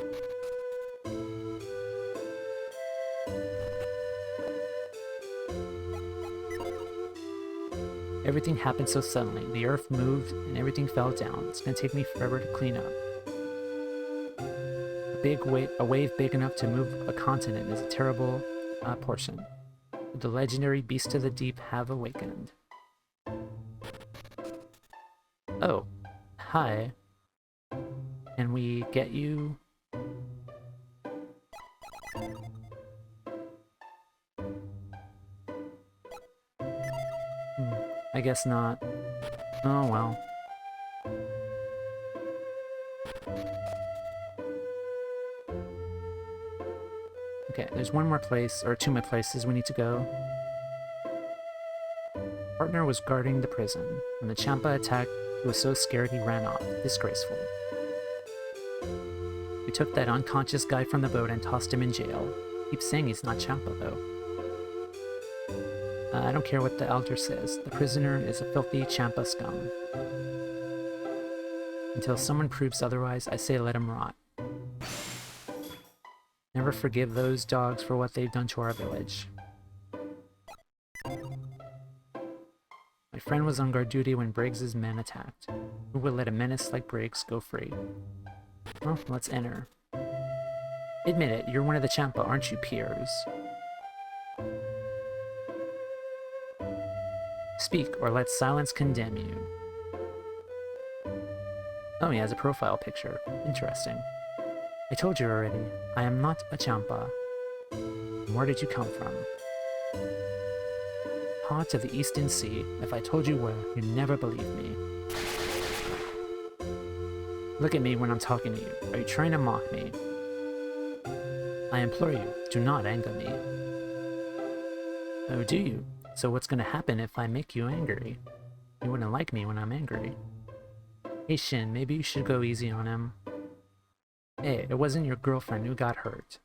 Everything happened so suddenly. The earth moved and everything fell down. It's gonna take me forever to clean up. A wave big enough to move a continent is a terrible portion. The legendary beasts of the deep have awakened. Oh, hi. Can we get you? I guess not. Oh well. Okay, there's one more place, or two more places we need to go. Partner was guarding the prison. When the Champa attacked, he was so scared he ran off. Disgraceful. We took that unconscious guy from the boat and tossed him in jail. Keeps saying he's not Champa, though. I don't care what the elder says. The prisoner is a filthy Champa scum. Until someone proves otherwise, I say let him rot. Never forgive those dogs for what they've done to our village. My friend was on guard duty when Briggs's men attacked. Who would let a menace like Briggs go free? Well, let's enter. Admit it, you're one of the Champa, aren't you, Piers? Speak, or let silence condemn you. Oh, he has a profile picture. Interesting. I told you already, I am not a Champa. Where did you come from? Part of the Eastern Sea. If I told you where, you'd never believe me. Look at me when I'm talking to you. Are you trying to mock me? I implore you, do not anger me. Oh, do you? So what's gonna happen if I make you angry? You wouldn't like me when I'm angry. Hey Shin, maybe you should go easy on him. Hey, it wasn't your girlfriend who got hurt.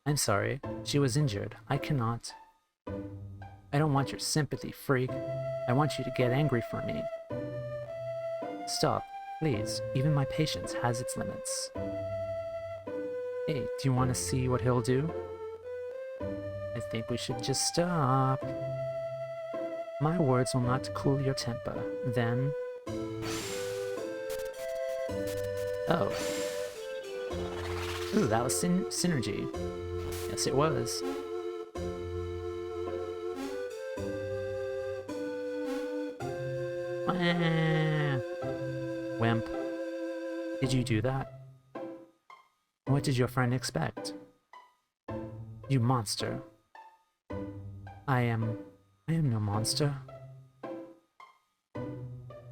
I'm sorry, she was injured. I cannot. I don't want your sympathy, freak. I want you to get angry for me. Stop, please. Even my patience has its limits. Hey, do you want to see what he'll do? I think we should just stop. My words will not cool your temper. Then... Oh. Ooh, that was synergy. Yes, it was. Wimp. Did you do that? What did your friend expect? You monster. I am no monster.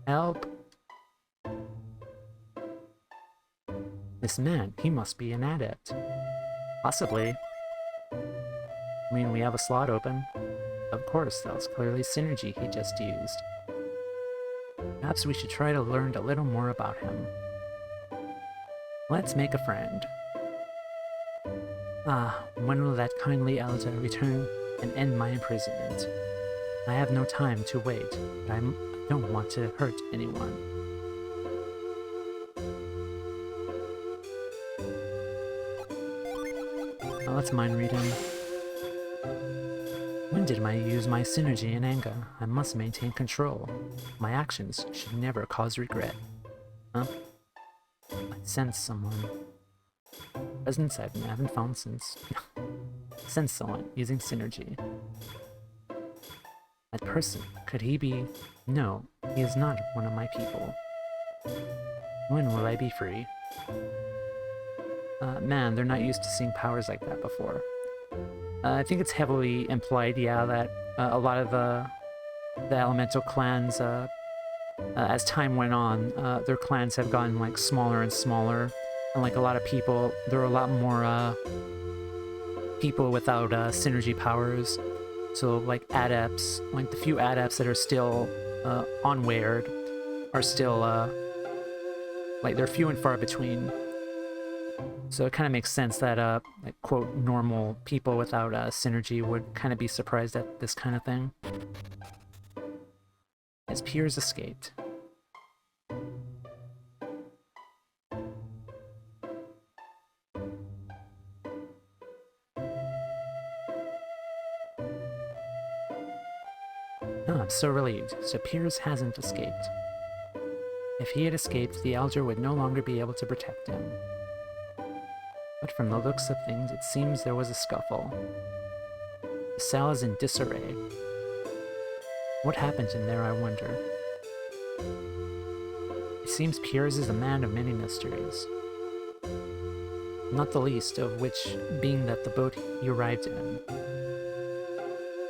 Help! This man, he must be an adept. Possibly. I mean, we have a slot open. Of course, that was clearly synergy he just used. Perhaps we should try to learn a little more about him. Let's make a friend. Ah, when will that kindly elder return and end my imprisonment? I have no time to wait, but I don't want to hurt anyone. Now let's mind read him. When did I use my synergy in anger? I must maintain control. My actions should never cause regret. Huh? I sense someone. Presence I haven't found since. Sense someone using synergy. That person, could he be? No, he is not one of my people. When will I be free? Man, they're not used to seeing powers like that before. I think it's heavily implied, yeah, that a lot of the elemental clans, as time went on, their clans have gotten like smaller and smaller, and like a lot of people, there are a lot more people without synergy powers. So like adepts, like the few adepts that are still on Weird are still like they're few and far between. So it kind of makes sense that like quote normal people without synergy would kind of be surprised at this kind of thing. As Piers escaped. Oh, I'm so relieved. So Piers hasn't escaped. If he had escaped, the Elder would no longer be able to protect him. But from the looks of things, it seems there was a scuffle. The cell is in disarray. What happened in there, I wonder? It seems Piers is a man of many mysteries. Not the least of which being that the boat he arrived in.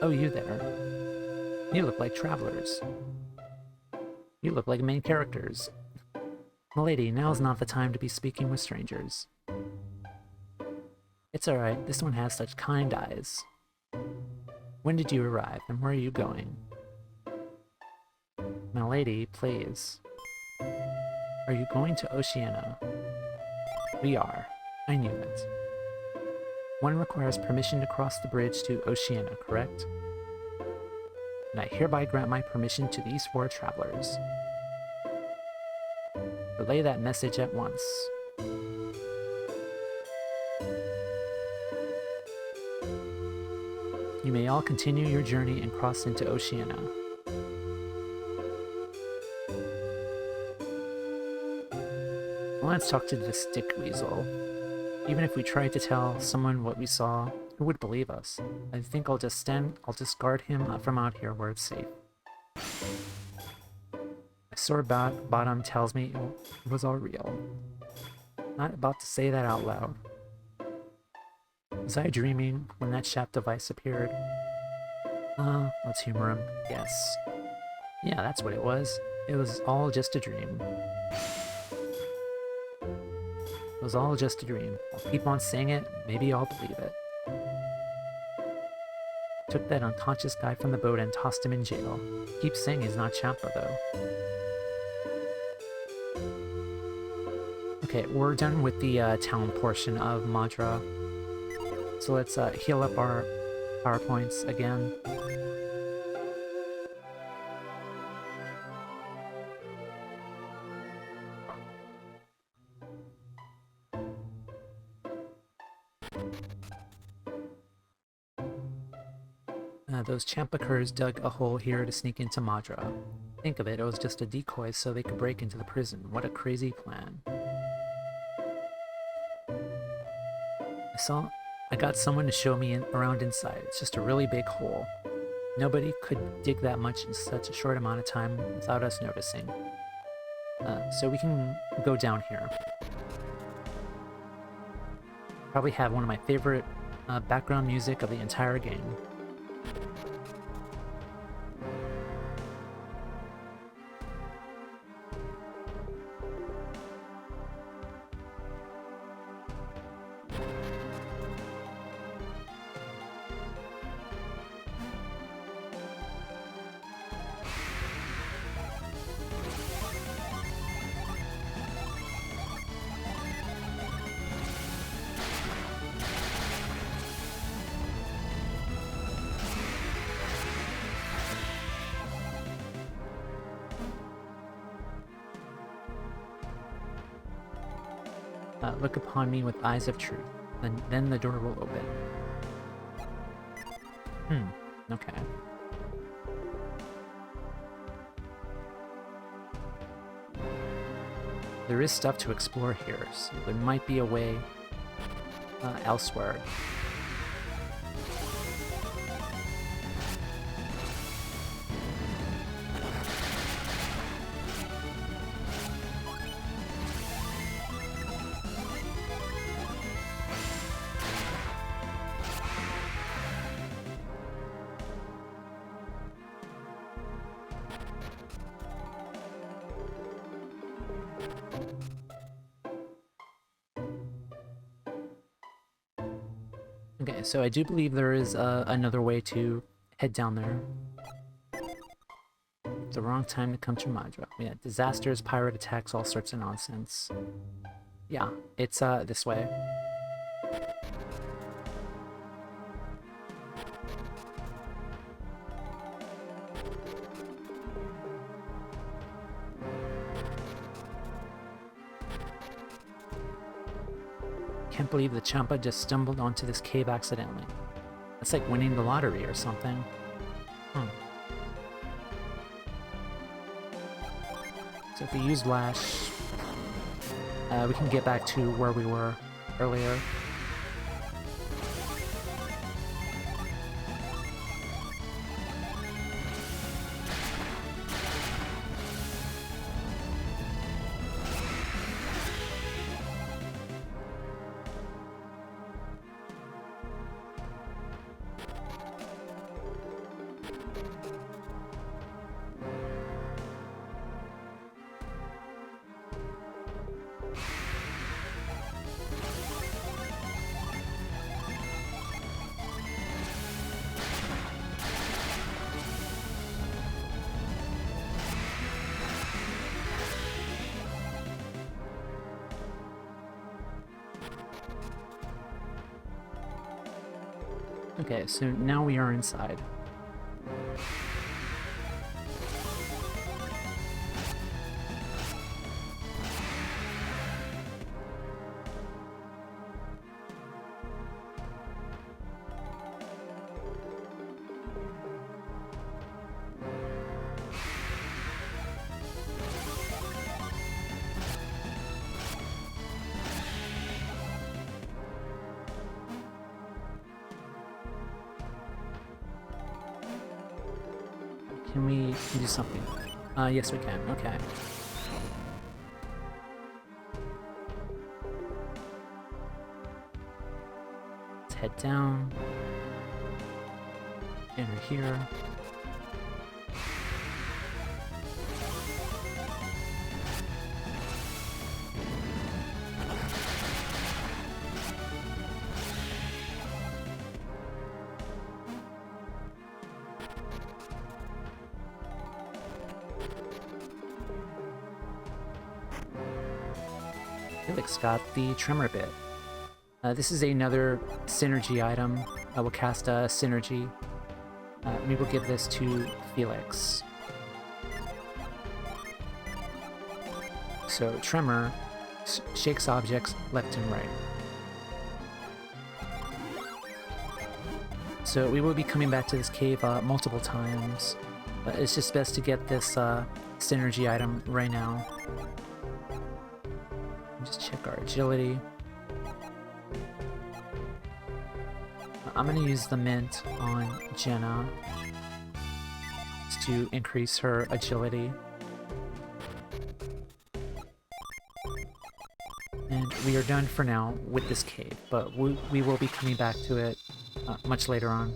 Oh, you there. You look like travelers. You look like main characters. Milady, now's not the time to be speaking with strangers. It's alright, this one has such kind eyes. When did you arrive, and where are you going? My lady, please. Are you going to Oceania? We are. I knew it. One requires permission to cross the bridge to Oceania, correct? And I hereby grant my permission to these 4 travelers. Relay that message at once. You may all continue your journey and cross into Oceania. let's talk to the stick weasel. Even if we tried to tell someone what we saw, who would believe us? I think I'll just guard him from out here where it's safe. My sore bottom tells me it was all real. Not about to say that out loud. Was I dreaming when that sharp device appeared? Let's humor him. Yes. Yeah, that's what it was. It was all just a dream. It was all just a dream. I'll keep on saying it, maybe I'll believe it. Took that unconscious guy from the boat and tossed him in jail. Keeps saying he's not Champa, though. Okay, we're done with the town portion of Madra. So let's heal up our PowerPoints again. Those Champakers dug a hole here to sneak into Madra. Think of it, it was just a decoy so they could break into the prison. What a crazy plan. I got someone to show me around inside. It's just a really big hole. Nobody could dig that much in such a short amount of time without us noticing. So we can go down here. Probably have one of my favorite background music of the entire game. Look upon me with eyes of truth. Then the door will open. Okay. There is stuff to explore here, so there might be a way elsewhere. Okay, so I do believe there is another way to head down there. It's the wrong time to come to Madra. Yeah, disasters, pirate attacks, all sorts of nonsense. Yeah, it's this way. Can't believe the Champa just stumbled onto this cave accidentally. That's like winning the lottery or something. So if we use Lash, we can get back to where we were earlier. Okay, so now we are inside. Can we do something? Yes we can, okay. Let's head down. Enter here. Felix got the Tremor Bit. This is another synergy item. I will cast a synergy. We will give this to Felix. So Tremor shakes objects left and right. So we will be coming back to this cave multiple times. It's just best to get this synergy item right now. Just check our agility. I'm going to use the mint on Jenna to increase her agility. And we are done for now with this cave, but we will be coming back to it much later on.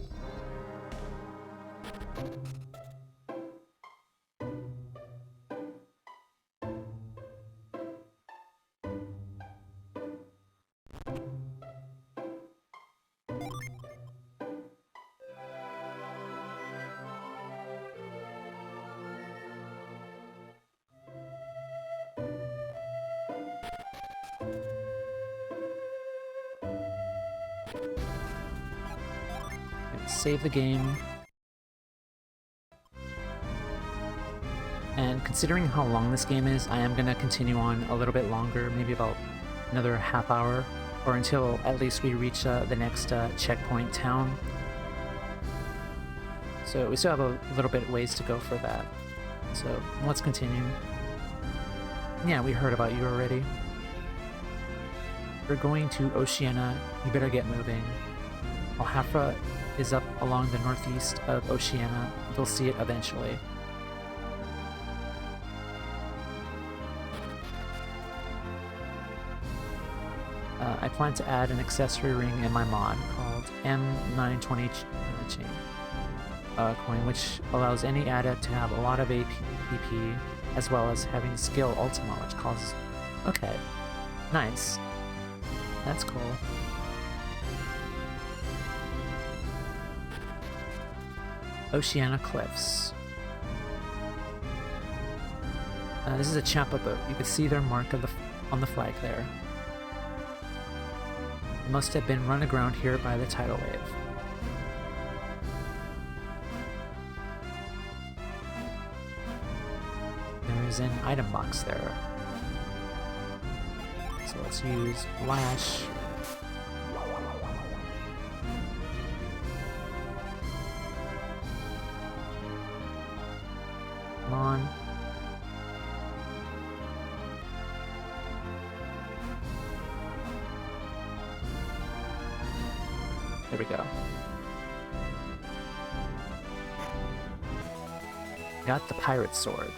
Save the game. And considering how long this game is, I am going to continue on a little bit longer, maybe about another half hour, or until at least we reach the next checkpoint town. So we still have a little bit ways to go for that. So let's continue. Yeah, we heard about you already. We're going to Oceania. You better get moving. Alhafra is up along the northeast of Oceania. You'll see it eventually. I plan to add an accessory ring in my mod called M920 chain coin, which allows any adept to have a lot of AP, as well as having skill Ultima, which causes... Okay, nice. That's cool. Oceania Cliffs. This is a Champa boat. You can see their mark of on the flag there. It must have been run aground here by the tidal wave. There is an item box there. So let's use Lash. Come on. There we go. Got the pirate sword.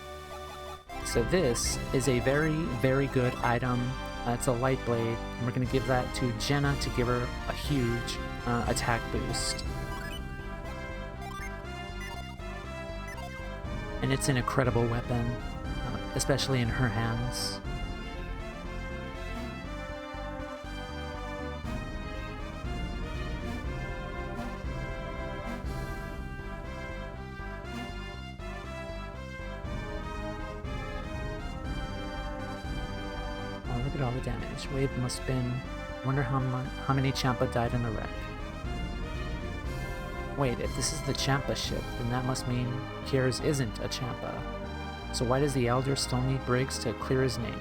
So this is a very, very good item. It's a light blade, and we're going to give that to Jenna to give her a huge attack boost. And it's an incredible weapon, especially in her hands. Oh, look at all the damage. Wave must have been... Wonder how many Champa died in the wreck. Wait, if this is the Champa ship, then that must mean Kiers isn't a Champa. So why does the Elder still need Briggs to clear his name?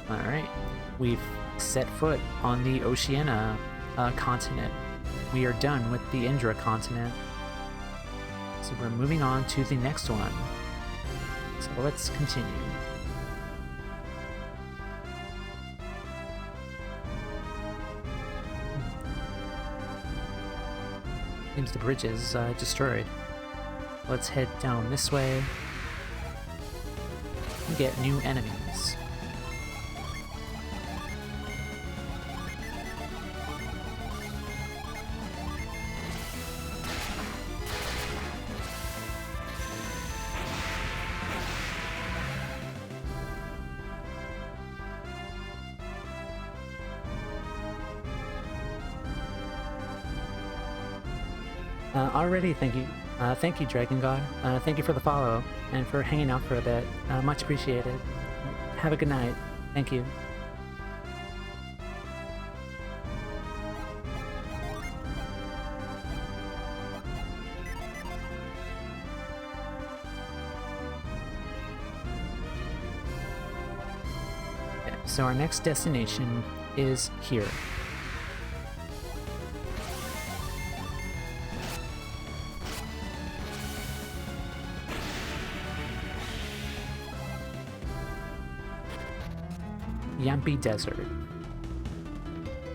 Alright, we've set foot on the Oceania continent. We are done with the Indra continent. So we're moving on to the next one. So let's continue. Seems the bridge is destroyed. Let's head down this way and get new enemies. Already, thank you. Thank you, Dragon God. Thank you for the follow and for hanging out for a bit. Much appreciated. Have a good night. Thank you. Okay, so our next destination is here. Yampi Desert.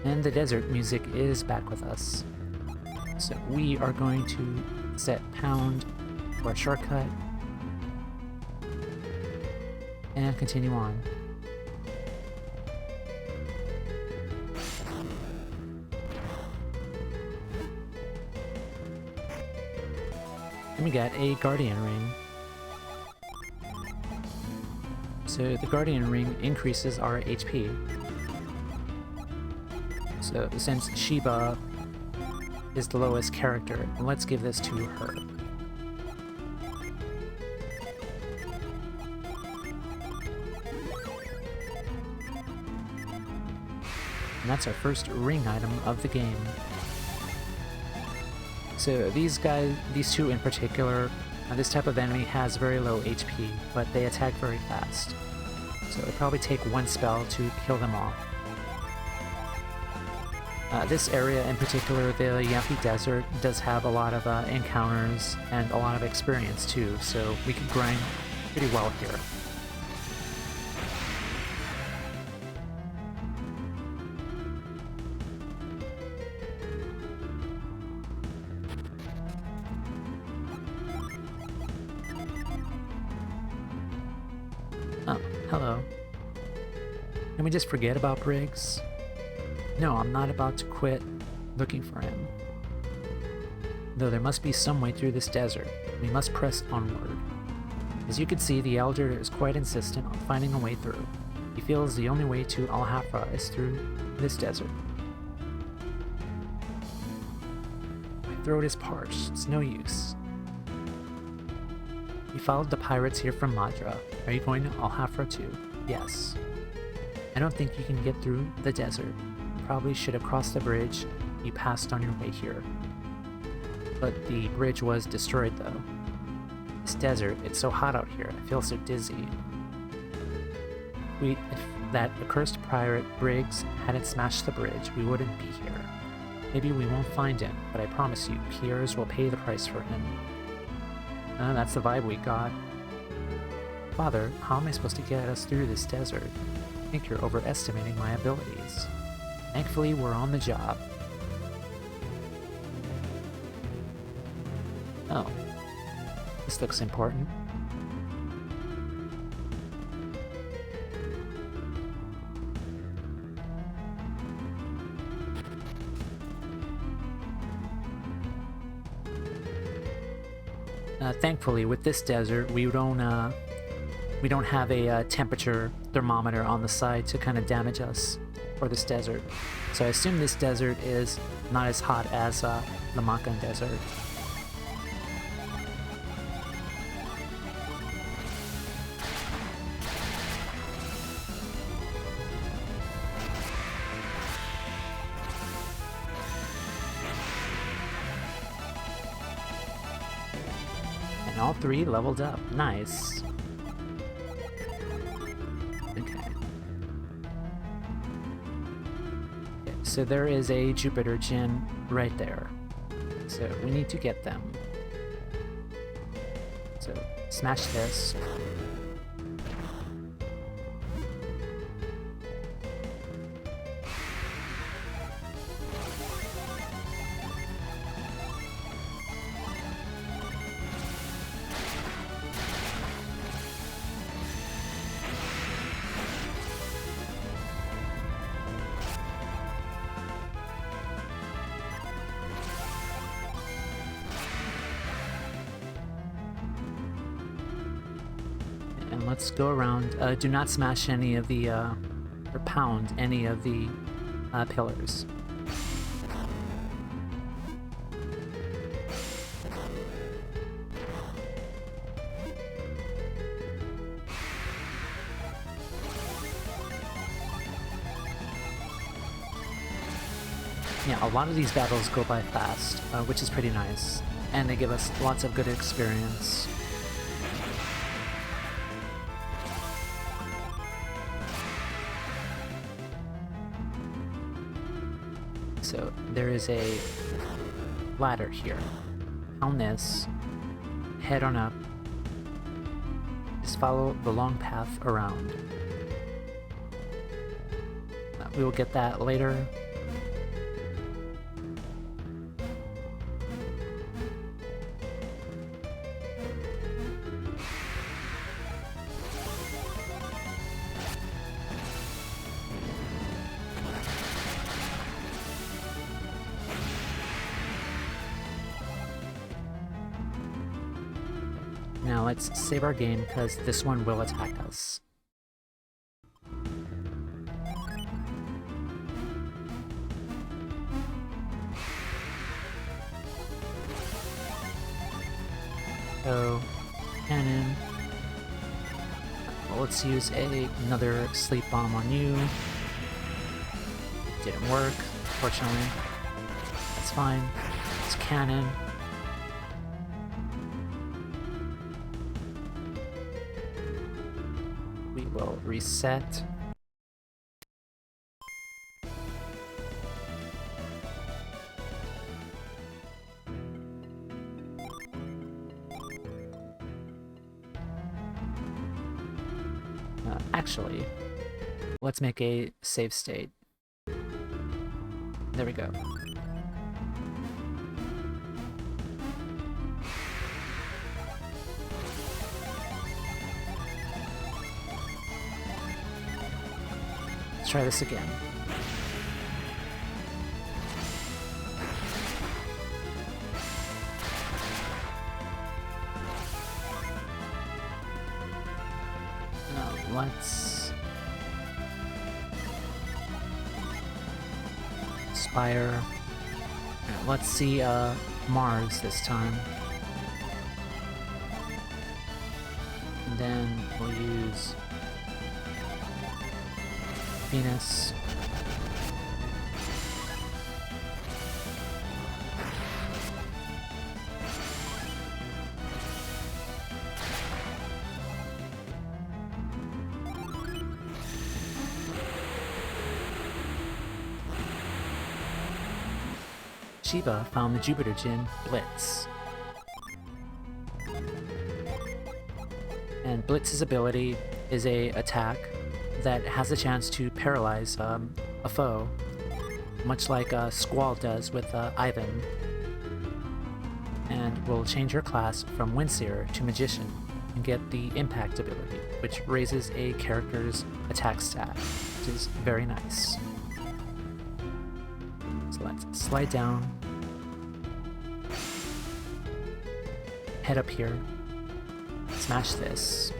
And the desert music is back with us. So we are going to set pound for a shortcut and continue on. And we got a Guardian Ring. So the Guardian Ring increases our HP. So since Shiba is the lowest character, let's give this to her. And that's our first ring item of the game. So these two in particular, this type of enemy has very low HP, but they attack very fast. So it'll probably take one spell to kill them off. This area in particular, the Yampi Desert, does have a lot of encounters and a lot of experience too, so we can grind pretty well here. Oh, hello. Can we just forget about Briggs? No, I'm not about to quit looking for him. Though there must be some way through this desert, we must press onward. As you can see, the Elder is quite insistent on finding a way through. He feels the only way to Al-Hafra is through this desert. My throat is parched, it's no use. We followed the pirates here from Madra. Are you going to Al-Hafra too? Yes. I don't think you can get through the desert. You probably should have crossed the bridge you passed on your way here. But the bridge was destroyed though. This desert, it's so hot out here, I feel so dizzy. If that accursed pirate Briggs hadn't smashed the bridge, we wouldn't be here. Maybe we won't find him, but I promise you, Piers will pay the price for him. That's the vibe we got. Father, how am I supposed to get us through this desert? I think you're overestimating my abilities. Thankfully, we're on the job. Oh. This looks important. Thankfully, with this desert, we don't have a temperature thermometer on the side to kind of damage us for this desert. So I assume this desert is not as hot as the Makan Desert. And all three leveled up. Nice. So there is a Jupiter Djinn right there. So we need to get them. So smash this. let's go around. Do not smash any of the, or pound any of the pillars. Yeah, a lot of these battles go by fast, which is pretty nice, and they give us lots of good experience. So there is a ladder here. Pound this, head on up, just follow the long path around. We will get that later. Now let's save our game, because this one will attack us. So, cannon. Well, let's use another sleep bomb on you. It didn't work, fortunately. That's fine. It's cannon. We will reset. Actually, let's make a save state. There we go. Let's try this again. Let's Spire. Right, let's see Mars this time. And then we'll use Venus. Shiva found the Jupiter Djinn Blitz. And Blitz's ability is a attack that has a chance to paralyze a foe, much like Squall does with Ivan. And will change your class from Windseer to Magician and get the Impact ability, which raises a character's attack stat, which is very nice. So let's slide down, head up here, smash this.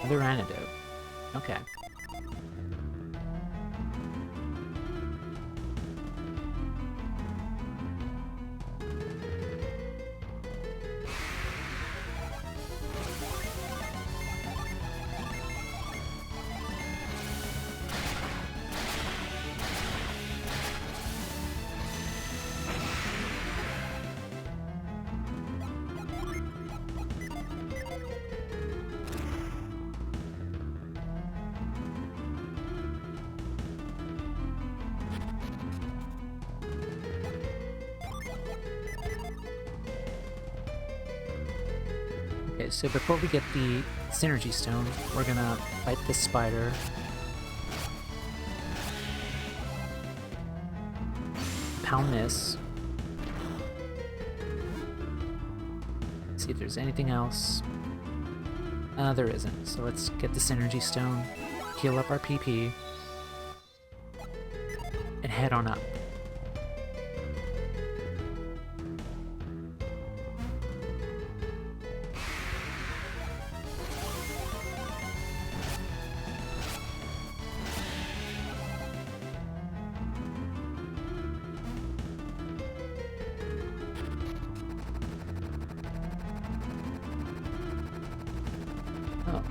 Another antidote. Okay. Okay, so before we get the Synergy Stone, we're gonna fight this spider. Pound this. See if there's anything else. There isn't, so let's get this energy stone, heal up our PP, and head on up. Oh.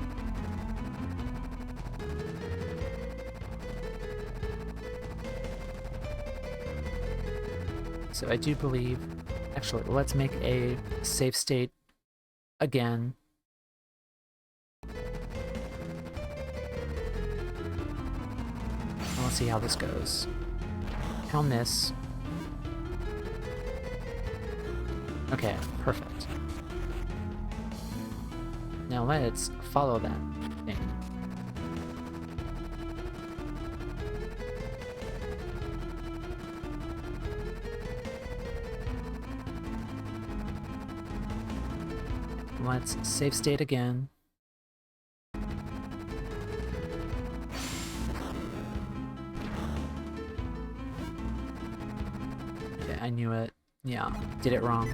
So I do believe... Actually, let's make a save state again. Let's see how this goes. Pound this. Okay, perfect. Now let's follow that thing. Let's save state again. Okay, I knew it. Yeah, did it wrong.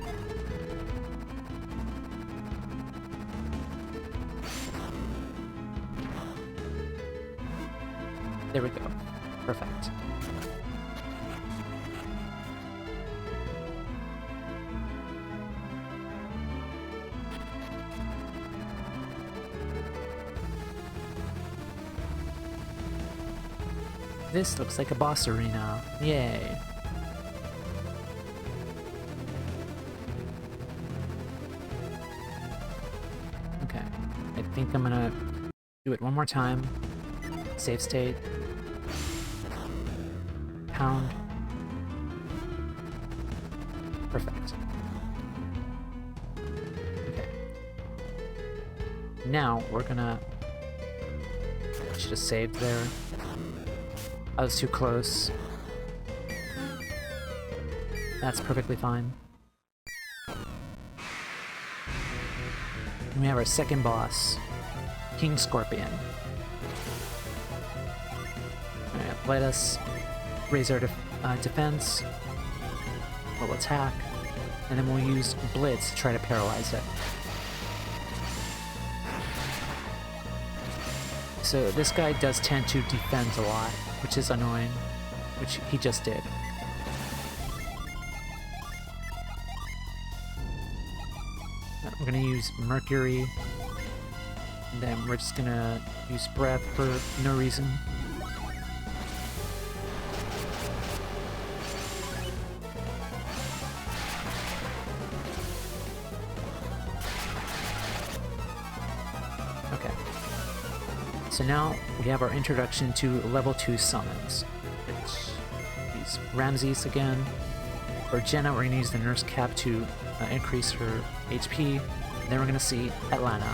There we go. Perfect. This looks like a boss arena. Yay. Okay. I think I'm gonna do it one more time. Save state. Pound. Perfect. Okay. Now we're gonna... Should have saved there. I was too close. That's perfectly fine. And we have our second boss, King Scorpion. Alright, let us raise our defense. We'll attack, and then we'll use Blitz to try to paralyze it. So this guy does tend to defend a lot, which is annoying, which he just did. We're gonna use Mercury, and then we're just gonna use Breath for no reason. Okay. So now we have our introduction to level 2 summons, which use Ramses again. For Jenna, we're going to use the Nurse Cap to increase her HP. Then we're going to see Atlanta.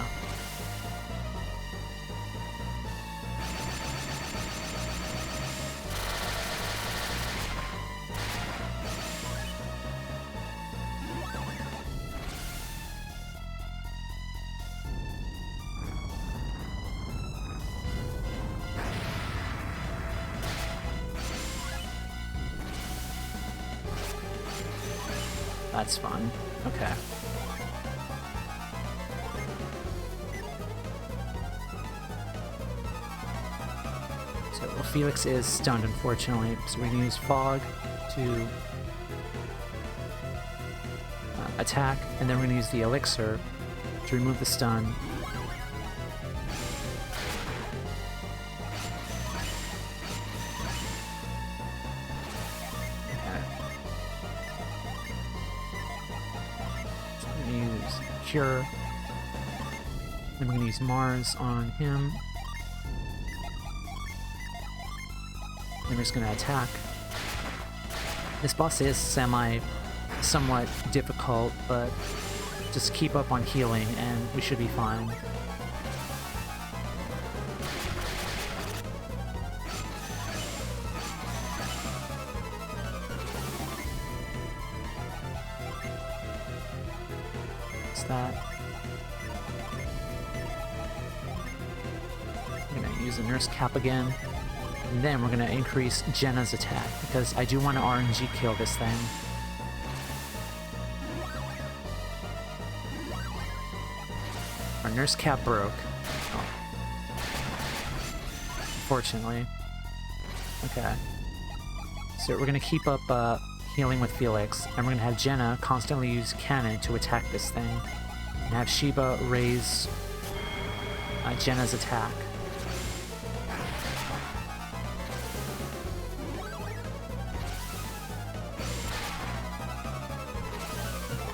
That's fun. Okay. So Felix is stunned, unfortunately, so we're going to use Fog to attack, and then we're going to use the Elixir to remove the stun. Cure. Then we're going to use Mars on him. Then we're just going to attack. This boss is somewhat difficult, but just keep up on healing and we should be fine. That. use the Nurse Cap again. And then we're going to increase Jenna's attack, because I do want to RNG kill this thing. Our Nurse Cap broke. Oh. Fortunately. Okay. So we're going to keep up healing with Felix, and we're going to have Jenna constantly use Cannon to attack this thing. And have Sheba raise Jenna's attack.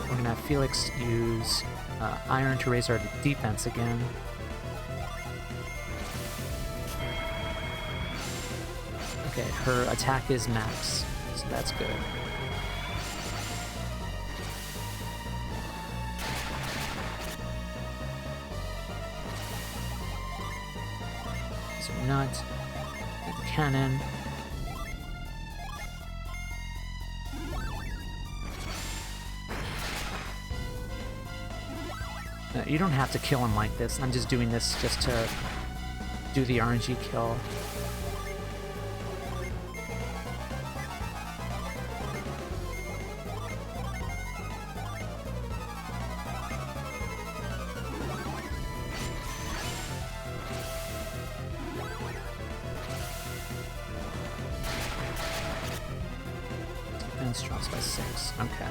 We're going to have Felix use Iron to raise our defense again. Okay, her attack is max, so that's good. So nut, with the cannon. You don't have to kill him like this. I'm just doing this just to do the RNG kill. Defense drops by 6. Okay.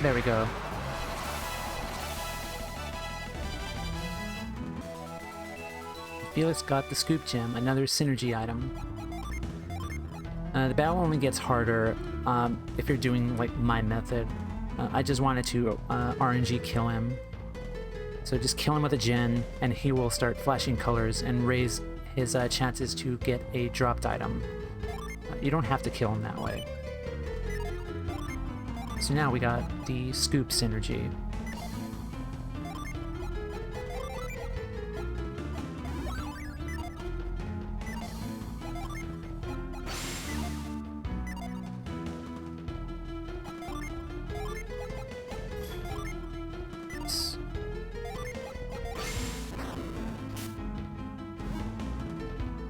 There we go. Felix got the Scoop Gem, another synergy item. The battle only gets harder if you're doing like my method. I just wanted to RNG kill him. So just kill him with a gen, and he will start flashing colors and raise his chances to get a dropped item. You don't have to kill him that way. So now we got the Scoop synergy.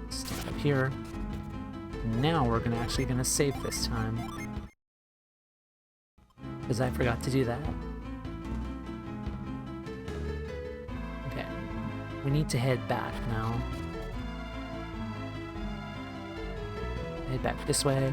Stand up here. Now we're actually gonna save this time, because I forgot to do that. Okay, we need to head back now. Head back this way.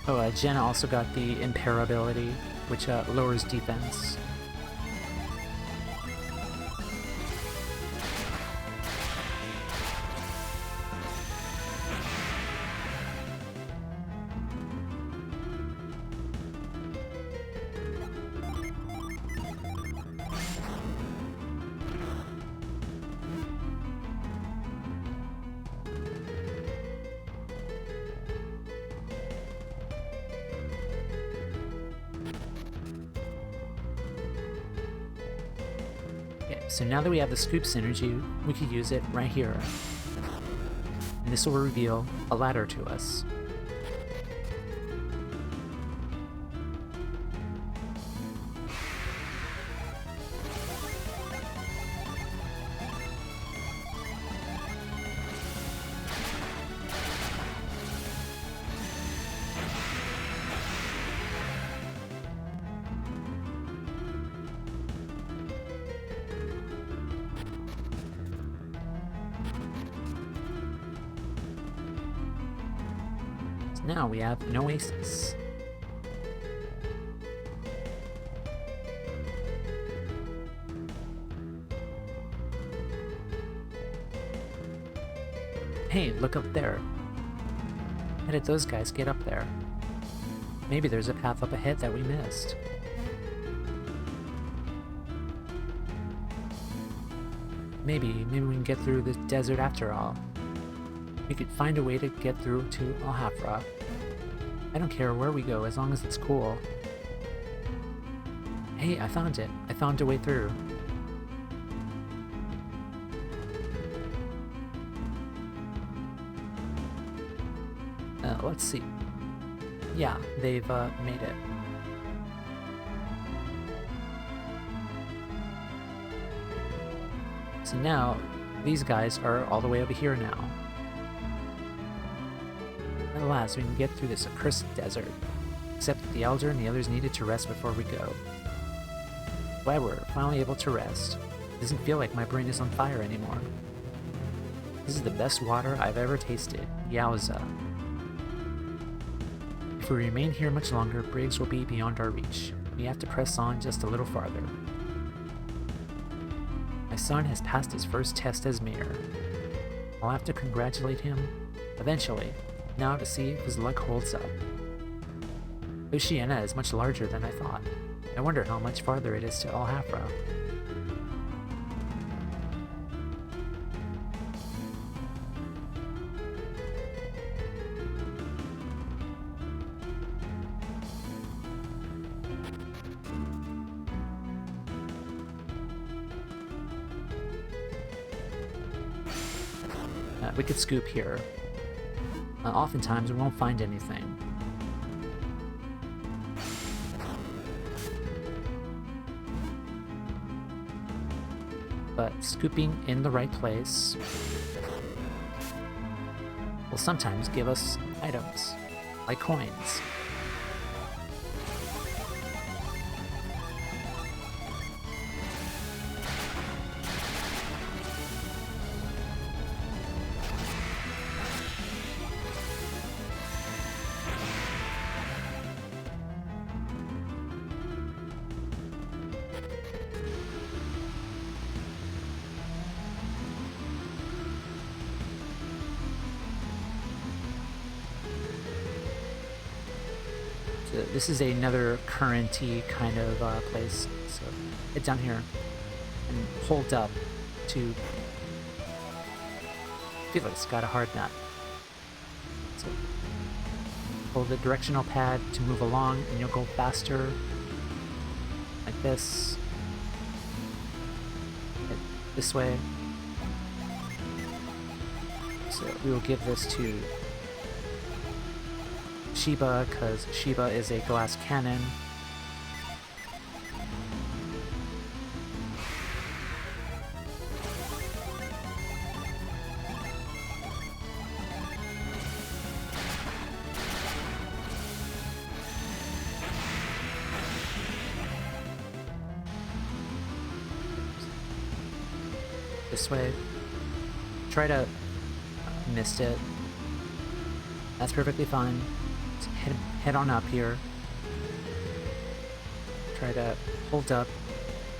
Oh, Jenna also got the Impair ability, which lowers defense. So now that we have the scoop synergy, we could use it right here. And this will reveal a ladder to us. Now we have an oasis. Hey, look up there. How did those guys get up there? Maybe there's a path up ahead that we missed. Maybe we can get through this desert after all. We could find a way to get through to Alhafra. I don't care where we go as long as it's cool. Hey, I found it. I found a way through. Let's see. Yeah, they've made it. So now, these guys are all the way over here now. At last, we can get through this accursed desert. Except that the Elder and the others needed to rest before we go. Glad we're finally able to rest. It doesn't feel like my brain is on fire anymore. This is the best water I've ever tasted. Yowza. If we remain here much longer, Briggs will be beyond our reach. We have to press on just a little farther. My son has passed his first test as mayor. I'll have to congratulate him eventually, now to see if his luck holds up. Oceania is much larger than I thought. I wonder how much farther it is to Alhafra. We could scoop here. Oftentimes we won't find anything. But scooping in the right place will sometimes give us items, like coins. This is another currenty kind of place, so get down here and hold up to... I feel like it's got a hard nut. So hold the directional pad to move along and you'll go faster, like this. Hit this way. So we will give this to Sheba, because Sheba is a glass cannon. This way. Try to missed it. That's perfectly fine. Head on up here. Try to hold up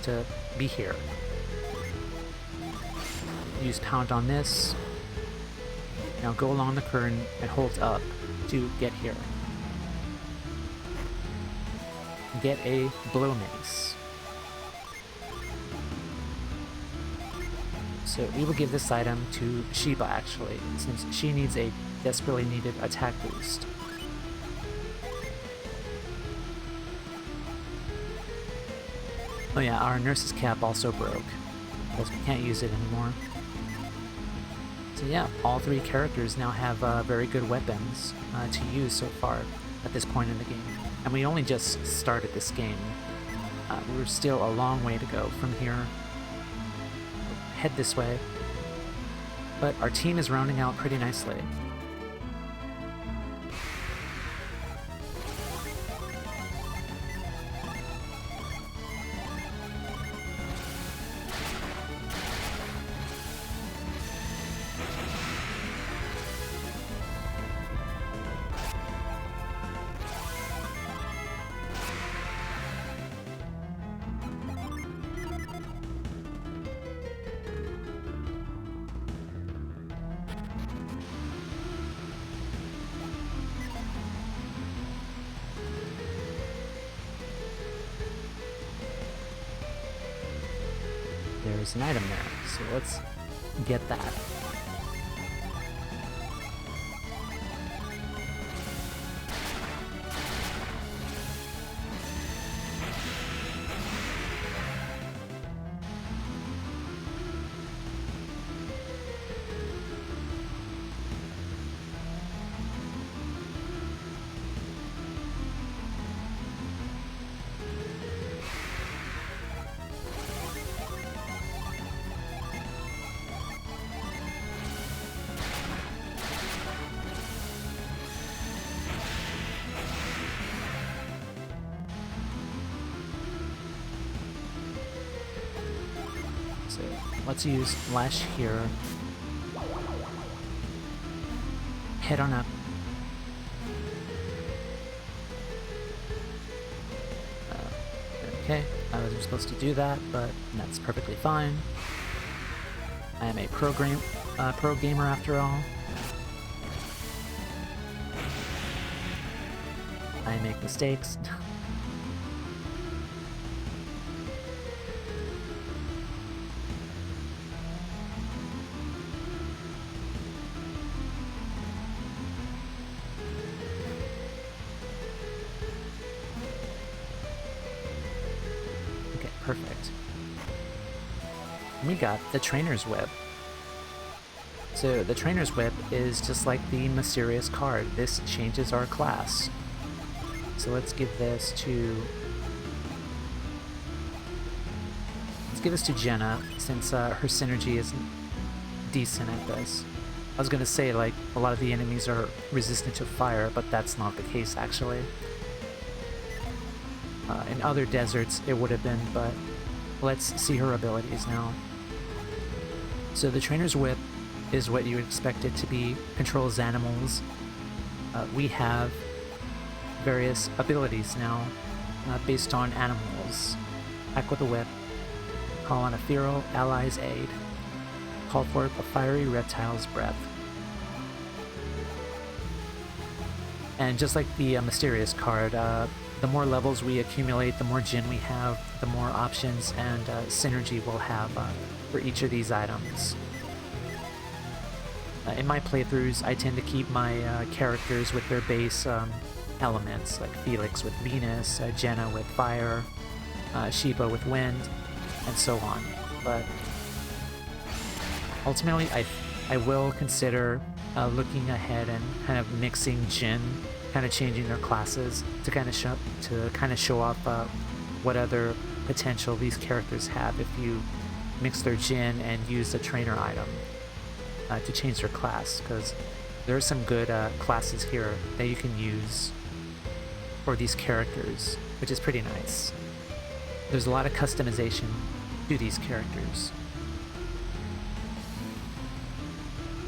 to be here. Use pound on this. Now go along the current and hold up to get here. Get a blow mace. So we will give this item to Sheba actually, since she needs a desperately needed attack boost. Oh yeah, our nurse's cap also broke. because we can't use it anymore. So yeah, all three characters now have very good weapons to use so far at this point in the game. And we only just started this game. We're still a long way to go from here. Head this way. But our team is rounding out pretty nicely. There's an item there, so let's get that. So let's use Lash here. Head on up. Okay, I wasn't supposed to do that, but that's perfectly fine. I am a pro gamer after all. I make mistakes. Perfect. We got the Trainer's Whip. So the Trainer's Whip is just like the Mysterious card. This changes our class. So let's give this to Jenna, since her synergy is decent at this. I was gonna say, like, a lot of the enemies are resistant to fire, but that's not the case actually. In other deserts it would have been, but let's see her abilities now. So the Trainer's Whip is what you would expect it to be. Controls animals. We have various abilities now based on animals. Act with a whip. Call on a feral ally's aid. Call forth a fiery reptile's breath. And just like the Mysterious card, the more levels we accumulate, the more Jin we have, the more options and synergy we'll have for each of these items. In my playthroughs, I tend to keep my characters with their base elements, like Felix with Venus, Jenna with fire, Sheba with wind, and so on. But ultimately, I will consider looking ahead and kind of mixing Jin, kind of changing their classes to kind of show off what other potential these characters have if you mix their Jin and use the trainer item to change their class, because there are some good classes here that you can use for these characters, which is pretty nice. There's a lot of customization to these characters.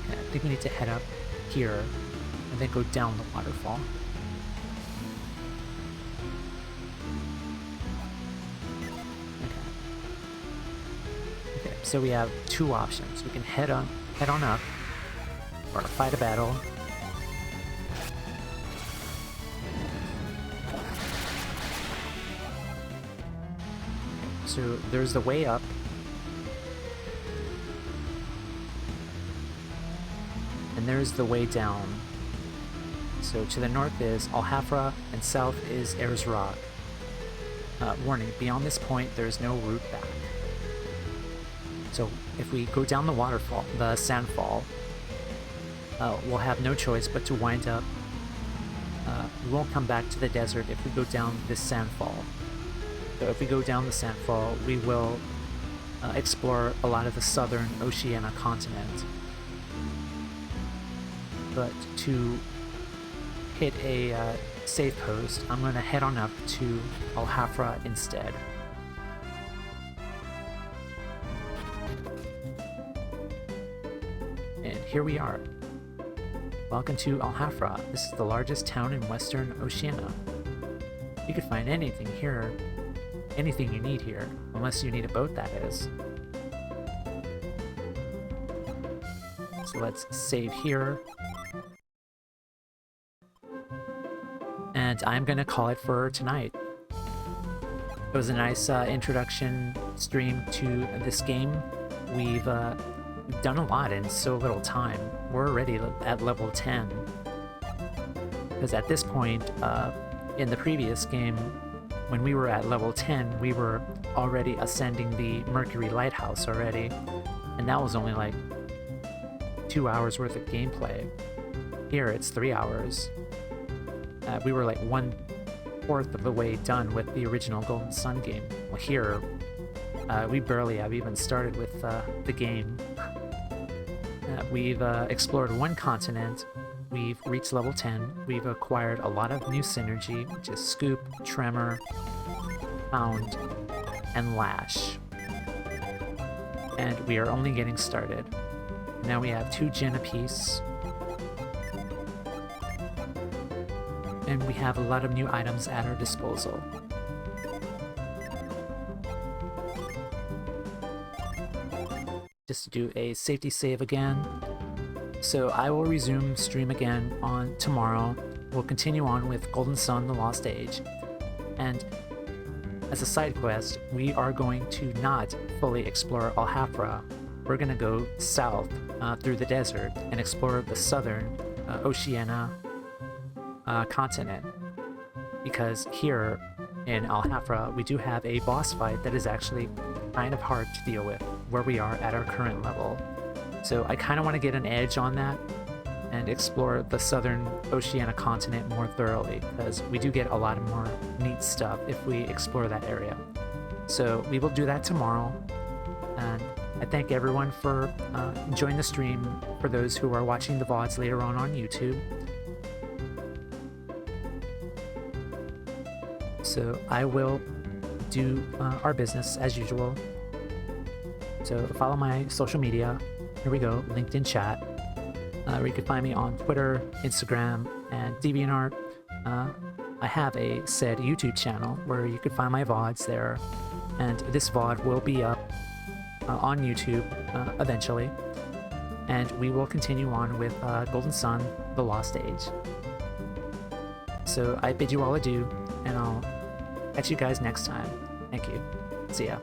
Okay, I think we need to head up here and then go down the waterfall. Okay, so we have two options. We can head on up, or fight a battle. So there's the way up. And there's the way down. So to the north is Alhafra, and south is Erzrog. Warning, beyond this point there is no route back. So if we go down the waterfall, the sandfall, we'll have no choice but to wind up. We won't come back to the desert if we go down this sandfall. So if we go down the sandfall, we will explore a lot of the southern Oceania continent. But to hit a save post, I'm going to head on up to Alhafra instead. And here we are. Welcome to Alhafra. This is the largest town in Western Oceania. You could find anything here, anything you need here, unless you need a boat, that is. So let's save here. And I'm gonna call it for tonight. It was a nice introduction stream to this game. We've done a lot in so little time. We're already at level 10. Because at this point, in the previous game, when we were at level 10, we were already ascending the Mercury Lighthouse already. And that was only like 2 hours worth of gameplay. Here it's 3 hours. We were like 1/4 of the way done with the original Golden Sun game. Well, here, we barely have even started with the game. We've explored one continent, we've reached level 10, we've acquired a lot of new synergy, which is Scoop, Tremor, Pound, and Lash. And we are only getting started. Now we have 2 gen apiece. And we have a lot of new items at our disposal. Just to do a safety save again. So I will resume stream again on tomorrow. We'll continue on with Golden Sun, The Lost Age. And as a side quest, we are going to not fully explore Alhafra. We're going to go south through the desert and explore the southern Oceania continent. Because here in Alhafra, we do have a boss fight that is actually kind of hard to deal with where we are at our current level. So I kind of want to get an edge on that and explore the southern Oceania continent more thoroughly, because we do get a lot more neat stuff if we explore that area. So we will do that tomorrow, and I thank everyone for enjoying the stream, for those who are watching the VODs later on YouTube. So I will do our business as usual. So follow my social media. Here we go, LinkedIn chat. Where you can find me on Twitter, Instagram, and DeviantArt. I have a said YouTube channel where you can find my VODs there. And this VOD will be up on YouTube eventually. And we will continue on with Golden Sun, The Lost Age. So I bid you all adieu, and I'll catch you guys next time. Thank you. See ya.